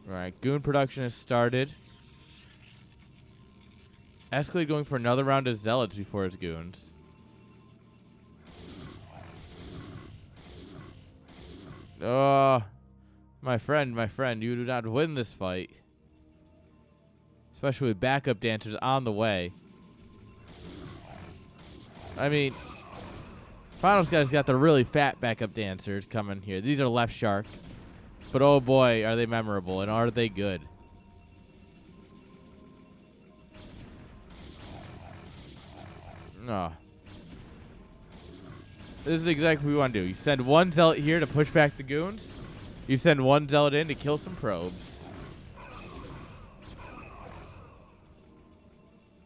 Alright, Goon production has started. Escalade going for another round of Zealots before his Goons. Oh, my friend, you do not win this fight. Especially with backup dancers on the way. I mean, Finals guys got the really fat backup dancers coming here. These are Left Shark. But oh boy, are they memorable and are they good. Oh. This is exactly what we want to do. You send one Zealot here to push back the Goons. You send one Zealot in to kill some probes.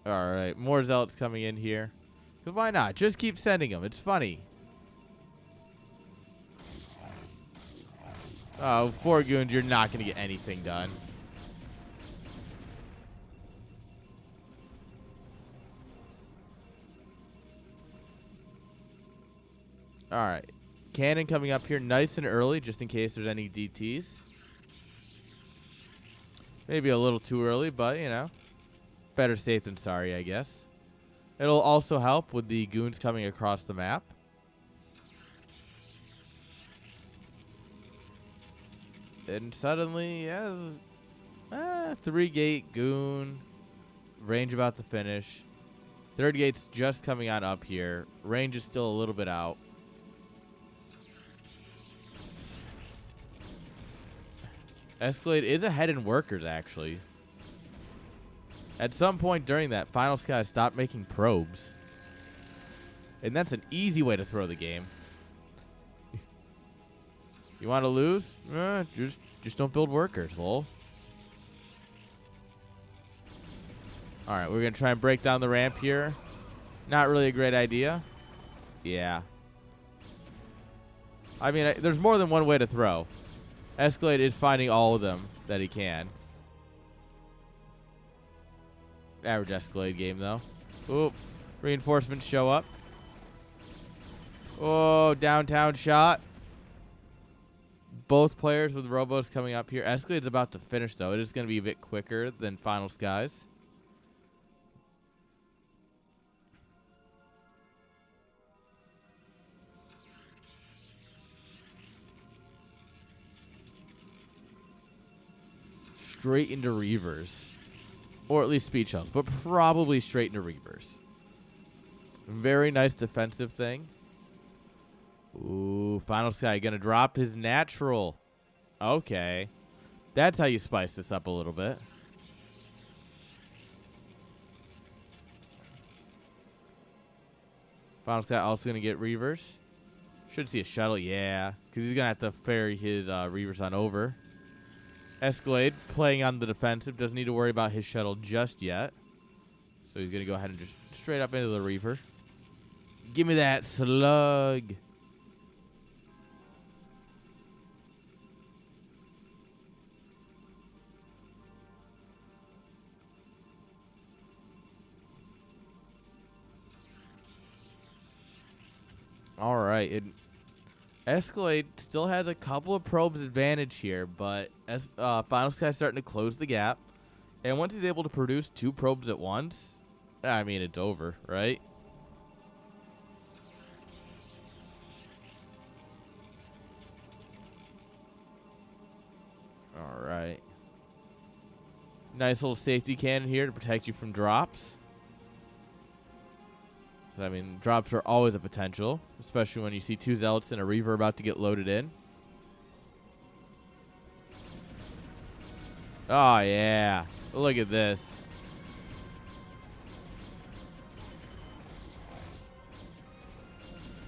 Alright, more Zealots coming in here. Because why not? Just keep sending them. It's funny. Oh, 4 Goons, you're not going to get anything done. Alright. Cannon coming up here nice and early, just in case there's any DTs. Maybe a little too early, but, you know. Better safe than sorry, I guess. It'll also help with the Goons coming across the map. And suddenly, yes, 3-gate Goon. Range about to finish. 3rd gate's just coming on up here. Range is still a little bit out. Escalade is ahead in workers, actually. At some point during that, Final Sky stopped making probes. And that's an easy way to throw the game. You want to lose? Just don't build workers, lol. Alright, we're going to try and break down the ramp here. Not really a great idea. Yeah. I mean, there's more than one way to throw. Escalade is finding all of them that he can. Average Escalade game, though. Oop. Reinforcements show up. Oh, downtown shot. Both players with Robos coming up here. Escalade's about to finish, though. It is going to be a bit quicker than Final Skies. Straight into Reavers. Or at least speed shells, but probably straight into Reavers. Very nice defensive thing. Ooh, Final Sky gonna drop his natural. Okay. That's how you spice this up a little bit. Final Sky also gonna get Reavers. Should see a shuttle, yeah. Because he's gonna have to ferry his Reavers on over. Escalade playing on the defensive. Doesn't need to worry about his shuttle just yet. So he's going to go ahead and just straight up into the Reaver. Give me that slug. All right. Escalade still has a couple of probes advantage here, but Final Sky starting to close the gap. And once he's able to produce 2 probes at once, I mean, it's over, right? All right. Nice little safety cannon here to protect you from drops. I mean, drops are always a potential, especially when you see 2 Zealots and a Reaver about to get loaded in. Oh, yeah. Look at this.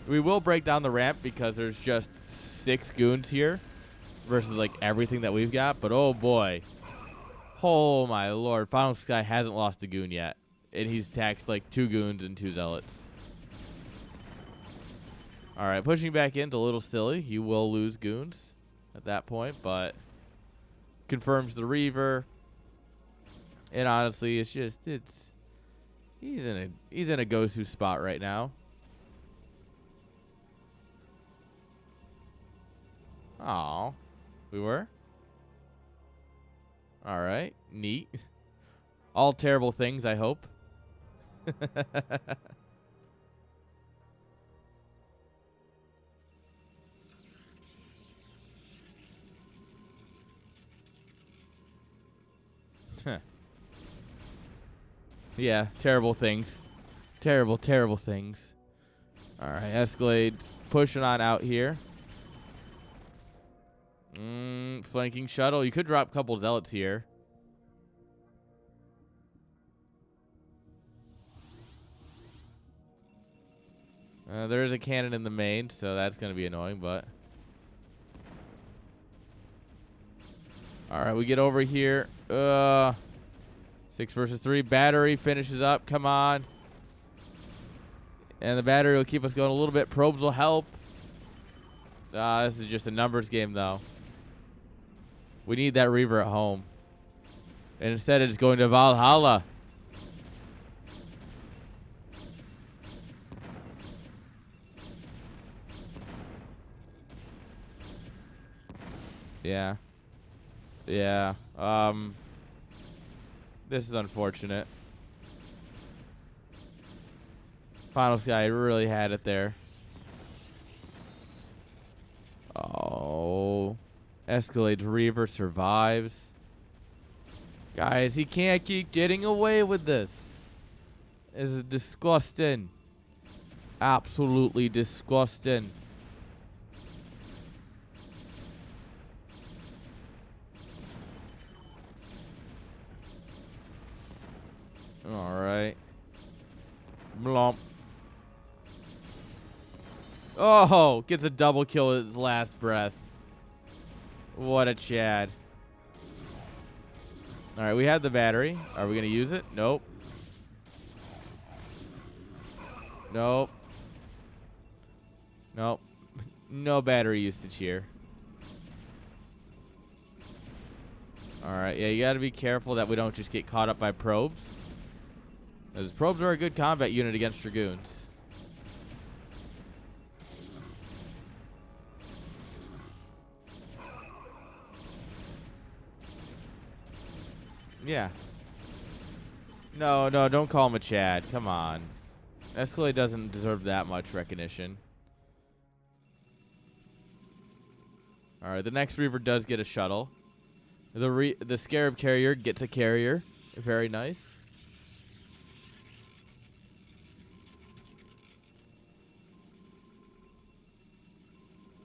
We will break down the ramp because there's just 6 goons here versus like everything that we've got. But oh boy. Oh my lord. Final Sky hasn't lost a goon yet. And he's taxed like 2 goons and 2 zealots. Alright, pushing back into a little silly. You will lose goons at that point, but confirms the Reaver. And honestly, it's just he's in a go-to spot right now. Oh, we were? All right, neat. All terrible things, I hope. Yeah, terrible things. Terrible, terrible things. All right, Escalade pushing on out here. Flanking shuttle. You could drop a couple zealots here. There is a cannon in the main, so that's going to be annoying, but... Alright, we get over here. 6 versus 3. Battery finishes up. Come on. And the battery will keep us going a little bit. Probes will help. This is just a numbers game, though. We need that Reaver at home. And instead, it's going to Valhalla. Yeah. Yeah. This is unfortunate. Final Sky really had it there. Oh. Escalade's Reaver survives. Guys, he can't keep getting away with this. This is disgusting. Absolutely disgusting. Alright. Blomp. Oh, gets a double kill at his last breath. What a Chad. Alright, we have the battery. Are we going to use it? Nope. Nope. Nope. No battery usage here. Alright, yeah, you got to be careful that we don't just get caught up by probes. Because probes are a good combat unit against Dragoons. Yeah. No, don't call him a Chad. Come on. Escalade doesn't deserve that much recognition. Alright, the next Reaver does get a shuttle. The Scarab carrier gets a carrier. Very nice.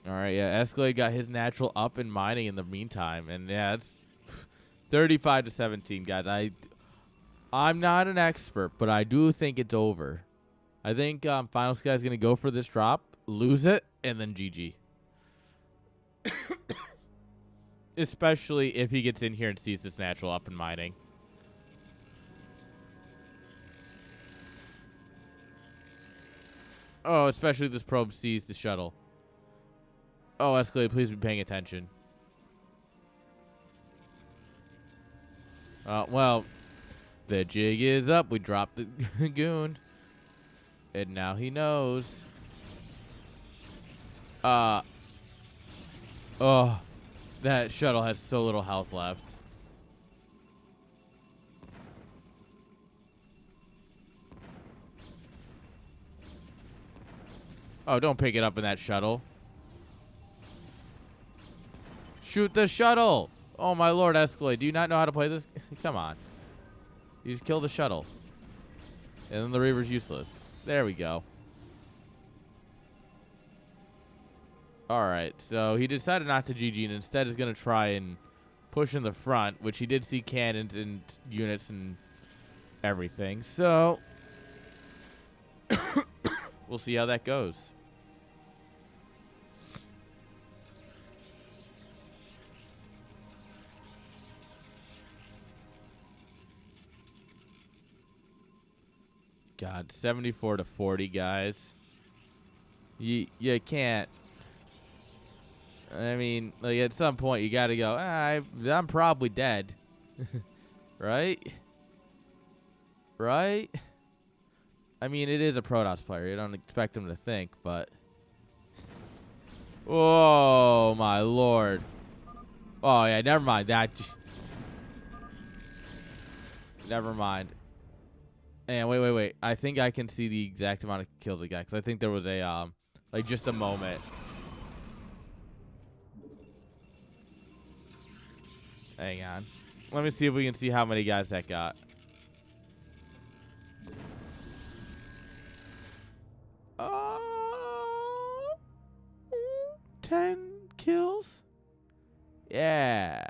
Alright, yeah, Escalade got his natural up in mining in the meantime. And yeah, it's 35 to 17, guys. I'm not an expert, but I do think it's over. I think Final Sky is going to go for this drop, lose it, and then GG. Especially if he gets in here and sees this natural up in mining. Oh, especially if this probe sees the shuttle. Oh, Escalade, please be paying attention. Well, the jig is up. We dropped the goon. And now he knows. Oh, that shuttle has so little health left. Oh, don't pick it up in that shuttle. Shoot the shuttle. Oh, my lord, Escalade. Do you not know how to play this? Come on. You just kill the shuttle. And then the Reaver's useless. There we go. Alright, so he decided not to GG and instead is going to try and push in the front, which he did see cannons and units and everything. So, we'll see how that goes. God, 74-40, guys. You can't. I mean, like at some point you got to go. I'm probably dead, right? Right? I mean, it is a Protoss player. You don't expect him to think, but. Oh my lord! Oh yeah, never mind that. Never mind. And wait. I think I can see the exact amount of kills again, because I think there was a like just a moment. Hang on. Let me see if we can see how many guys that got. Uh, 10 kills? Yeah.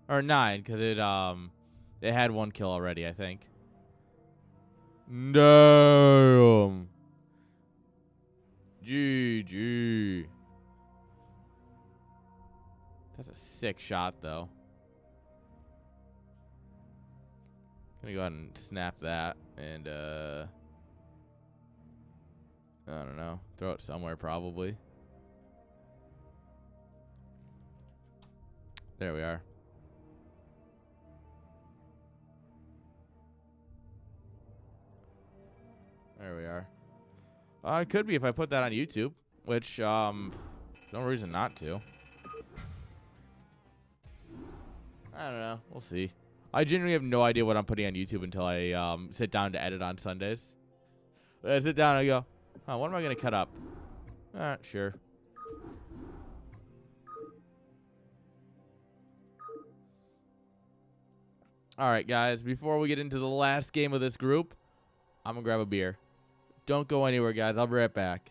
Or 9, because it had 1 kill already, I think. Damn. GG. That's a sick shot, though. Gonna go ahead and snap that and I don't know, throw it somewhere probably. There we are. There we are. It could be if I put that on YouTube, which no reason not to. I don't know. We'll see. I genuinely have no idea what I'm putting on YouTube until I sit down to edit on Sundays. I sit down and I go, oh, what am I gonna cut up? Sure. All right, guys. Before we get into the last game of this group, I'm gonna grab a beer. Don't go anywhere, guys. I'll be right back.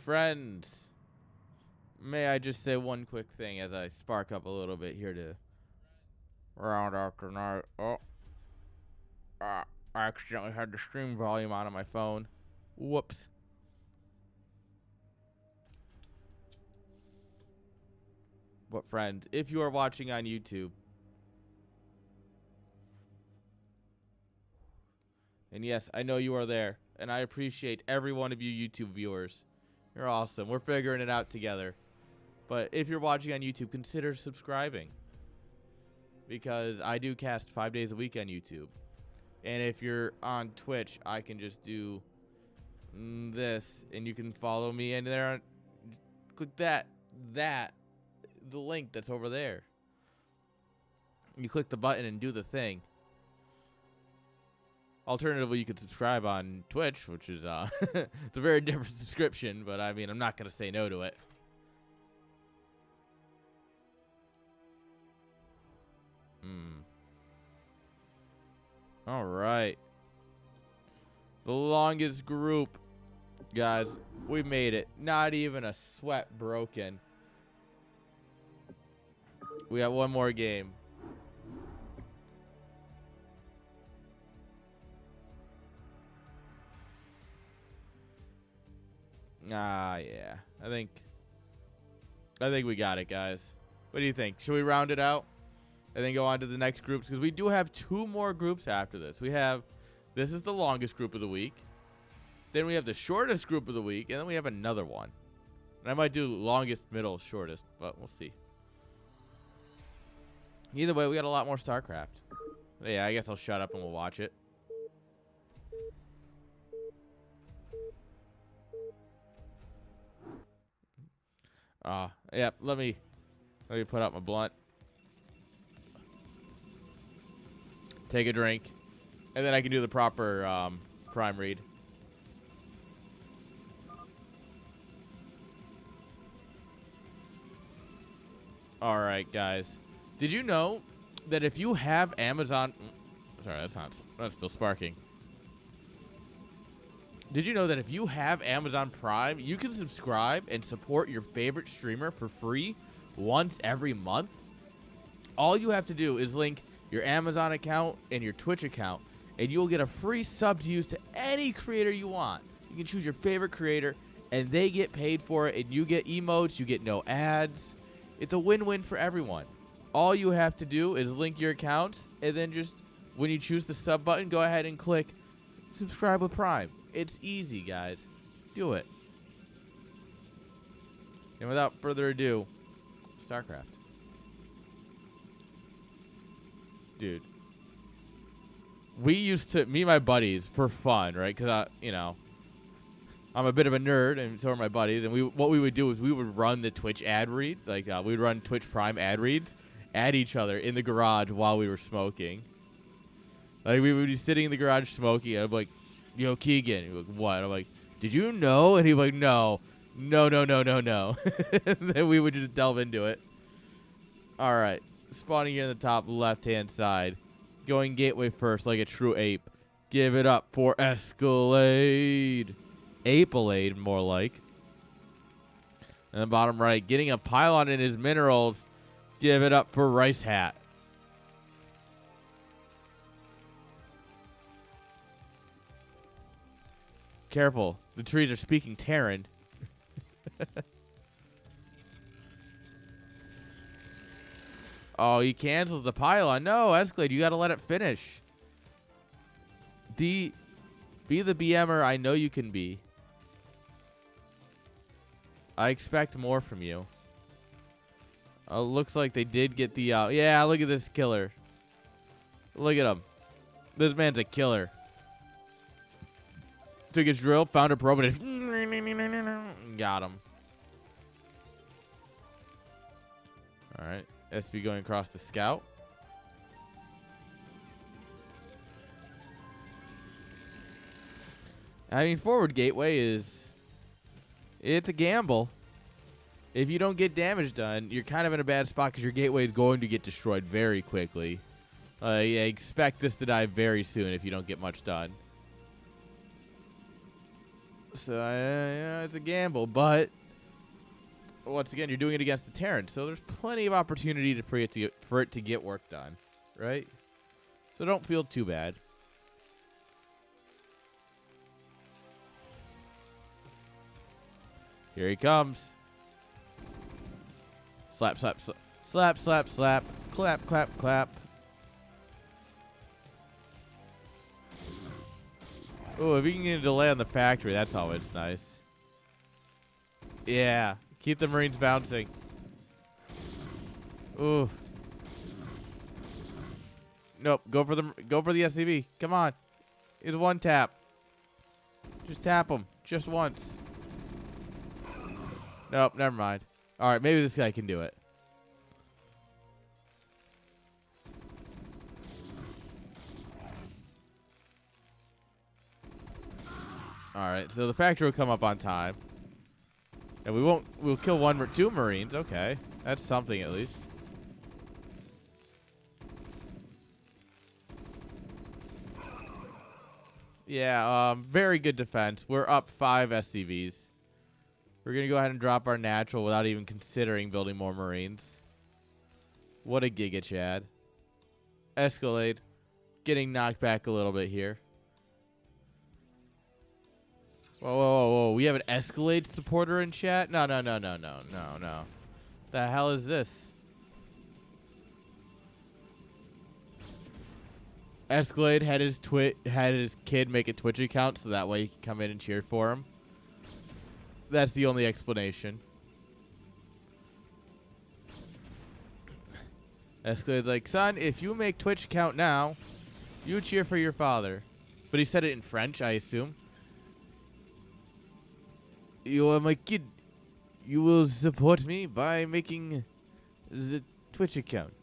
friends, may I just say one quick thing as I spark up a little bit here to round out the night. Oh, I accidentally had the stream volume on my phone. Whoops. But friends, if you are watching on YouTube, and yes, I know you are there, and I appreciate every one of you YouTube viewers. You're awesome. We're figuring it out together. But if you're watching on YouTube, consider subscribing, because I do cast 5 days a week on YouTube. And if you're on Twitch, I can just do this, and you can follow me in there. Click the link that's over there. You click the button and do the thing. Alternatively, you could subscribe on Twitch, which is it's a very different subscription, but I mean, I'm not going to say no to it. All right. The longest group. Guys, we made it. Not even a sweat broken. We got one more game. Yeah. I think we got it, guys. What do you think? Should we round it out and then go on to the next groups? Because we do have 2 more groups after this. This is the longest group of the week. Then we have the shortest group of the week, and then we have another one. And I might do longest, middle, shortest, but we'll see. Either way, we got a lot more StarCraft. Yeah, I guess I'll shut up and we'll watch it. Yeah, let me put up my blunt. Take a drink. And then I can do the proper prime read. All right, guys. Did you know that if you have Amazon... Sorry, that's still sparking. Did you know that if you have Amazon Prime, you can subscribe and support your favorite streamer for free once every month? All you have to do is link your Amazon account and your Twitch account, and you'll get a free sub to use to any creator you want. You can choose your favorite creator, and they get paid for it, and you get emotes, you get no ads. It's a win-win for everyone. All you have to do is link your accounts, and then just when you choose the sub button, go ahead and click subscribe with Prime. It's easy, guys. Do it. And without further ado, StarCraft. Dude. We used to, me and my buddies, for fun, right? Because, I'm a bit of a nerd, and so are my buddies. And what we would do is we would run the Twitch ad read. Like, we'd run Twitch Prime ad reads at each other in the garage while we were smoking. Like, we would be sitting in the garage smoking, and I'd be like, yo, Keegan. He'd be like, what? I'm like, did you know? And he'd be like, no. No. Then we would just delve into it. All right. Spawning here in the top left-hand side. Going gateway first like a true ape. Give it up for Escalade. Apelade, more like. And then bottom right, getting a pylon in his minerals. Give it up for Rice Hat. Careful. The trees are speaking Terran. Oh, he cancels the pylon. No, Escalade, you got to let it finish. Be the BMer I know you can be. I expect more from you. Looks like they did get the... yeah, look at this killer. Look at him. This man's a killer. Took his drill, found a probe, and got him. All right. SB going across the scout. I mean, forward gateway it's a gamble. If you don't get damage done, you're kind of in a bad spot because your gateway is going to get destroyed very quickly. Yeah, expect this to die very soon if you don't get much done. So yeah, it's a gamble, but once again, you're doing it against the Terran, so there's plenty of opportunity for it to get work done, right? So don't feel too bad. Here he comes. Slap, slap, slap, slap, slap, slap, clap, clap, clap. Oh, if you can get a delay on the factory, that's always nice. Yeah, keep the Marines bouncing. Ooh. Nope, go for the SCV. Come on. It's one tap. Just tap him. Just once. Nope, never mind. All right, maybe this guy can do it. All right, so the factory will come up on time. And we'll kill two Marines. Okay, that's something at least. Yeah, very good defense. We're up 5 SCVs. We're going to go ahead and drop our natural without even considering building more Marines. What a Giga Chad. Escalade. Getting knocked back a little bit here. Whoa, whoa, whoa, whoa. We have an Escalade supporter in chat? No. The hell is this? Escalade had his kid make a Twitch account so that way he could come in and cheer for him. That's the only explanation. Escalade's like, son, if you make Twitch account now, you cheer for your father. But he said it in French, I assume. You are my kid. You will support me by making the Twitch account.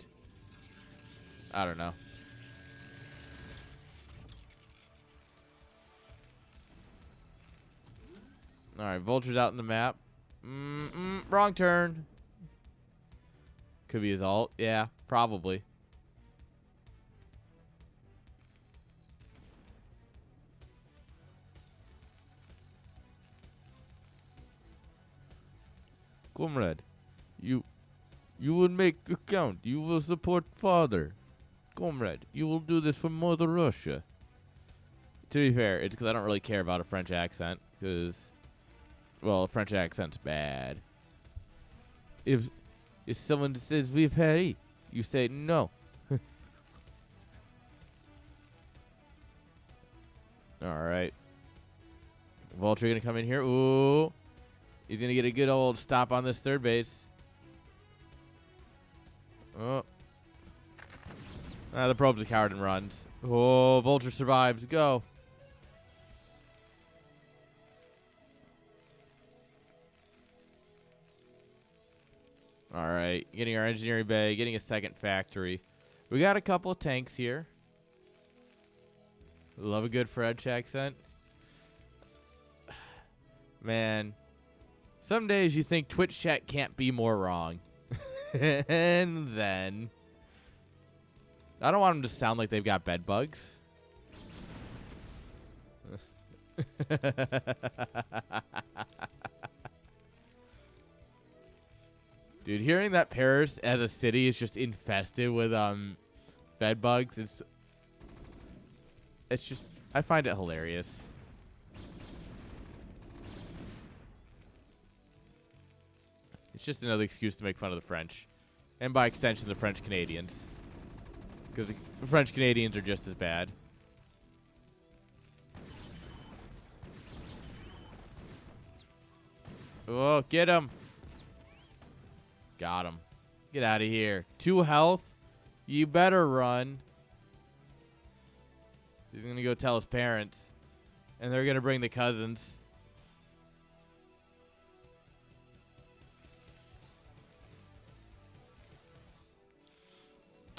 I don't know. Alright, Vulture's out in the map. Wrong turn. Could be his ult. Yeah, probably. Comrade, you will make account. You will support father. Comrade, you will do this for Mother Russia. To be fair, it's because I don't really care about a French accent. Because, well, a French accent's bad. If someone says "oui Paris," you say no. All right. Vulture gonna come in here. Ooh. He's going to get a good old stop on this third base. Oh. The probe's a coward and runs. Oh, Vulture survives. Go. All right. Getting our engineering bay. Getting a second factory. We got a couple of tanks here. Love a good French accent. Man. Some days you think Twitch chat can't be more wrong. And then I don't want them to sound like they've got bed bugs. Dude, hearing that Paris as a city is just infested with bed bugs, it's just, I find it hilarious. It's just another excuse to make fun of the French. And by extension, the French Canadians. Because the French Canadians are just as bad. Oh, get him. Got him. Get out of here. 2 health. You better run. He's going to go tell his parents. And they're going to bring the cousins.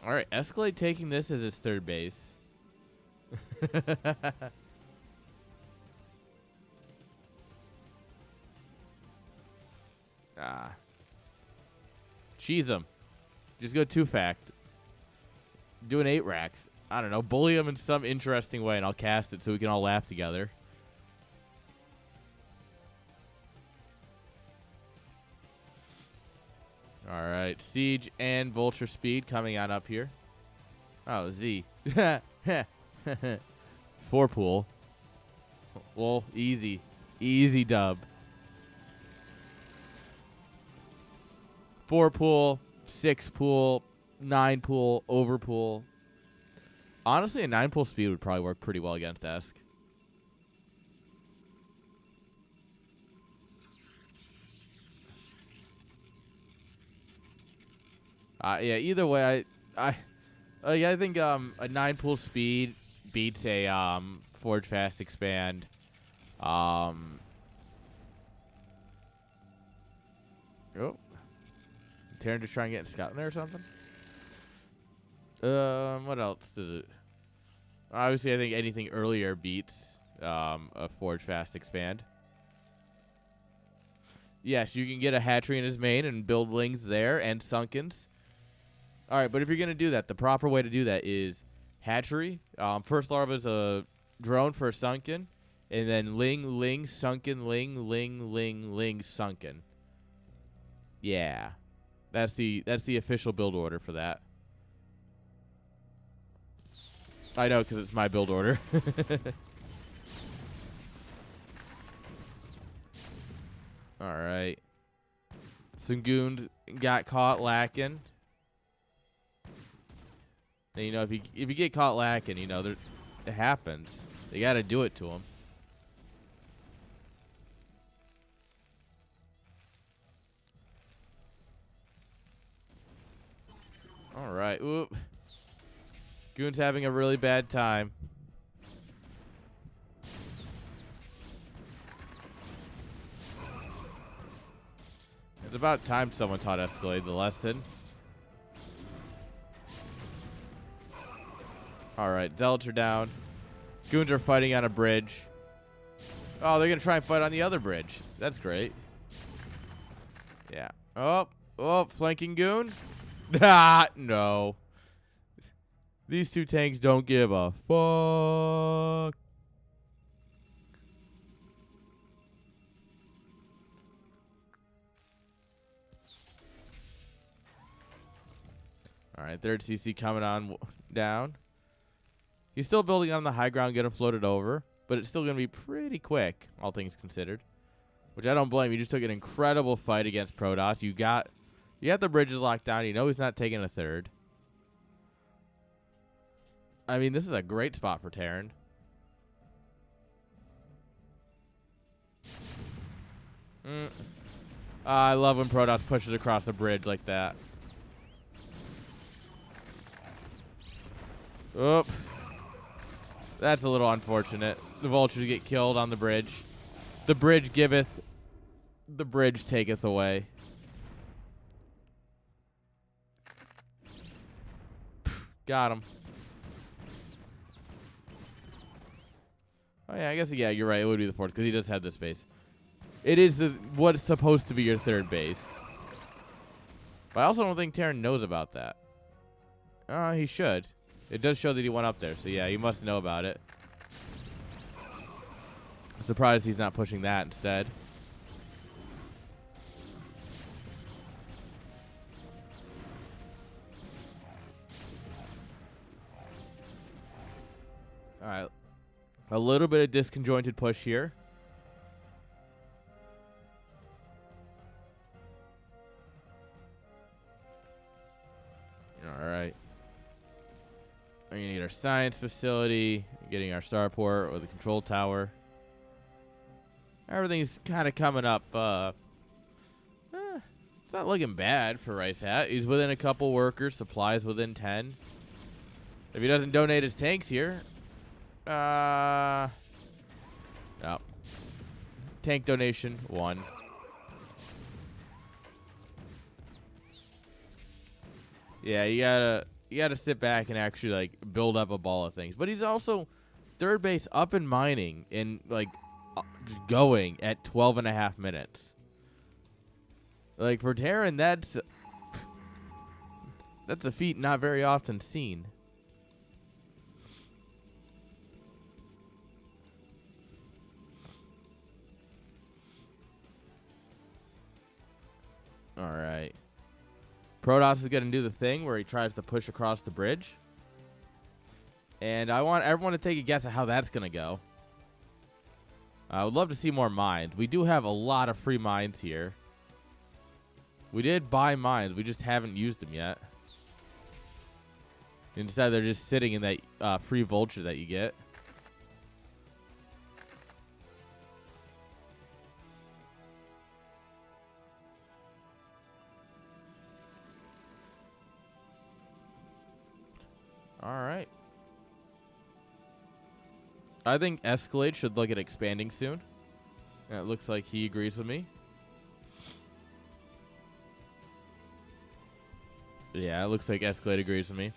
All right, Escalade taking this as his third base. Cheese him. Just go 2-fact. Do an 8 racks. I don't know. Bully him in some interesting way, and I'll cast it so we can all laugh together. All right, Siege and Vulture Speed coming on up here. Oh, Z. 4 pool. Well, easy. Easy dub. 4 pool, 6 pool, 9 pool, over pool. Honestly, a 9 pool speed would probably work pretty well against Esk. Yeah, either way, I think a 9 pool speed beats a Forge Fast Expand. Oh, Terran just trying to get Scout in there or something. What else does it? Obviously, I think anything earlier beats a Forge Fast Expand. Yes, you can get a hatchery in his main and build lings there and sunkens. All right, but if you're going to do that, the proper way to do that is hatchery. First larva is a drone for a sunken, and then ling, sunken, ling, sunken. Yeah, that's the official build order for that. I know, because it's my build order. All right. Sangoon got caught lacking. And, you know, if you get caught lacking, you know, it happens. You got to do it to him. All right. Oop. Goon's having a really bad time. It's about time someone taught Escalade the lesson. All right, Zealots are down. Goons are fighting on a bridge. Oh, they're going to try and fight on the other bridge. That's great. Yeah. Oh, flanking Goon. Ah, no. These two tanks don't give a fuck. All right, third CC coming on down. He's still building on the high ground, getting floated over, but it's still going to be pretty quick, all things considered. Which I don't blame. You just took an incredible fight against Protoss. You got the bridges locked down. You know he's not taking a third. I mean, this is a great spot for Terran. I love when Protoss pushes across a bridge like that. Oop. That's a little unfortunate. The vultures get killed on the bridge. The bridge giveth, the bridge taketh away. Got him. Oh, yeah, I guess, yeah, you're right. It would be the fourth because he does have this base. It is what's supposed to be your third base. But I also don't think Terran knows about that. He should. It does show that he went up there, so yeah, he must know about it. I'm surprised he's not pushing that instead. All right. A little bit of disconjointed push here. All right. We're going to need our science facility, getting our starport or the control tower. Everything's kind of coming up. It's not looking bad for Rice Hat. He's within a couple workers. Supplies within 10. If he doesn't donate his tanks here. No. Tank donation, 1. Yeah, you gotta sit back and actually like build up a ball of things. But he's also third base up and mining and like just going at 12.5 minutes. Like for Terran, that's a feat not very often seen. All right. Protoss is going to do the thing where he tries to push across the bridge. And I want everyone to take a guess at how that's going to go. I would love to see more mines. We do have a lot of free mines here. We did buy mines. We just haven't used them yet. Instead, they're just sitting in that free vulture that you get. All right. I think Escalade should look at expanding soon. And it looks like he agrees with me. Yeah, it looks like Escalade agrees with me.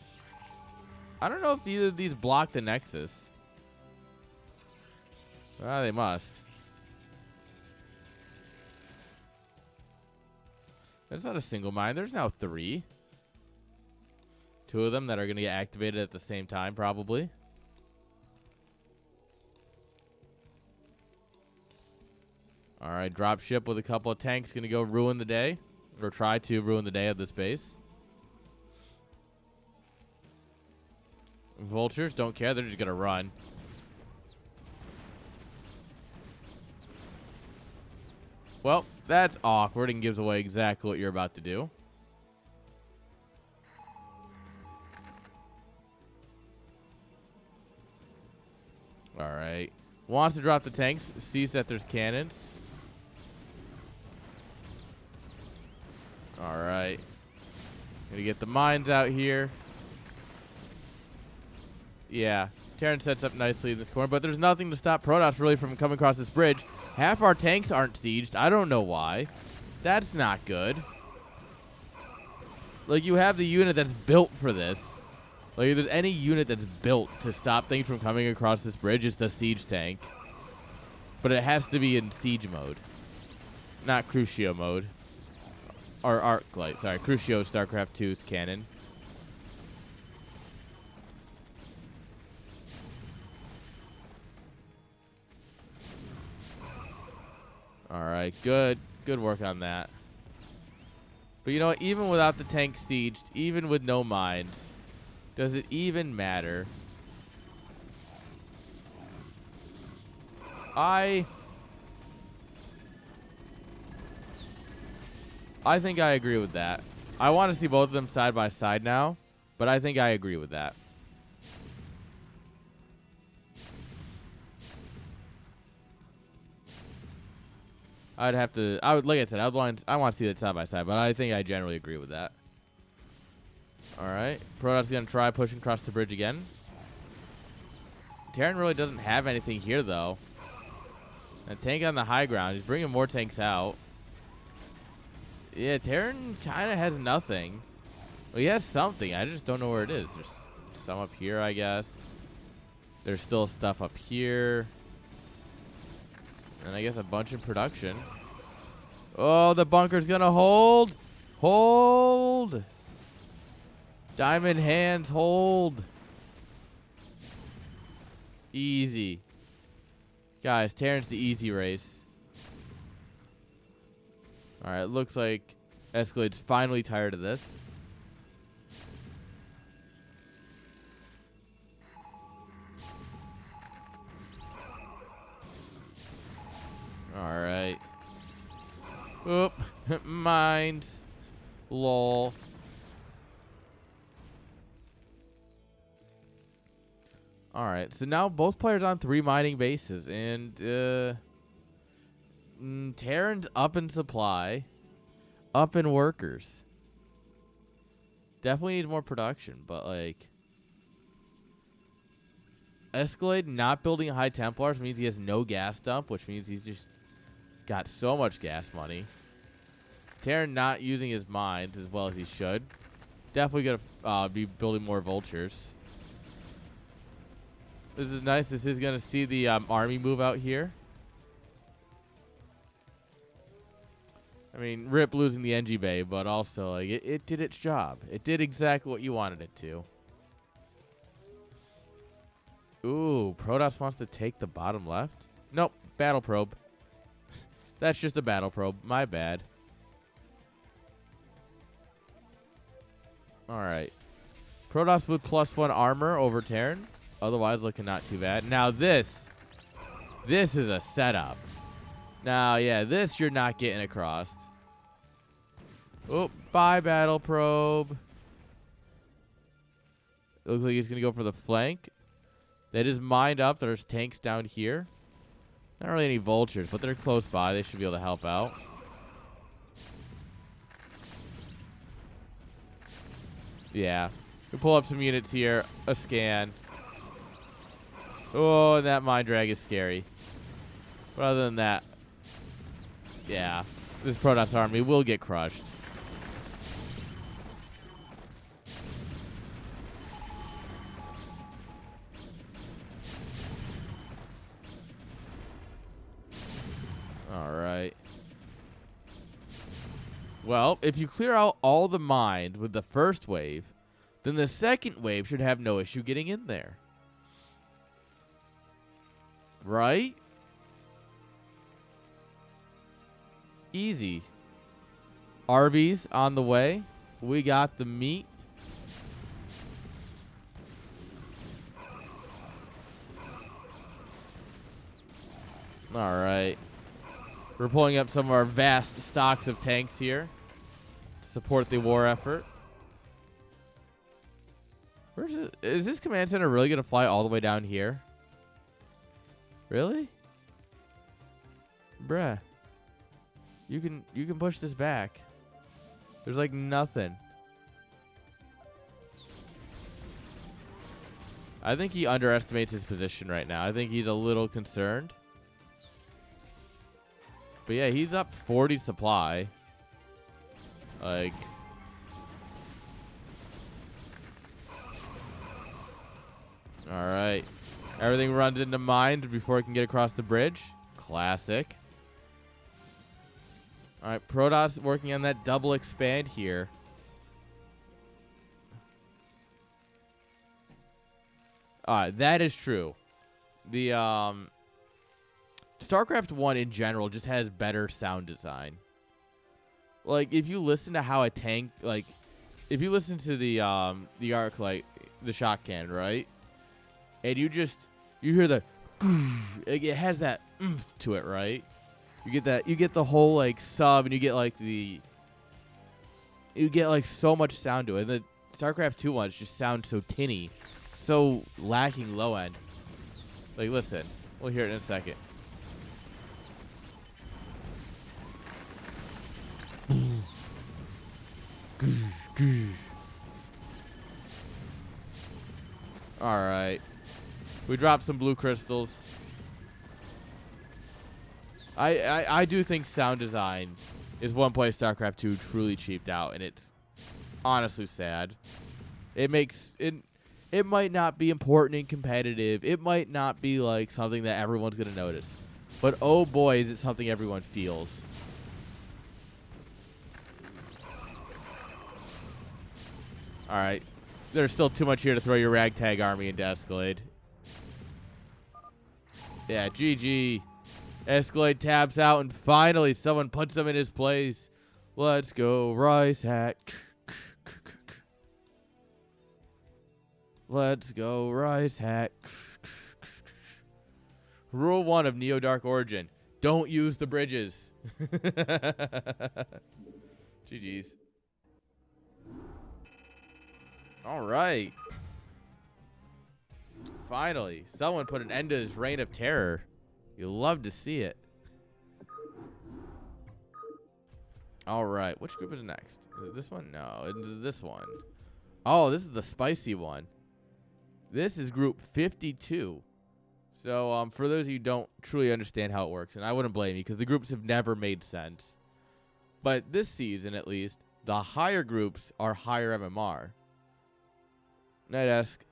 I don't know if either of these block the Nexus. Ah, they must. There's not a single mine. There's now 3. 2 of them that are going to get activated at the same time, probably. All right, drop ship with a couple of tanks going to go ruin the day. Or try to ruin the day of this base. Vultures don't care. They're just going to run. Well, that's awkward and gives away exactly what you're about to do. All right. Wants to drop the tanks. Sees that there's cannons. All right. Gonna get the mines out here. Yeah. Terran sets up nicely in this corner, but there's nothing to stop Protoss really from coming across this bridge. Half our tanks aren't sieged. I don't know why. That's not good. Like, you have the unit that's built for this. Like, if there's any unit that's built to stop things from coming across this bridge, it's the siege tank. But it has to be in siege mode. Not Crucio mode. Or Arclight, sorry. Crucio StarCraft 2's cannon. Alright, good. Good work on that. But you know what? Even without the tank sieged, even with no mines, does it even matter? I think I agree with that. I want to see both of them side by side now, but I think I agree with that. Like I said, I want to see that side by side, but I think I generally agree with that. All right, Protoss gonna try pushing across the bridge again. Terran really doesn't have anything here though. A tank on the high ground. He's bringing more tanks out. Yeah, Terran kind of has nothing. Well, he has something. I just don't know where it is. There's some up here, I guess. There's still stuff up here. And I guess a bunch in production. Oh, the bunker's gonna hold. Hold. Diamond hands, hold. Easy. Guys, Terran's the easy race. Alright, looks like Escalade's finally tired of this. Alright. Oop. Mines. Lol. Alright, so now both players on 3 mining bases. And, Terran's up in supply. Up in workers. Definitely needs more production, but, like... Escalade not building high Templars means he has no gas dump, which means he's just got so much gas money. Terran not using his mines as well as he should. Definitely gonna be building more vultures. This is nice. This is gonna see the army move out here. I mean, rip losing the NG Bay, but also like it did its job. It did exactly what you wanted it to. Ooh, Protoss wants to take the bottom left? Nope, battle probe. That's just a battle probe. My bad. All right. Protoss with +1 armor over Terran. Otherwise, looking not too bad. Now this is a setup. Now, yeah, this you're not getting across. Oh, bye, battle probe. It looks like he's going to go for the flank. That is mined up. There's tanks down here. Not really any vultures, but they're close by. They should be able to help out. Yeah. We pull up some units here. A scan. Oh, and that mine drag is scary. But other than that, yeah, this Protoss army will get crushed. All right. Well, if you clear out all the mines with the first wave, then the second wave should have no issue getting in there. Right? Easy. Arby's on the way. We got the meat. All right. We're pulling up some of our vast stocks of tanks here to support the war effort. Is this command center really going to fly all the way down here? Really? Bruh. You can push this back. There's like nothing. I think he underestimates his position right now. I think he's a little concerned. But yeah, he's up 40 supply. Like, all right. Everything runs into mine before it can get across the bridge. Classic. All right, Protoss working on that double expand here. That is true. The StarCraft 1 in general just has better sound design. Like, if you listen to how a tank, like, if you listen to the arc, like, the shot cannon, right? And you hear the, it has that to it, right? You get the whole, like, sub, and you get, like, so much sound to it. And the StarCraft 2 ones just sound so tinny, so lacking low end. Like, listen, we'll hear it in a second. All right. We dropped some blue crystals. I do think sound design is one place StarCraft 2 truly cheaped out, and it's honestly sad. It makes it might not be important and competitive. It might not be like something that everyone's going to notice. But oh boy, is it something everyone feels. All right. There's still too much here to throw your ragtag army into Escalade. Yeah, GG. Escalade taps out, and finally someone puts him in his place. Let's go, Rice Hat. Let's go, Rice Hat. Rule 1 of Neo Dark Origin. Don't use the bridges. GG's. All right. Finally, someone put an end to his reign of terror. You love to see it. All right. Which group is next? Is it this one? No, it is this one. Oh, this is the spicy one. This is group 52. So, for those of you who don't truly understand how it works, and I wouldn't blame you because the groups have never made sense. But this season, at least, the higher groups are higher MMR. Night-esque.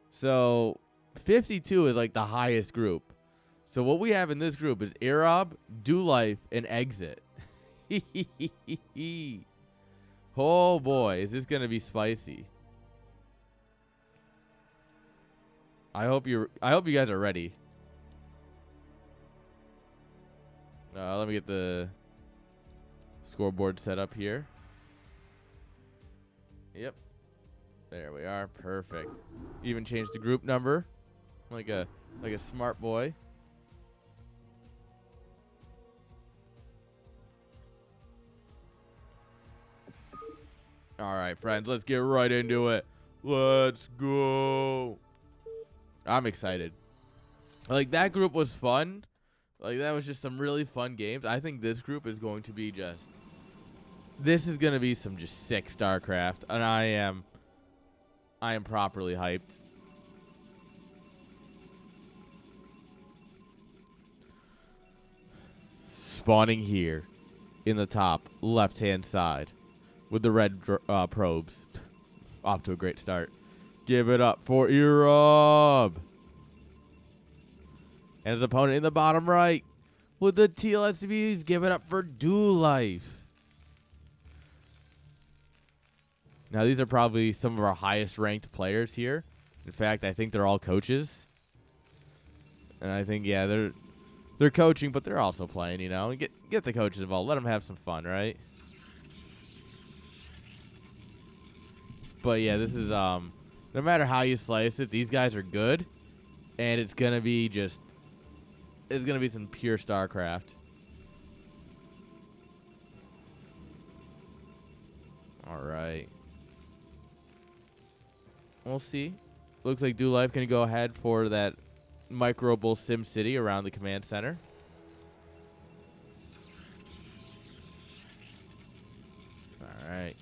So, 52 is like the highest group. So what we have in this group is Aerob, Do Life, and Exit. Oh boy, is this gonna be spicy. I hope you guys are ready. Let me get the scoreboard set up here. Yep. There we are. Perfect. Even changed the group number like a smart boy. All right, friends, let's get right into it. Let's go. I'm excited. Like, that group was fun. Like, that was just some really fun games. I think this group is going to be just... This is going to be some just sick StarCraft. And I am properly hyped. Spawning here in the top left-hand side with the red probes. Off to a great start. Give it up for Erob. And his opponent in the bottom right with the teal SCVs. Give it up for Do Life. Now, these are probably some of our highest ranked players here. In fact, I think they're all coaches. And I think, yeah, they're coaching, but they're also playing, you know. Get the coaches involved. Let them have some fun, right? But yeah, this is no matter how you slice it, these guys are good, and it's gonna be some pure StarCraft. All right, we'll see. Looks like Do Life gonna go ahead for that microable Sim City around the command center. All right.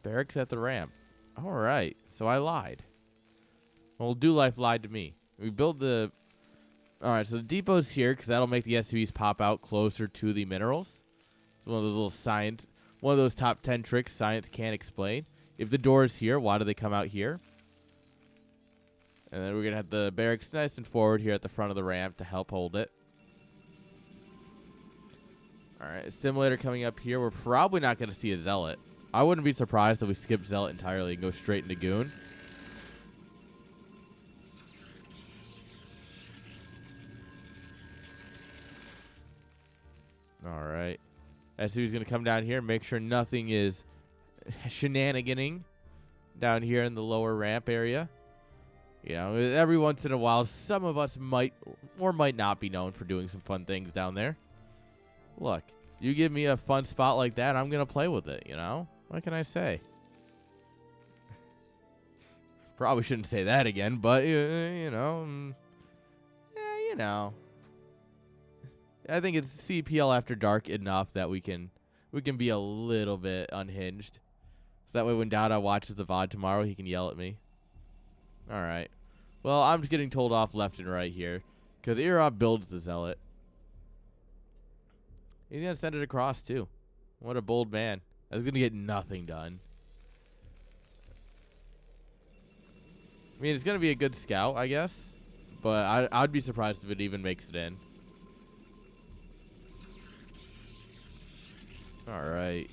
Barracks at the ramp. All right. So I lied. Well, Do Life lied to me. We build the... All right. So the depot's here because that'll make the SCVs pop out closer to the minerals. It's one of those little science... One of those top 10 tricks science can't explain. If the door is here, why do they come out here? And then we're going to have the barracks nice and forward here at the front of the ramp to help hold it. All right. A simulator coming up here. We're probably not going to see a Zealot. I wouldn't be surprised if we skip Zealot entirely and go straight into Goon. All right. SCV's going to come down here and make sure nothing is shenaniganing down here in the lower ramp area. You know, every once in a while, some of us might or might not be known for doing some fun things down there. Look, you give me a fun spot like that, I'm going to play with it, you know? What can I say? Probably shouldn't say that again, but, you know. You know. I think it's CPL after dark enough that we can be a little bit unhinged. So that way when Dada watches the VOD tomorrow, he can yell at me. All right. Well, I'm just getting told off left and right here because Erob builds the Zealot. He's going to send it across, too. What a bold man. That's going to get nothing done. I mean, it's going to be a good scout, I guess. But I'd be surprised if it even makes it in. All right.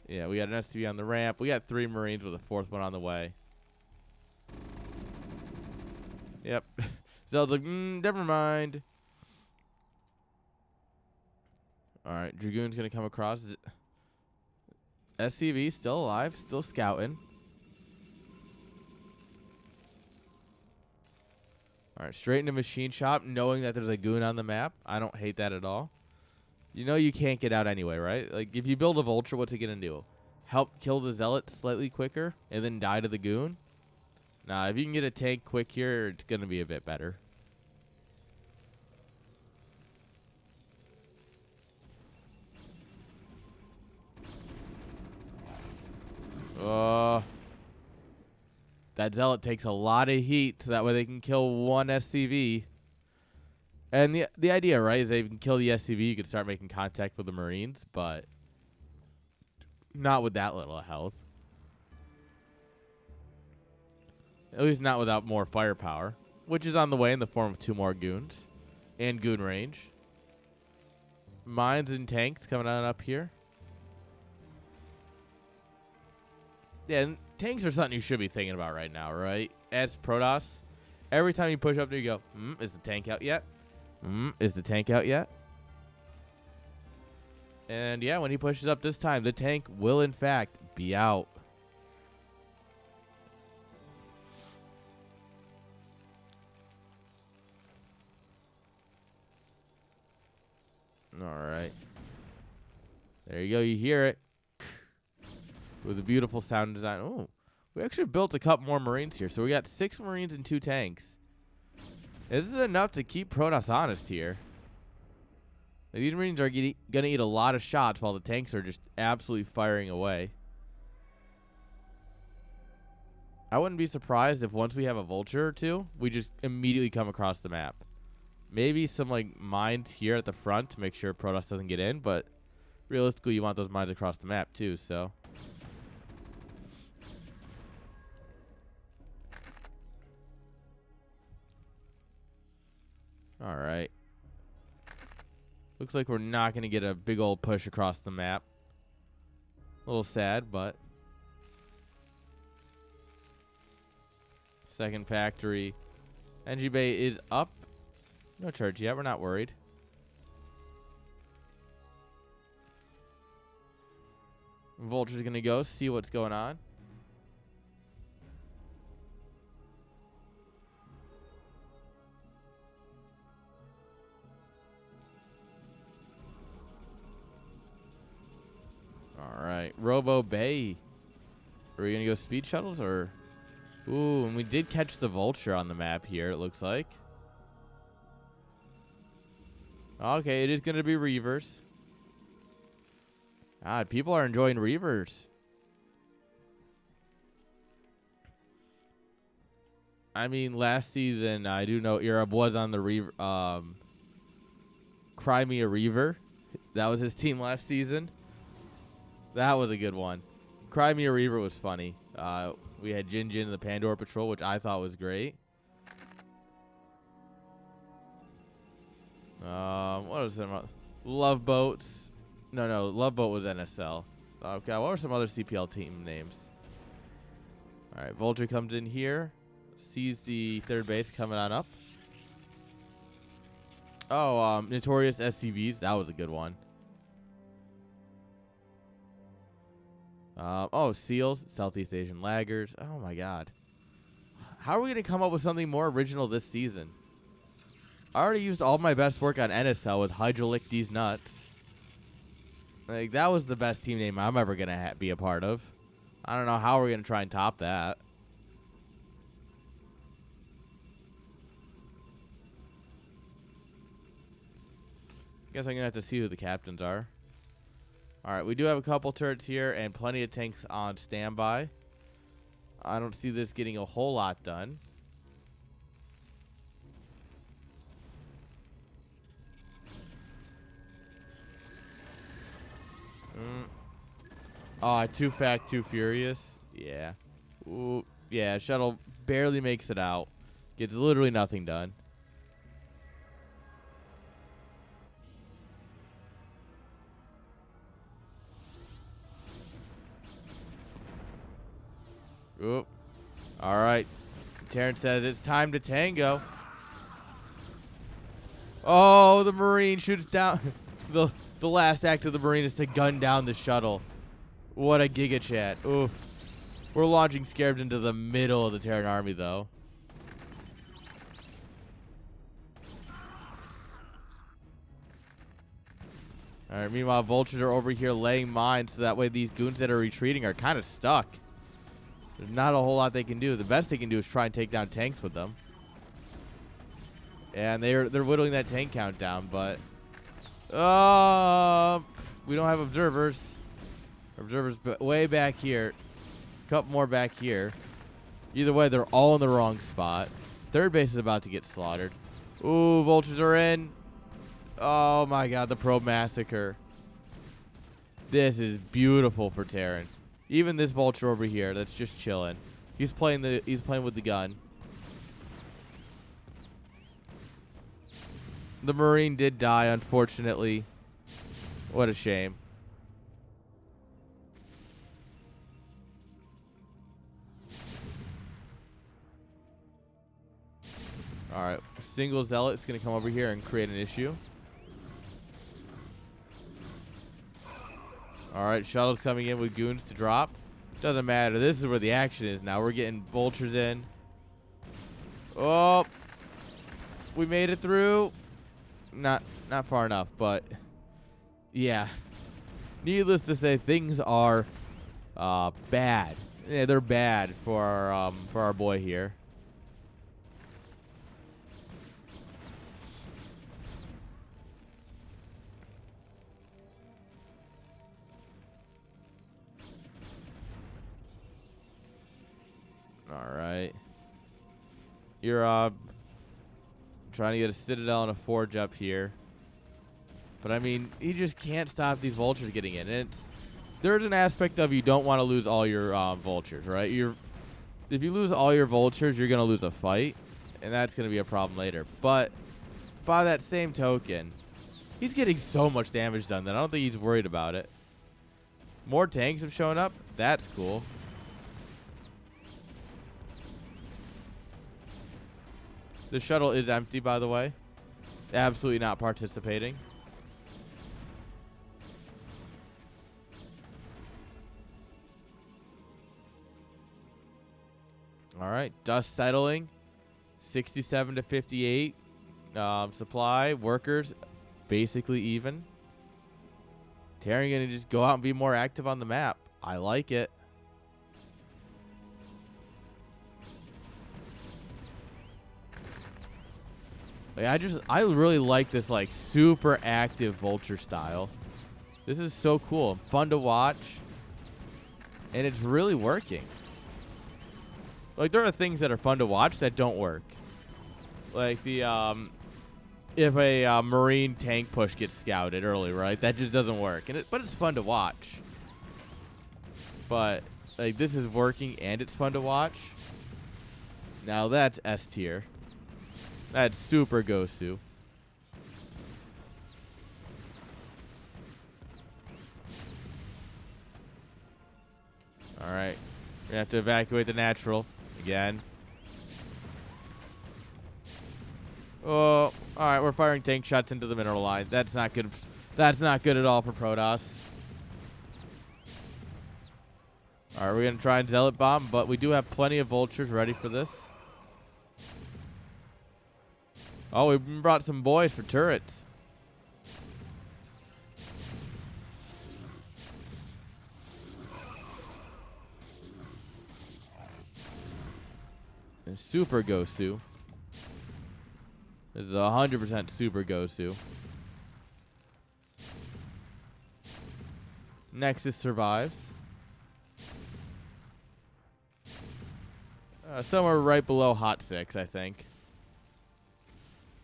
Yeah, we got an SCV on the ramp. We got 3 Marines with a 4th one on the way. Yep. Zeld's like, never mind. All right, Dragoon's going to come across. SCV still alive, still scouting. All right, straight into machine shop, knowing that there's a goon on the map. I don't hate that at all. You know you can't get out anyway, right? Like, if you build a vulture, what's it going to do? Help kill the Zealot slightly quicker and then die to the goon? Nah, if you can get a tank quick here, it's going to be a bit better. That Zealot takes a lot of heat, so that way they can kill one SCV. And the idea, right, is they can kill the SCV, you can start making contact with the Marines, but not with that little health. At least not without more firepower, which is on the way in the form of 2 more goons and goon range. Mines and tanks coming on up here. Yeah, tanks are something you should be thinking about right now, right? As Protoss, every time you push up there, you go, is the tank out yet? Is the tank out yet? And yeah, when he pushes up this time, the tank will in fact be out. All right. There you go. You hear it. With a beautiful sound design. Oh, we actually built a couple more Marines here. So we got 6 Marines and 2 tanks. This is enough to keep Protoss honest here. These Marines are going to eat a lot of shots while the tanks are just absolutely firing away. I wouldn't be surprised if once we have a vulture or two, we just immediately come across the map. Maybe some like mines here at the front to make sure Protoss doesn't get in, but realistically you want those mines across the map too, so. All right. Looks like we're not going to get a big old push across the map. A little sad, but. Second factory. NG Bay is up. No charge yet. We're not worried. Vulture's going to go see what's going on. All right. Robo Bay. Are we going to go speed shuttles or? Ooh, and we did catch the vulture on the map here, it looks like. Okay, it is going to be Reavers. God, people are enjoying Reavers. I mean, last season, I do know Arab was on the Crimea Reaver. That was his team last season. That was a good one. Crimea Reaver was funny. We had Jin Jin and the Pandora Patrol, which I thought was great. What was some Love Boats? No, Love Boat was NSL. Okay, what were some other CPL team names? All right, Vulture comes in here, sees the third base coming on up. Oh, Notorious SCVs, that was a good one. Oh, SEALs, Southeast Asian Laggers. Oh my God, how are we gonna come up with something more original this season? I already used all my best work on NSL with Hydralick These Nuts. Like, that was the best team name I'm ever going to be a part of. I don't know how we're going to try and top that. Guess I'm going to have to see who the captains are. All right, we do have a couple turrets here and plenty of tanks on standby. I don't see this getting a whole lot done. Oh, too fat, too furious. Yeah. Ooh, yeah, shuttle barely makes it out. Gets literally nothing done. Oop. All right. Terrence says it's time to tango. Oh, the Marine shoots down. The last act of the Marine is to gun down the shuttle. What a giga chat. Oof. We're launching Scarabs into the middle of the Terran army, though. All right, meanwhile, Vultures are over here laying mines, so that way these goons that are retreating are kind of stuck. There's not a whole lot they can do. The best they can do is try and take down tanks with them. And they're whittling that tank count down, but we don't have observers. Observers way back here. A couple more back here. Either way, they're all in the wrong spot. Third base is about to get slaughtered. Ooh, Vultures are in. Oh my God, the probe massacre. This is beautiful for Terran. Even this Vulture over here that's just chilling. He's playing with the gun. The Marine did die, unfortunately. What a shame. All right, single zealot's gonna come over here and create an issue. All right, shuttle's coming in with goons to drop. Doesn't matter. This is where the action is now. We're getting vultures in. Oh, we made it through. Not far enough, but yeah. Needless to say, things are bad. Yeah, they're bad for our boy here. All right. You're trying to get a citadel and a forge up here. But I mean, you just can't stop these vultures getting in. And there's an aspect of you don't want to lose all your vultures, right? If you lose all your vultures, you're going to lose a fight. And that's going to be a problem later. But by that same token, he's getting so much damage done that I don't think he's worried about it. More tanks have shown up. That's cool. The shuttle is empty, by the way. Absolutely not participating. All right, dust settling. 67 to 58. Supply, workers, basically even. Terran gonna just go out and be more active on the map. I like it. Like, I really like this like super active vulture style. This is so cool and fun to watch. And it's really working. Like, there are things that are fun to watch that don't work. Like the if a marine tank push gets scouted early, right? That just doesn't work. But it's fun to watch. But like, this is working and it's fun to watch. Now that's S tier. That's super Gosu. All right. We're gonna have to evacuate the natural again. Oh, all right. We're firing tank shots into the mineral line. That's not good. That's not good at all for Protoss. All right, we're gonna try and zealot bomb, but we do have plenty of vultures ready for this. Oh, we brought some boys for turrets. And super Gosu. This is 100% super Gosu. Nexus survives. Somewhere right below Hot 6, I think.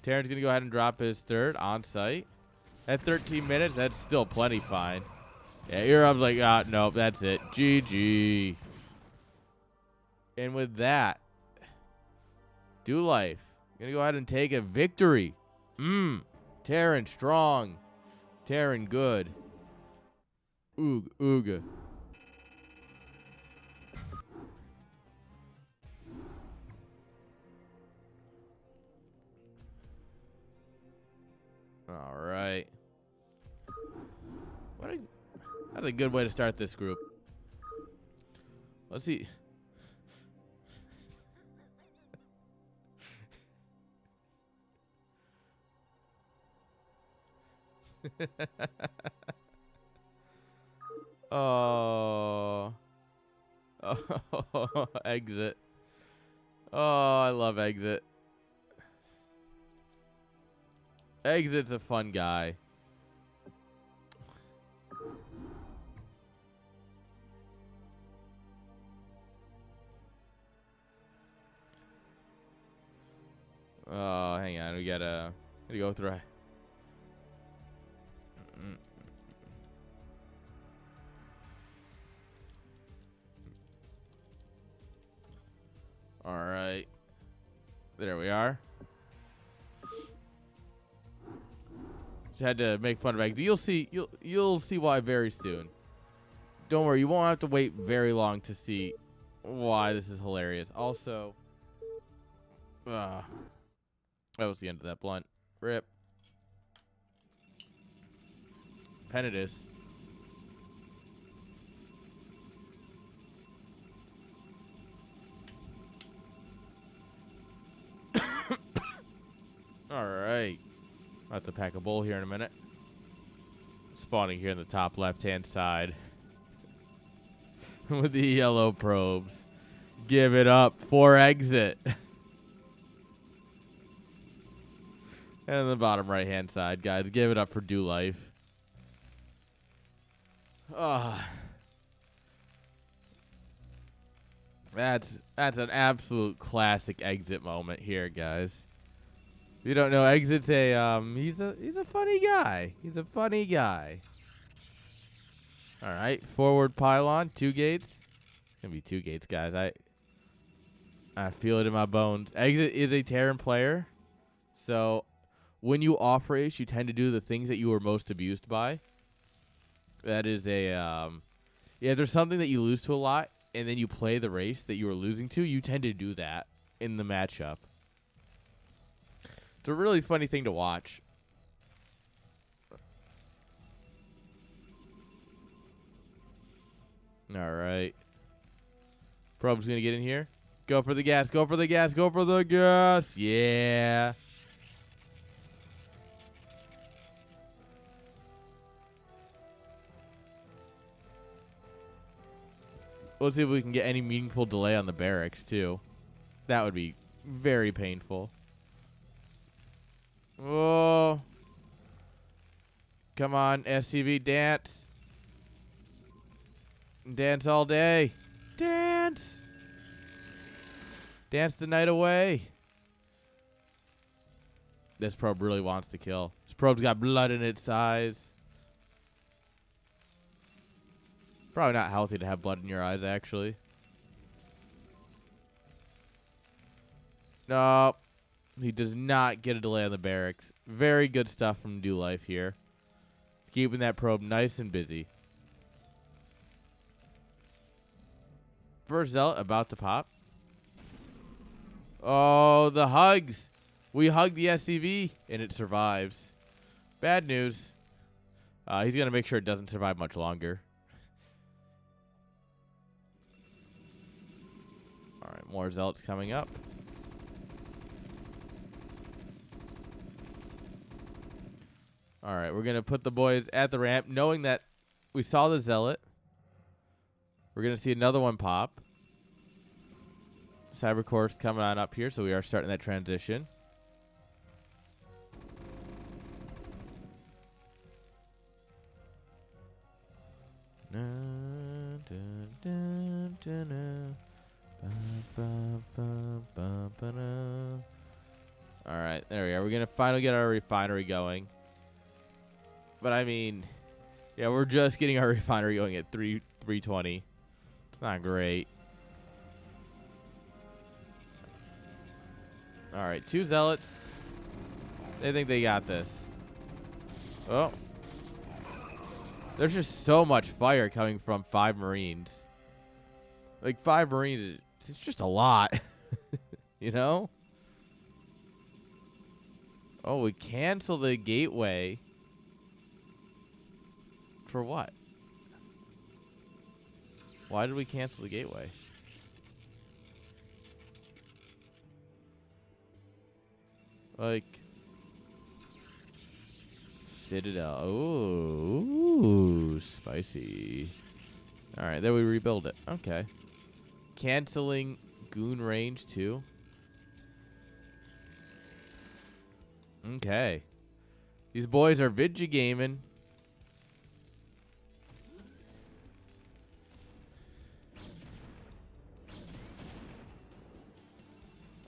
Terran's going to go ahead and drop his third on site. At 13 minutes, that's still plenty fine. Yeah, Europe's like, nope, that's it. GG. And with that, Do Life going to go ahead and take a victory. Terran strong. Terran good. Oog, ooga. All right. That's a good way to start this group. Let's see. Oh. Oh, exit. Oh, I love exit. Exit's a fun guy. Oh, hang on. We gotta go through. All right. There we are. Just had to make fun of exit. You'll see why very soon. Don't worry, you won't have to wait very long to see why this is hilarious. Also, That was the end of that blunt. Rip. Pen it is. All right. I'll have to pack a bowl here in a minute. Spawning here in the top left-hand side. With the yellow probes. Give it up for exit. And on the bottom right-hand side, guys, give it up for Do Life. That's an absolute classic exit moment here, guys. If you don't know, Exit's he's a funny guy. He's a funny guy. All right, forward pylon, 2 gates. It's gonna be 2 gates, guys. I feel it in my bones. Exit is a Terran player, so when you off race, you tend to do the things that you were most abused by. That is yeah. There's something that you lose to a lot, and then you play the race that you were losing to. You tend to do that in the matchup. It's a really funny thing to watch. All right. Probe's going to get in here. Go for the gas. Go for the gas. Go for the gas. Yeah. Let's see if we can get any meaningful delay on the barracks, too. That would be very painful. Oh. Come on, SCV, dance. Dance all day. Dance. Dance the night away. This probe really wants to kill. This probe's got blood in its eyes. Probably not healthy to have blood in your eyes, actually. Nope. He does not get a delay on the barracks. Very good stuff from Do Life here. Keeping that probe nice and busy. First zealot about to pop. Oh, the hugs. We hugged the SCV, and it survives. Bad news. He's going to make sure it doesn't survive much longer. All right, more zealots coming up. All right, we're going to put the boys at the ramp, knowing that we saw the zealot. We're going to see another one pop. Cybercore's coming on up here, so we are starting that transition. All right, there we are. We're going to finally get our refinery going. But, I mean, yeah, we're just getting our refinery going at 320. It's not great. All right, 2 zealots. They think they got this. Oh. There's just so much fire coming from 5 Marines. Like, 5 Marines, it's just a lot. You know? Oh, we cancel the gateway. For what? Why did we cancel the gateway? Like, Citadel. Ooh, spicy. All right, then we rebuild it. Okay. Canceling goon range too. Okay. These boys are vidya gaming.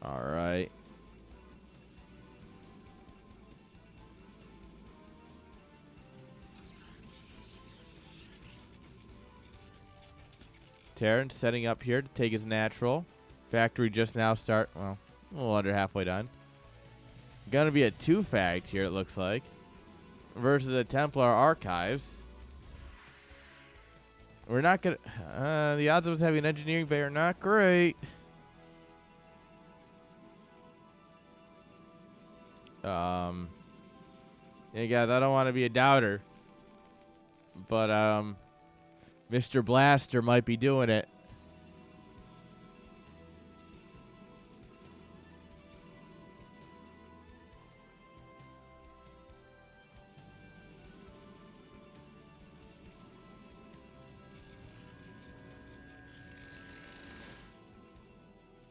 All right. Terran setting up here to take his natural. Factory just now start, well, a little under halfway done. Gonna be a 2-fact here, it looks like. Versus a Templar Archives. We're not gonna, the odds of us having an engineering bay are not great. Yeah, guys, I don't want to be a doubter, but Mr. Blaster might be doing it.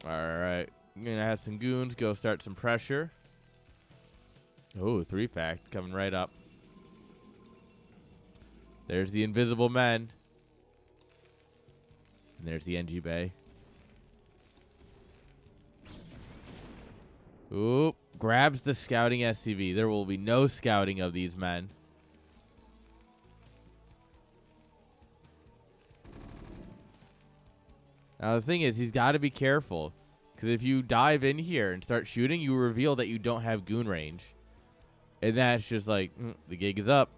All right, I'm gonna have some goons go start some pressure. Oh, 3-fact coming right up. There's the invisible men. And there's the NG Bay. Oop, grabs the scouting SCV. There will be no scouting of these men. Now, the thing is, he's got to be careful. Because if you dive in here and start shooting, you reveal that you don't have goon range. And that's just like, the gig is up.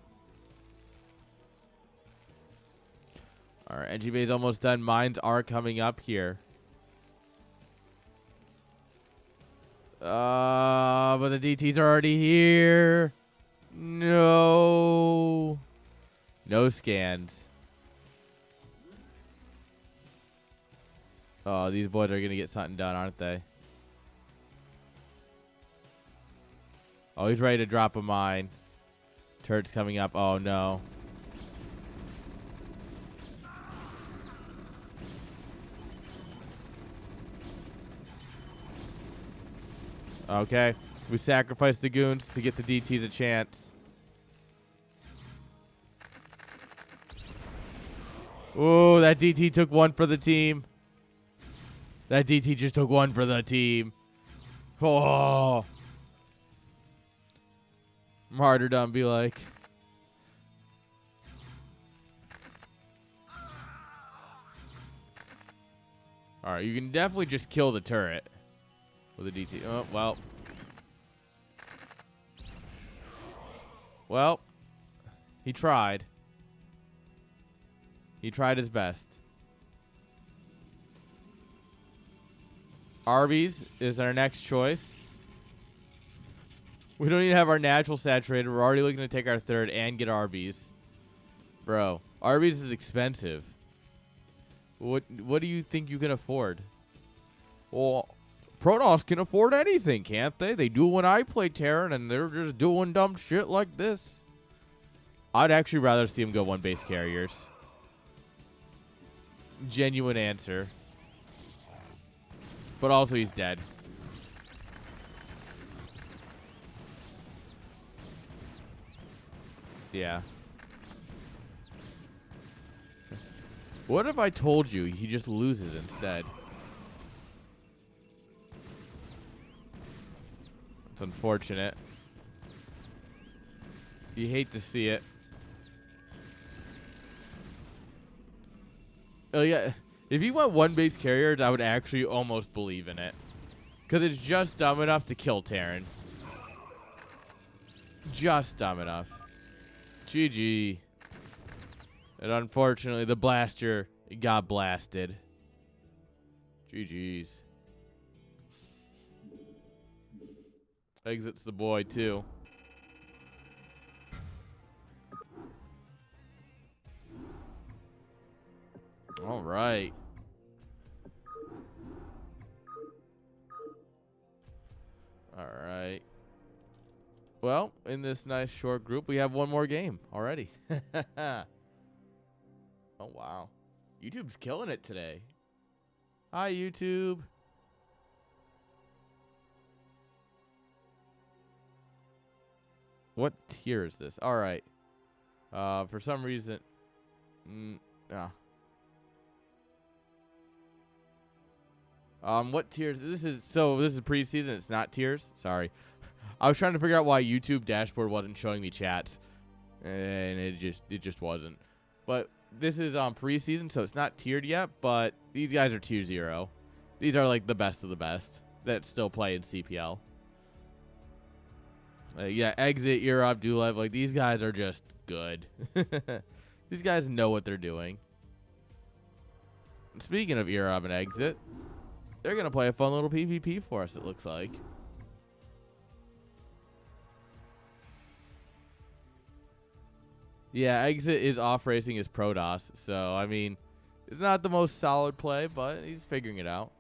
All right, NG Bay is almost done. Mines are coming up here. But the DTs are already here. No. No scans. Oh, these boys are going to get something done, aren't they? Oh, he's ready to drop a mine. Turret's coming up. Oh, no. Okay. We sacrificed the goons to get the DTs a chance. Ooh, that DT took one for the team. That DT just took one for the team. Oh. Martyrdom be like. Alright, you can definitely just kill the turret with a DT. Oh, well. Well, he tried. He tried his best. Arby's is our next choice. We don't even have our natural saturated. We're already looking to take our third and get Arby's. Bro, Arby's is expensive. What do you think you can afford? Well, Protoss can afford anything, can't they? They do when I play Terran, and they're just doing dumb shit like this. I'd actually rather see him go one base carriers. Genuine answer. But also he's dead. Yeah. What if I told you he just loses instead? It's unfortunate. You hate to see it. Oh, yeah. If he went one base carriers, I would actually almost believe in it. Because it's just dumb enough to kill Terran. Just dumb enough. GG. And unfortunately, the blaster got blasted. GG's. Exits the boy, too. All right. All right. Well, in this nice short group, we have one more game already. Oh, wow. YouTube's killing it today. Hi, YouTube. What tier is this? All right. For some reason... what tiers? This is preseason. It's not tiers. Sorry. I was trying to figure out why YouTube dashboard wasn't showing me chats, and it just wasn't. But this is preseason, so it's not tiered yet. But these guys are tier 0. These are like the best of the best that still play in CPL. Yeah, Exit, Europe, Dulev, like these guys are just good. These guys know what they're doing. And speaking of Europe and Exit, they're gonna play a fun little PvP for us. It looks like. Yeah, Exit is off racing his Protoss, so I mean, it's not the most solid play, but he's figuring it out.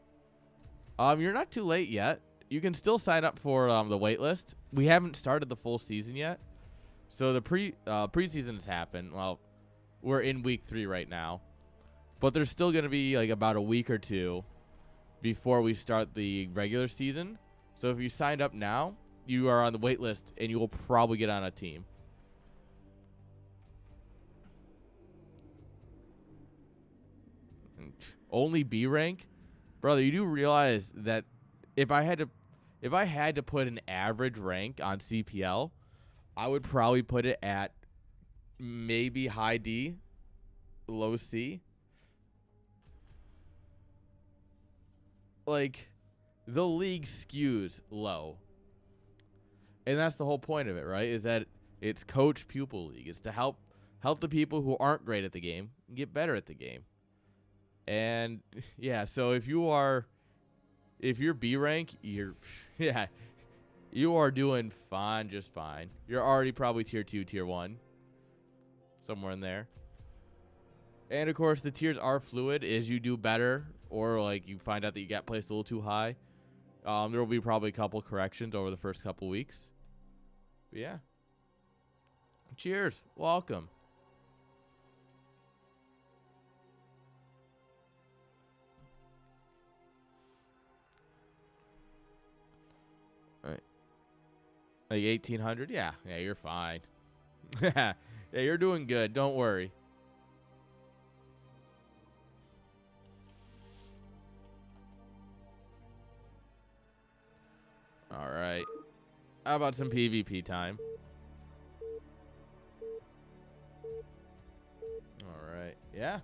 You're not too late yet. You can still sign up for the wait list. We haven't started the full season yet, so the preseason has happened. Well, we're in week 3 right now, but there's still gonna be like about a week or two before we start the regular season. So if you signed up now, you are on the wait list, and you will probably get on a team. Only B rank, brother. You do realize that if I had to put an average rank on CPL, I would probably put it at maybe high D, low C. Like, the league skews low. And that's the whole point of it, right? Is that it's coach pupil league. It's to help the people who aren't great at the game get better at the game. And yeah, so if you're B rank, you are doing fine, just fine. You're already probably tier 2, tier 1, somewhere in there. And of course, the tiers are fluid. As you do better, or like you find out that you got placed a little too high, there will be probably a couple corrections over the first couple weeks. But yeah. Cheers. Welcome. All right. Like 1800? Yeah, you're fine. Yeah, you're doing good. Don't worry. All right. How about some PvP time? All right. Yeah.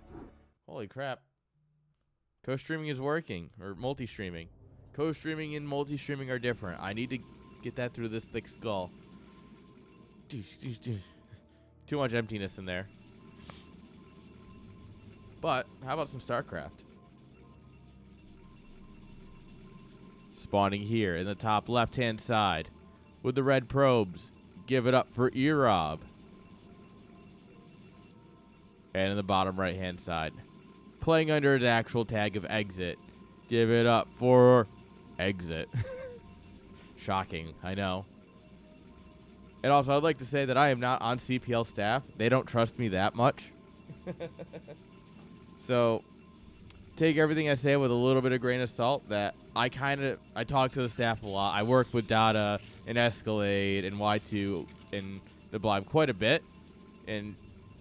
Holy crap. Co-streaming is working, or multi-streaming. Co-streaming and multi-streaming are different. I need to get that through this thick skull. Too much emptiness in there. But how about some StarCraft? Spawning here in the top left-hand side with the red probes. Give it up for Erob. And in the bottom right-hand side, playing under the actual tag of Exit. Give it up for Exit. Shocking, I know. And also, I'd like to say that I am not on CPL staff. They don't trust me that much. So, take everything I say with a little bit of grain of salt. That I talk to the staff a lot. I work with Data and Escalade and Y2 and the Blind quite a bit. And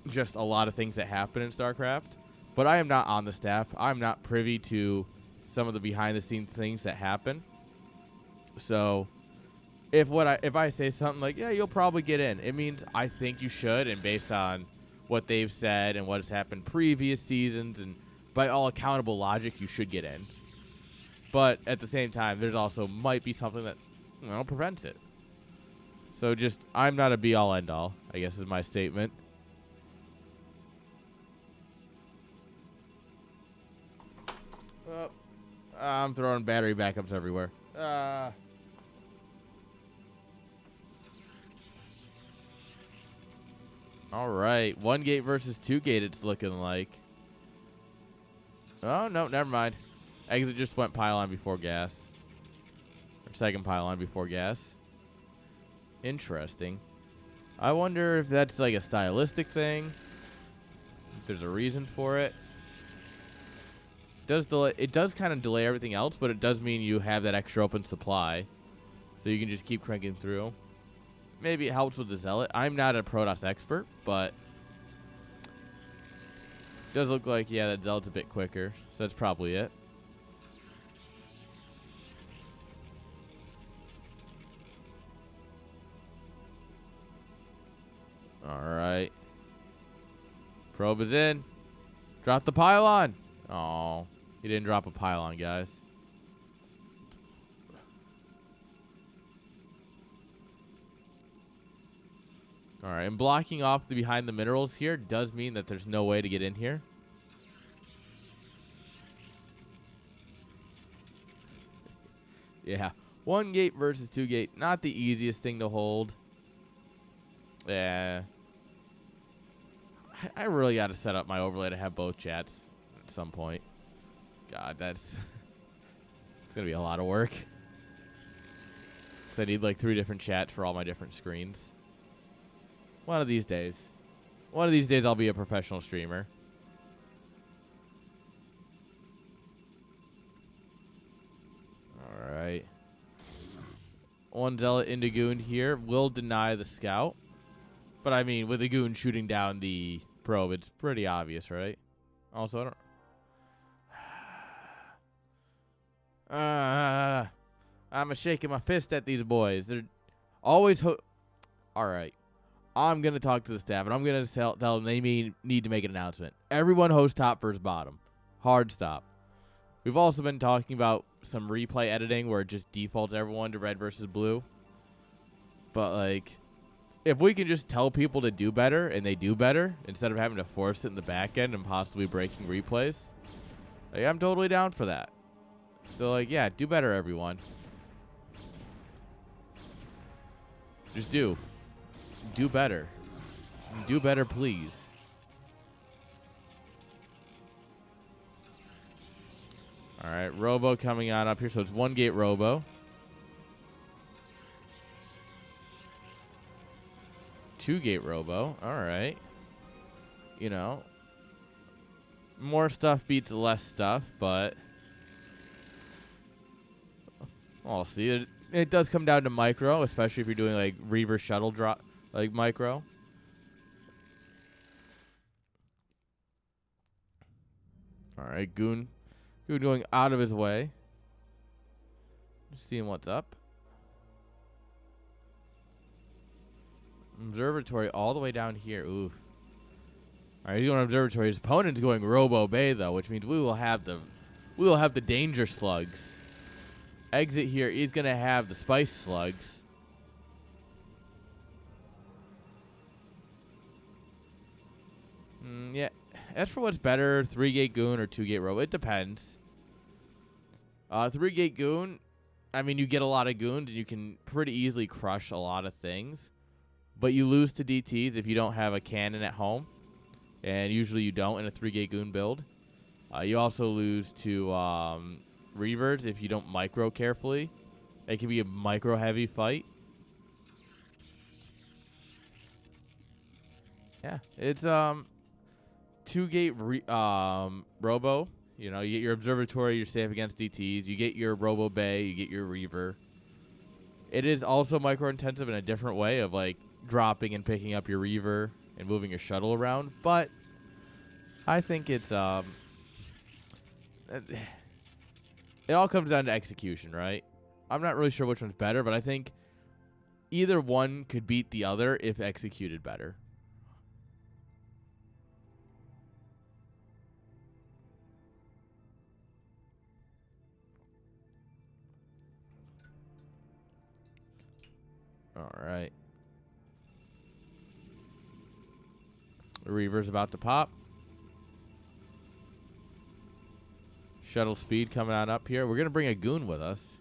just a lot of things that happen in StarCraft. But I am not on the staff. I'm not privy to some of the behind-the-scenes things that happen. So, if I say something like, yeah, you'll probably get in, it means I think you should, and based on what they've said and what has happened previous seasons, and by all accountable logic, you should get in. But at the same time, there's also might be something that prevents it. So just, I'm not a be-all, end-all, I guess is my statement. I'm throwing battery backups everywhere. All right, 1 gate versus 2 gate. It's looking like. Oh no, never mind. Exit just went pylon before gas. Or second pylon before gas. Interesting. I wonder if that's like a stylistic thing. If there's a reason for it. It does kind of delay everything else, but it does mean you have that extra open supply, so you can just keep cranking through. Maybe it helps with the Zealot. I'm not a Protoss expert, but it does look like, yeah, that Zealot's a bit quicker, so that's probably it. All right. Probe is in. Drop the pylon. Oh, he didn't drop a pylon, guys. All right, and blocking off the behind the minerals here does mean that there's no way to get in here. Yeah, 1 gate versus 2 gate, not the easiest thing to hold. Yeah. I really got to set up my overlay to have both chats at some point. God, that's it's gonna be a lot of work. 'Cause I need like 3 different chats for all my different screens. One of these days. One of these days I'll be a professional streamer. Alright. One zealot into goon here. Will deny the scout. But I mean, with the goon shooting down the probe, it's pretty obvious, right? Also, I don't... I'm shaking my fist at these boys. They're always... Alright. I'm going to talk to the staff, and I'm going to tell them they need to make an announcement. Everyone host top versus bottom. Hard stop. We've also been talking about some replay editing where it just defaults everyone to red versus blue. But, like, if we can just tell people to do better, and they do better, instead of having to force it in the back end and possibly breaking replays, like, I'm totally down for that. So, like, yeah, do better, everyone. Just do. Do better. Do better, please. Alright, Robo coming on up here. So it's 1 gate Robo. 2 gate Robo. Alright. You know. More stuff beats less stuff, but... I'll see. It does come down to micro, especially if you're doing, like, Reaver shuttle drop, like, micro. Alright, Goon. Goon going out of his way. Just seeing what's up. Observatory all the way down here. Ooh. Alright, he's going observatory. His opponent's going Robo Bay, though, which means we will have the danger slugs. Exit here. He's going to have the spice slugs. Yeah. As for what's better, 3-gate Goon or 2-gate Robo, it depends. 3-gate Goon, I mean, you get a lot of Goons, and you can pretty easily crush a lot of things. But you lose to DTs if you don't have a cannon at home. And usually you don't in a 3-gate Goon build. You also lose to Reavers if you don't micro carefully. It can be a micro-heavy fight. Yeah, it's 2-gate Robo. You know, you get your Observatory, you're safe against DTs. You get your Robo Bay, you get your Reaver. It is also micro-intensive in a different way of, like, dropping and picking up your Reaver and moving your shuttle around. But I think it's... it all comes down to execution, right? I'm not really sure which one's better, but I think either one could beat the other if executed better. All right. The Reaver's about to pop. Shuttle speed coming on up here. We're going to bring a Goon with us.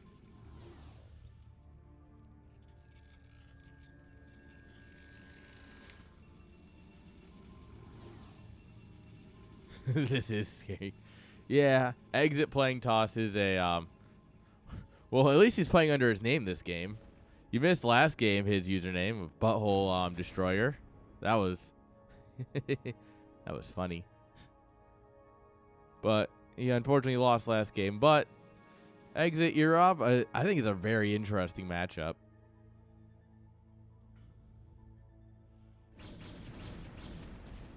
This is scary. Yeah, Exit playing Toss is a... well, at least he's playing under his name this game. You missed last game his username of Butthole Destroyer. That was... that was funny. But he unfortunately lost last game. But Exit Europe, I think it's a very interesting matchup.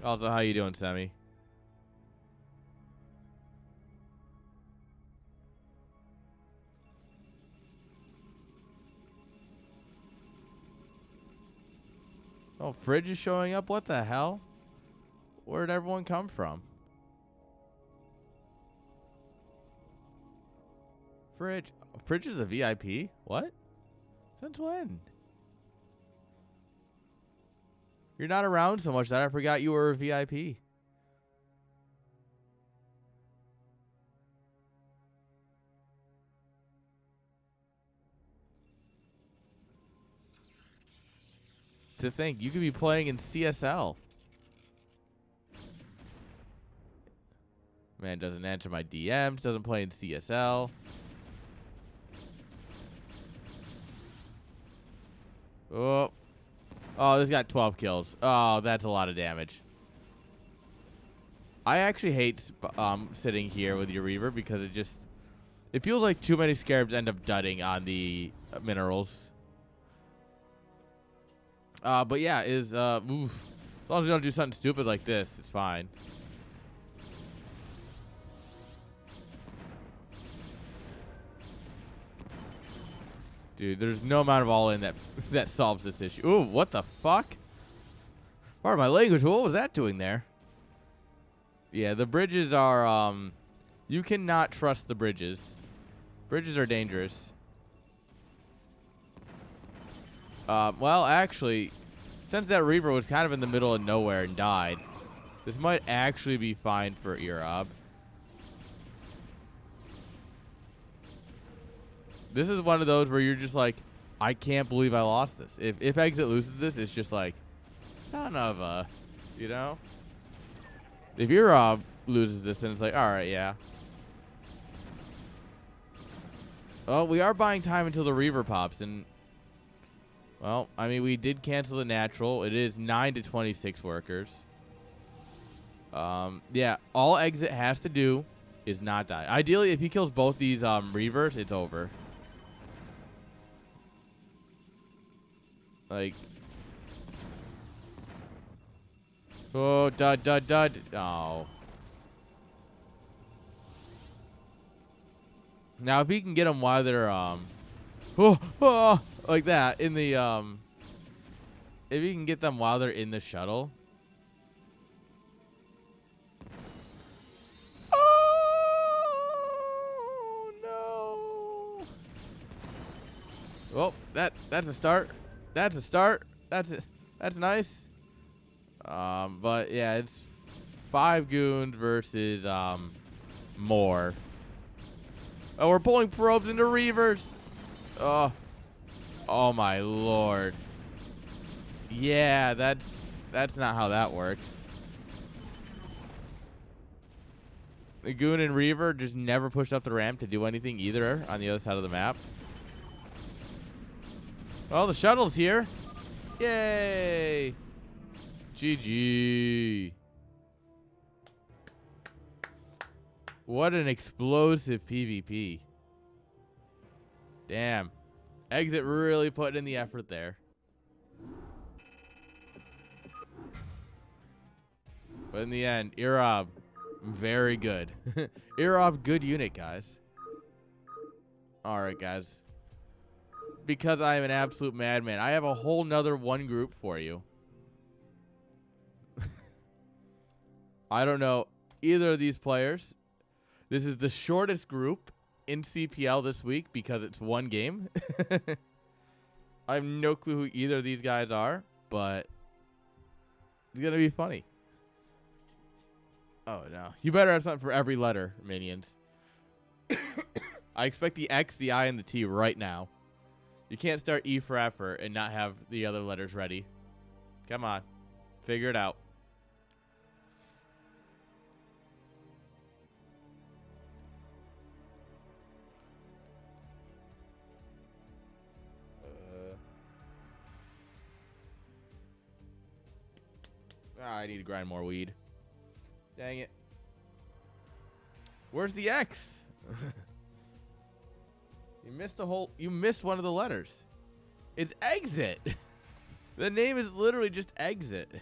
Also, how you doing, Semi? Oh, Fridge is showing up? What the hell? Where'd everyone come from? Fridge. Fridge is a VIP? What? Since when? You're not around so much that I forgot you were a VIP. To think, you could be playing in CSL. Man doesn't answer my DMs. Doesn't play in CSL. Oh. Oh, this got 12 kills. Oh, that's a lot of damage. I actually hate sitting here with your Reaver because it feels like too many Scarabs end up dudding on the minerals. But yeah, oof. As long as we don't do something stupid like this, it's fine. Dude, there's no amount of all-in that solves this issue. Ooh, what the fuck? Pardon my language, what was that doing there? Yeah, the bridges are, you cannot trust the bridges. Bridges are dangerous. Well, actually, since that Reaver was kind of in the middle of nowhere and died, this might actually be fine for Erob. This is one of those where you're just like, I can't believe I lost this. If Exit loses this, it's just like, son of a, you know? If Erob loses this, then it's like, all right, yeah. Well, we are buying time until the Reaver pops, and well, I mean, we did cancel the natural. It is 9 to 26 workers. Yeah, all Exit has to do is not die. Ideally, if he kills both these Reavers, it's over. Like, oh, dud, dud, dud. Oh. Now, if he can get them while they're, like that, in the, if he can get them while they're in the shuttle. Oh, no. Well, that's a start. That's a start. That's nice. But yeah, it's 5 goons versus more. Oh, we're pulling probes into Reavers. Oh my lord. Yeah, that's not how that works. The goon and Reaver just never pushed up the ramp to do anything either on the other side of the map. Well, the shuttle's here. Yay. GG. What an explosive PvP. Damn. Exit really put in the effort there. But in the end, Erob, very good. Erob, good unit, guys. Alright, guys. Because I am an absolute madman, I have a whole nother one group for you. I don't know either of these players. This is the shortest group in CPL this week because it's one game. I have no clue who either of these guys are, but it's going to be funny. Oh, no. You better have something for every letter, minions. I expect the X, the I, and the T right now. You can't start E for effort and not have the other letters ready. Come on. Figure it out. I need to grind more weed. Dang it. Where's the X? You missed one of the letters. It's Exit. The name is literally just Exit.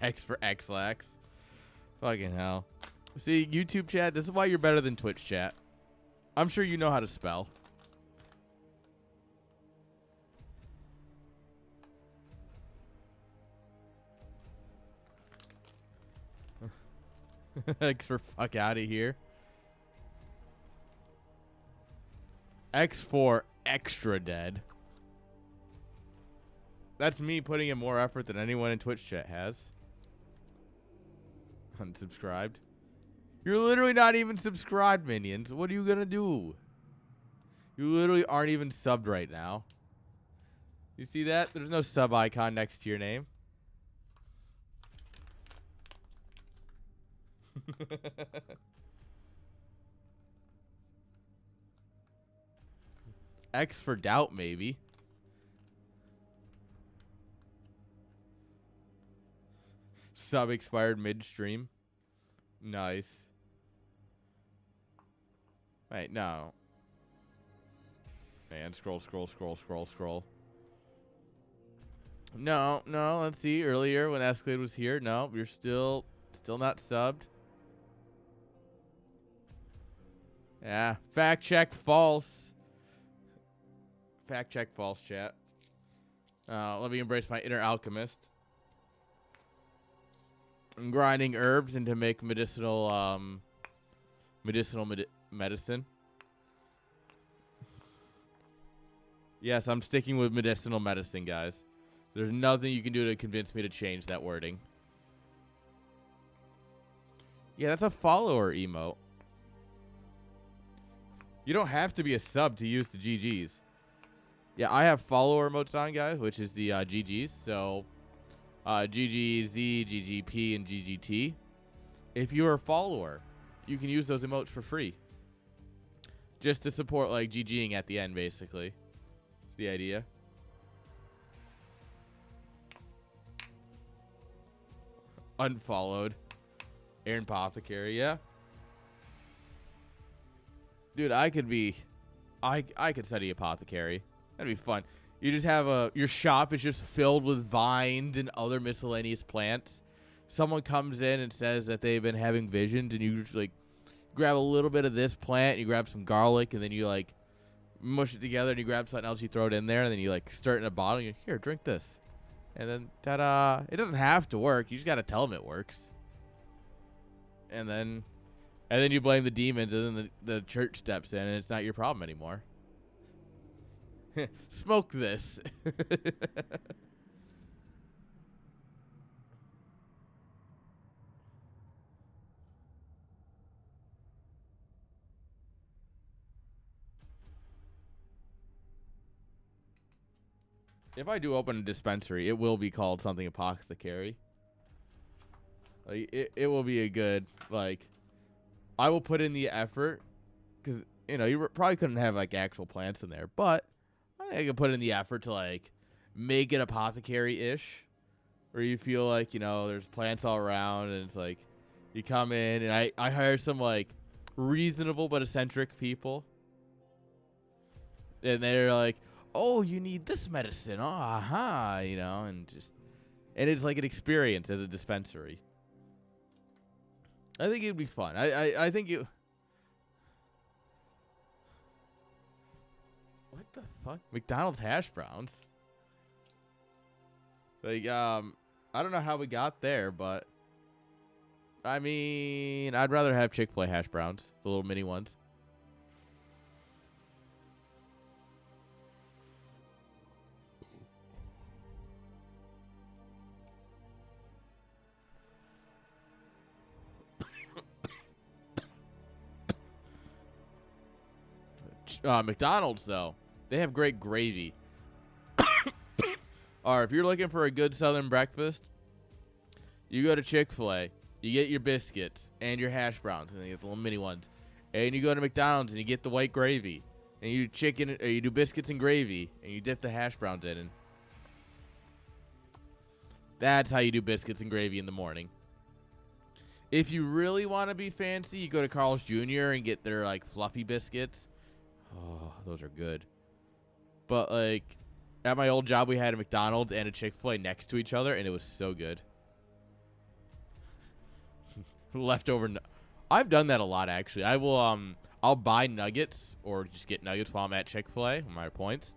X for X-Lax. Fucking hell. See, YouTube chat, this is why you're better than Twitch chat. I'm sure you know how to spell. X for fuck out of here. X for extra dead. That's me putting in more effort than anyone in Twitch chat has. Unsubscribed. You're literally not even subscribed, minions. What are you gonna do? You literally aren't even subbed right now. You see that? There's no sub icon next to your name. X for doubt, maybe. Sub expired midstream. Nice. Wait, no. Man, scroll. No, let's see. Earlier when Escalade was here, no, you're still not subbed. Yeah. Fact check false. Fact check false, chat. Let me embrace my inner alchemist. I'm grinding herbs into make medicinal medicine. Yes, I'm sticking with medicinal medicine, guys. There's nothing you can do to convince me to change that wording. Yeah, that's a follower emote. You don't have to be a sub to use the GGs. Yeah, I have follower emotes on, guys, which is the GGs. So, GGZ, GGP, and GGT. If you're a follower, you can use those emotes for free. Just to support, like, GGing at the end, basically. That's the idea. Unfollowed. Aaron Apothecary, yeah. Dude, I could study apothecary. That'd be fun. You just have your shop is just filled with vines and other miscellaneous plants. Someone comes in and says that they've been having visions, and you just like grab a little bit of this plant, you grab some garlic, and then you like mush it together, and you grab something else, you throw it in there, and then you like stir it in a bottle, and you're here, drink this. And then ta-da! It doesn't have to work. You just gotta tell them it works. And then you blame the demons, and then the church steps in, and it's not your problem anymore. Smoke this. If I do open a dispensary, it will be called something apothecary. Like, it will be a good, like, I will put in the effort, because, you know, you probably couldn't have, like, actual plants in there, but I think I could put in the effort to, like, make it apothecary-ish, where you feel like, you know, there's plants all around, and it's like, you come in, and I hire some, like, reasonable but eccentric people, and they're like, oh, you need this medicine, oh, aha, you know, and it's like an experience as a dispensary. I think it'd be fun. I think it. What the fuck? McDonald's hash browns. Like, I don't know how we got there, but I mean, I'd rather have Chick-fil-A hash browns, the little mini ones. McDonald's, though, they have great gravy. Or if you're looking for a good Southern breakfast, you go to Chick-fil-A, you get your biscuits and your hash browns, and you get the little mini ones. And you go to McDonald's and you get the white gravy, and you do biscuits and gravy, and you dip the hash browns in. And that's how you do biscuits and gravy in the morning. If you really want to be fancy, you go to Carl's Jr. and get their like fluffy biscuits. Oh, those are good. But, like, at my old job, we had a McDonald's and a Chick-fil-A next to each other, and it was so good. Leftover. I've done that a lot, actually. I'll buy nuggets or just get nuggets while I'm at Chick-fil-A, my points,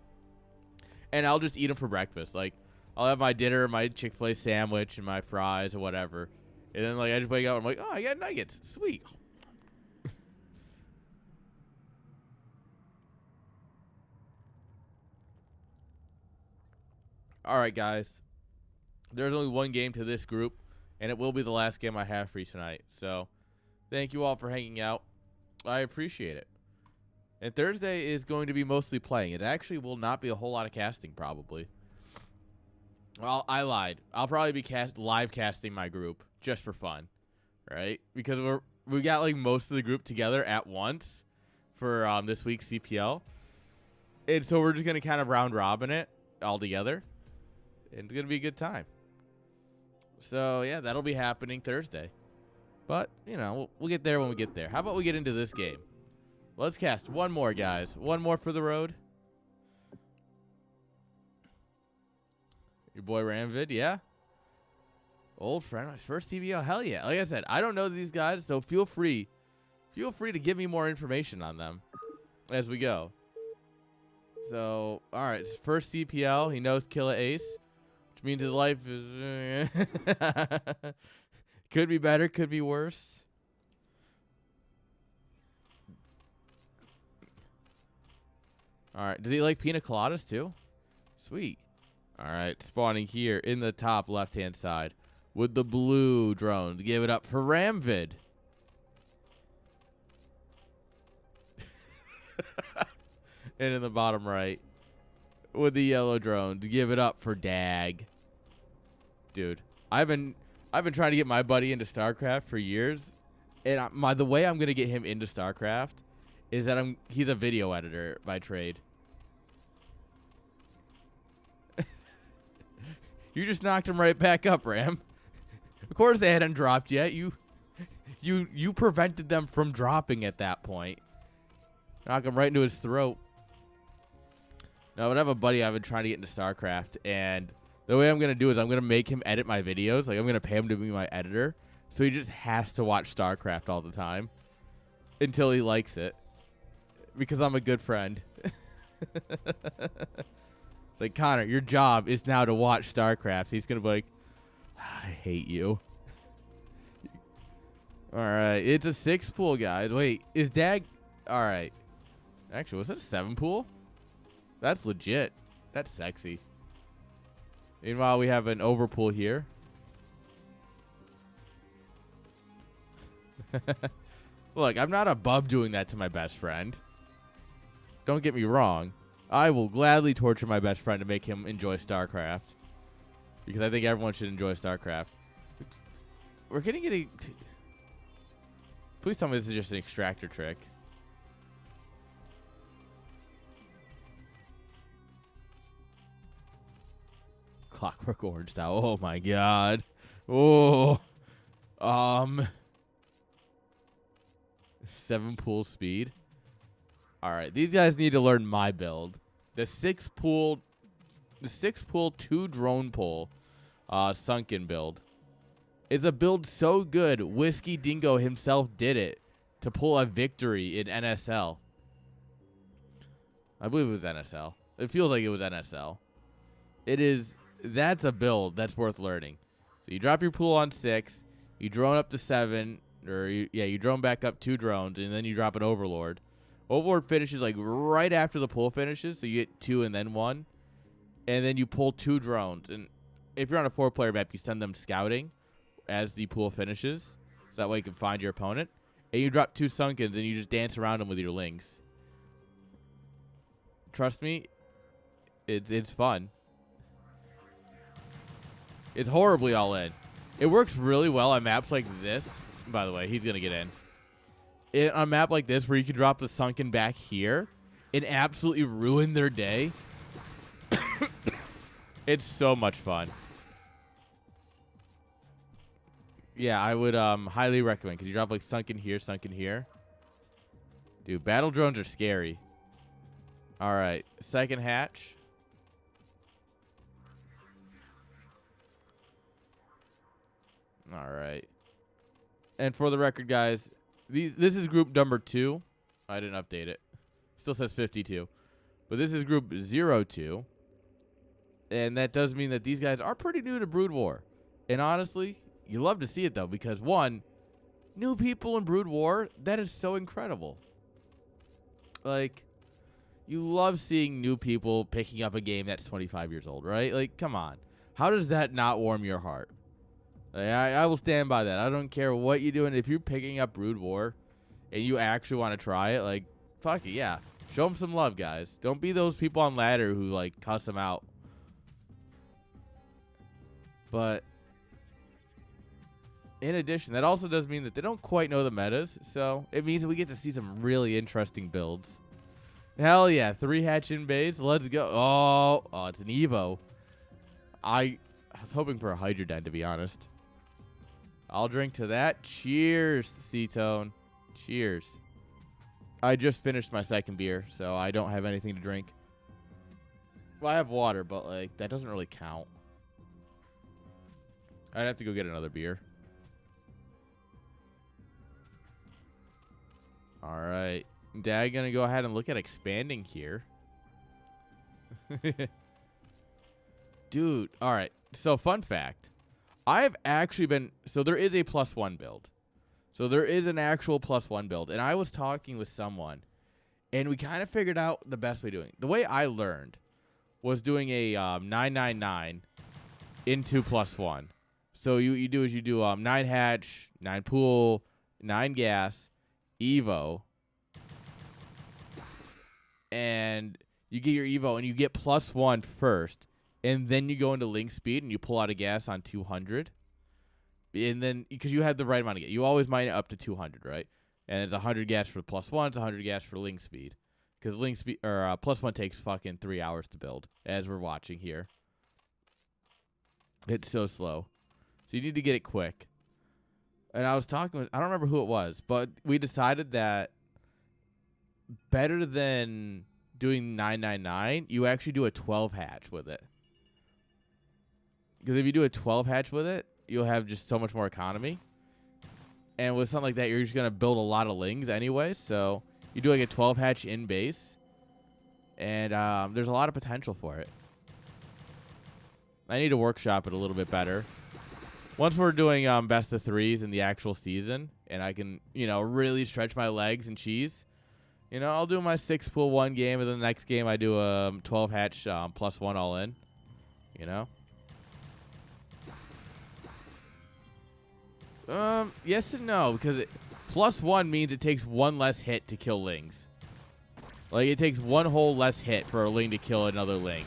and I'll just eat them for breakfast. Like, I'll have my dinner, my Chick-fil-A sandwich, and my fries or whatever. And then, like, I just wake up and I'm like, oh, I got nuggets. Sweet. All right, guys. There's only one game to this group, and it will be the last game I have for you tonight. So, thank you all for hanging out. I appreciate it. And Thursday is going to be mostly playing. It actually will not be a whole lot of casting, probably. Well, I lied. I'll probably be live casting my group just for fun, right? Because we got like most of the group together at once for this week's CPL. And so we're just going to kind of round robin it all together. And it's going to be a good time. So, yeah, that'll be happening Thursday. But, you know, we'll get there when we get there. How about we get into this game? Let's cast one more, guys. One more for the road. Your boy Ramvid, yeah? Old friend, my first CPL. Hell yeah. Like I said, I don't know these guys, so feel free to give me more information on them as we go. So, all right, first CPL. He knows Killa Ace, which means his life is could be better, could be worse. All right, does he like pina coladas too? Sweet. All right, spawning here in the top left-hand side with the blue drone. Give it up for Ramvid. And in the bottom right with the yellow drone. To give it up for Dag. Dude, I've been trying to get my buddy into StarCraft for years, and the way I'm gonna get him into StarCraft is that he's a video editor by trade. You just knocked him right back up, Ram. Of course they hadn't dropped yet. You prevented them from dropping at that point. Knock him right into his throat. Now, I have a buddy I've been trying to get into StarCraft, and the way I'm going to do is I'm going to make him edit my videos. Like, I'm going to pay him to be my editor, so he just has to watch StarCraft all the time until he likes it, because I'm a good friend. It's like, Connor, your job is now to watch StarCraft. He's going to be like, I hate you. All right, it's a 6 pool, guys. Wait, is Dag... All right. Actually, was it a 7 pool? That's legit. That's sexy. Meanwhile, we have an overpool here. Look, I'm not above doing that to my best friend. Don't get me wrong. I will gladly torture my best friend to make him enjoy StarCraft. Because I think everyone should enjoy StarCraft. We're getting a... Please tell me this is just an extractor trick. Clockwork Orange style. Oh my god. Oh. 7 pool speed. Alright, these guys need to learn my build. The 6 pool 2 drone pull sunken build is a build so good Whiskey Dingo himself did it to pull a victory in NSL. I believe it was NSL. It feels like it was NSL. That's a build that's worth learning. So you drop your pool on 6, you drone up to 7, or you drone back up 2 drones, and then you drop an Overlord. Overlord finishes like right after the pool finishes, so you get 2 and then 1, and then you pull 2 drones. And if you're on a 4-player map, you send them scouting as the pool finishes, so that way you can find your opponent. And you drop 2 Sunkens, and you just dance around them with your Lings. Trust me, it's fun. It's horribly all in. It works really well on maps like this. By the way, he's going to get in. On a map like this where you can drop the Sunken back here and absolutely ruin their day. It's so much fun. Yeah, I would highly recommend, because you drop like Sunken here, Sunken here. Dude, battle drones are scary. All right, second hatch. All right. And for the record, guys, this is group number 2. I didn't update it. Still says 52. But this is group 02. And that does mean that these guys are pretty new to Brood War. And honestly, you love to see it, though, because, one, new people in Brood War, that is so incredible. Like, you love seeing new people picking up a game that's 25 years old, right? Like, come on. How does that not warm your heart? Like, I will stand by that. I don't care what you do. And if you're picking up Brood War and you actually want to try it, like, fuck it, yeah. Show them some love, guys. Don't be those people on ladder who, like, cuss them out. But in addition, that also does mean that they don't quite know the metas. So it means that we get to see some really interesting builds. Hell yeah, 3 hatch in base. Let's go. Oh, it's an Evo. I was hoping for a Hydrodent, to be honest. I'll drink to that. Cheers, C-Tone. Cheers. I just finished my second beer, so I don't have anything to drink. Well, I have water, but, like, that doesn't really count. I'd have to go get another beer. All right. Dad gonna go ahead and look at expanding here. Dude, all right. So, fun fact. I've actually been... So, there is a +1 build. So, there is an actual +1 build. And I was talking with someone, and we kind of figured out the best way of doing it. The way I learned was doing a 999 into +1. So, you do is you do 9 hatch, 9 pool, 9 gas, Evo, and you get your Evo, and you get +1 first. And then you go into link speed and you pull out a gas on 200. And then, because you have the right amount of gas. You always mine it up to 200, right? And it's 100 gas for +1, it's 100 gas for link speed. Because link speed, or +1 takes fucking 3 hours to build, as we're watching here. It's so slow. So you need to get it quick. And I was talking with, I don't remember who it was, but we decided that better than doing 999, you actually do a 12 hatch with it. Because if you do a 12 hatch with it, you'll have just so much more economy. And with something like that, you're just going to build a lot of lings anyway. So you do like a 12 hatch in base. And there's a lot of potential for it. I need to workshop it a little bit better. Once we're doing best of 3s in the actual season, and I can, really stretch my legs and cheese, I'll do my 6 pool 1 game, and then the next game I do a 12 hatch +1 all in, Yes and no, because +1 means it takes 1 less hit to kill lings. Like, it takes 1 whole less hit for a ling to kill another ling.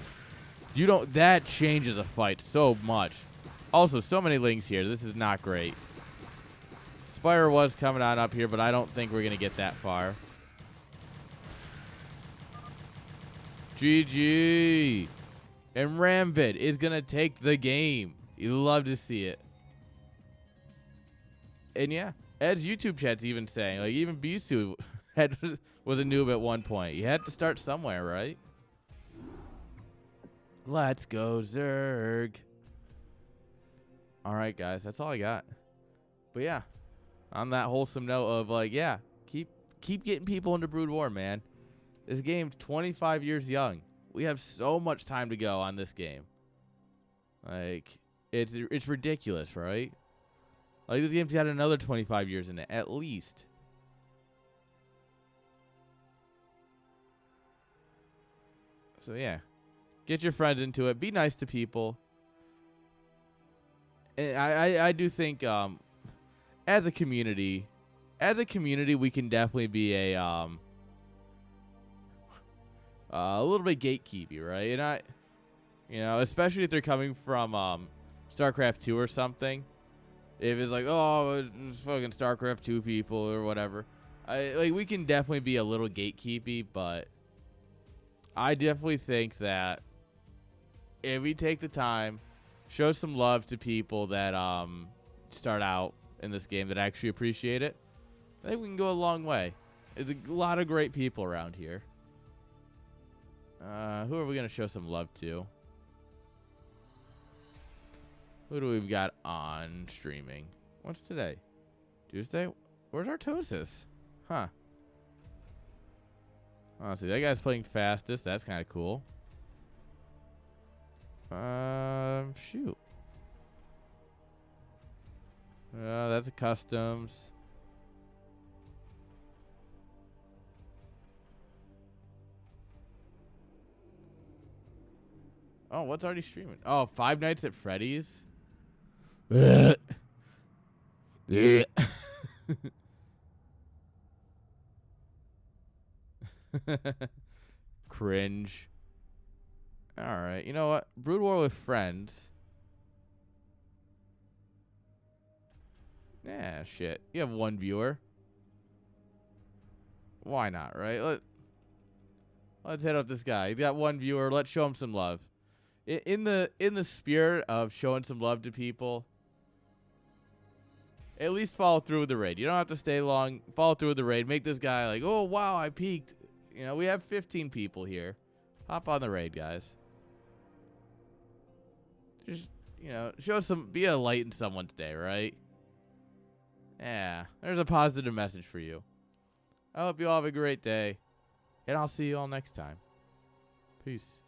That changes a fight so much. Also, so many lings here. This is not great. Spire was coming on up here, but I don't think we're going to get that far. GG. And Ramvid is going to take the game. You love to see it. And yeah, Ed's YouTube chat's even saying, like, even Bisu was a noob at one point. You had to start somewhere, right? Let's go, Zerg. All right, guys, that's all I got. But yeah, on that wholesome note of, like, yeah, keep getting people into Brood War, man. This game's 25 years young. We have so much time to go on this game. Like, it's ridiculous, right? Like, this game's got another 25 years in it, at least. So, yeah. Get your friends into it. Be nice to people. And I do think, as a community, we can definitely be a little bit gatekeepy, right? And especially if they're coming from StarCraft 2 or something. If it's like, oh, it's fucking StarCraft 2 people or whatever. We can definitely be a little gatekeepy, but I definitely think that if we take the time, show some love to people that start out in this game that actually appreciate it, I think we can go a long way. There's a lot of great people around here. Who are we going to show some love to? Who do we've got on streaming? What's today? Tuesday? Where's Artosis? Huh. Oh, see, that guy's playing fastest. That's kind of cool. Shoot. That's a customs. Oh, what's already streaming? Oh, Five Nights at Freddy's. Cringe. All right, you know what? Brood War with friends. Yeah, shit. You have 1 viewer. Why not, right? Let's hit up this guy. He's got 1 viewer. Let's show him some love. In the spirit of showing some love to people, at least follow through with the raid. You don't have to stay long. Follow through with the raid. Make this guy like, oh, wow, I peaked. You know, we have 15 people here. Hop on the raid, guys. Just, you know, show some, be a light in someone's day, right? Yeah, there's a positive message for you. I hope you all have a great day, and I'll see you all next time. Peace.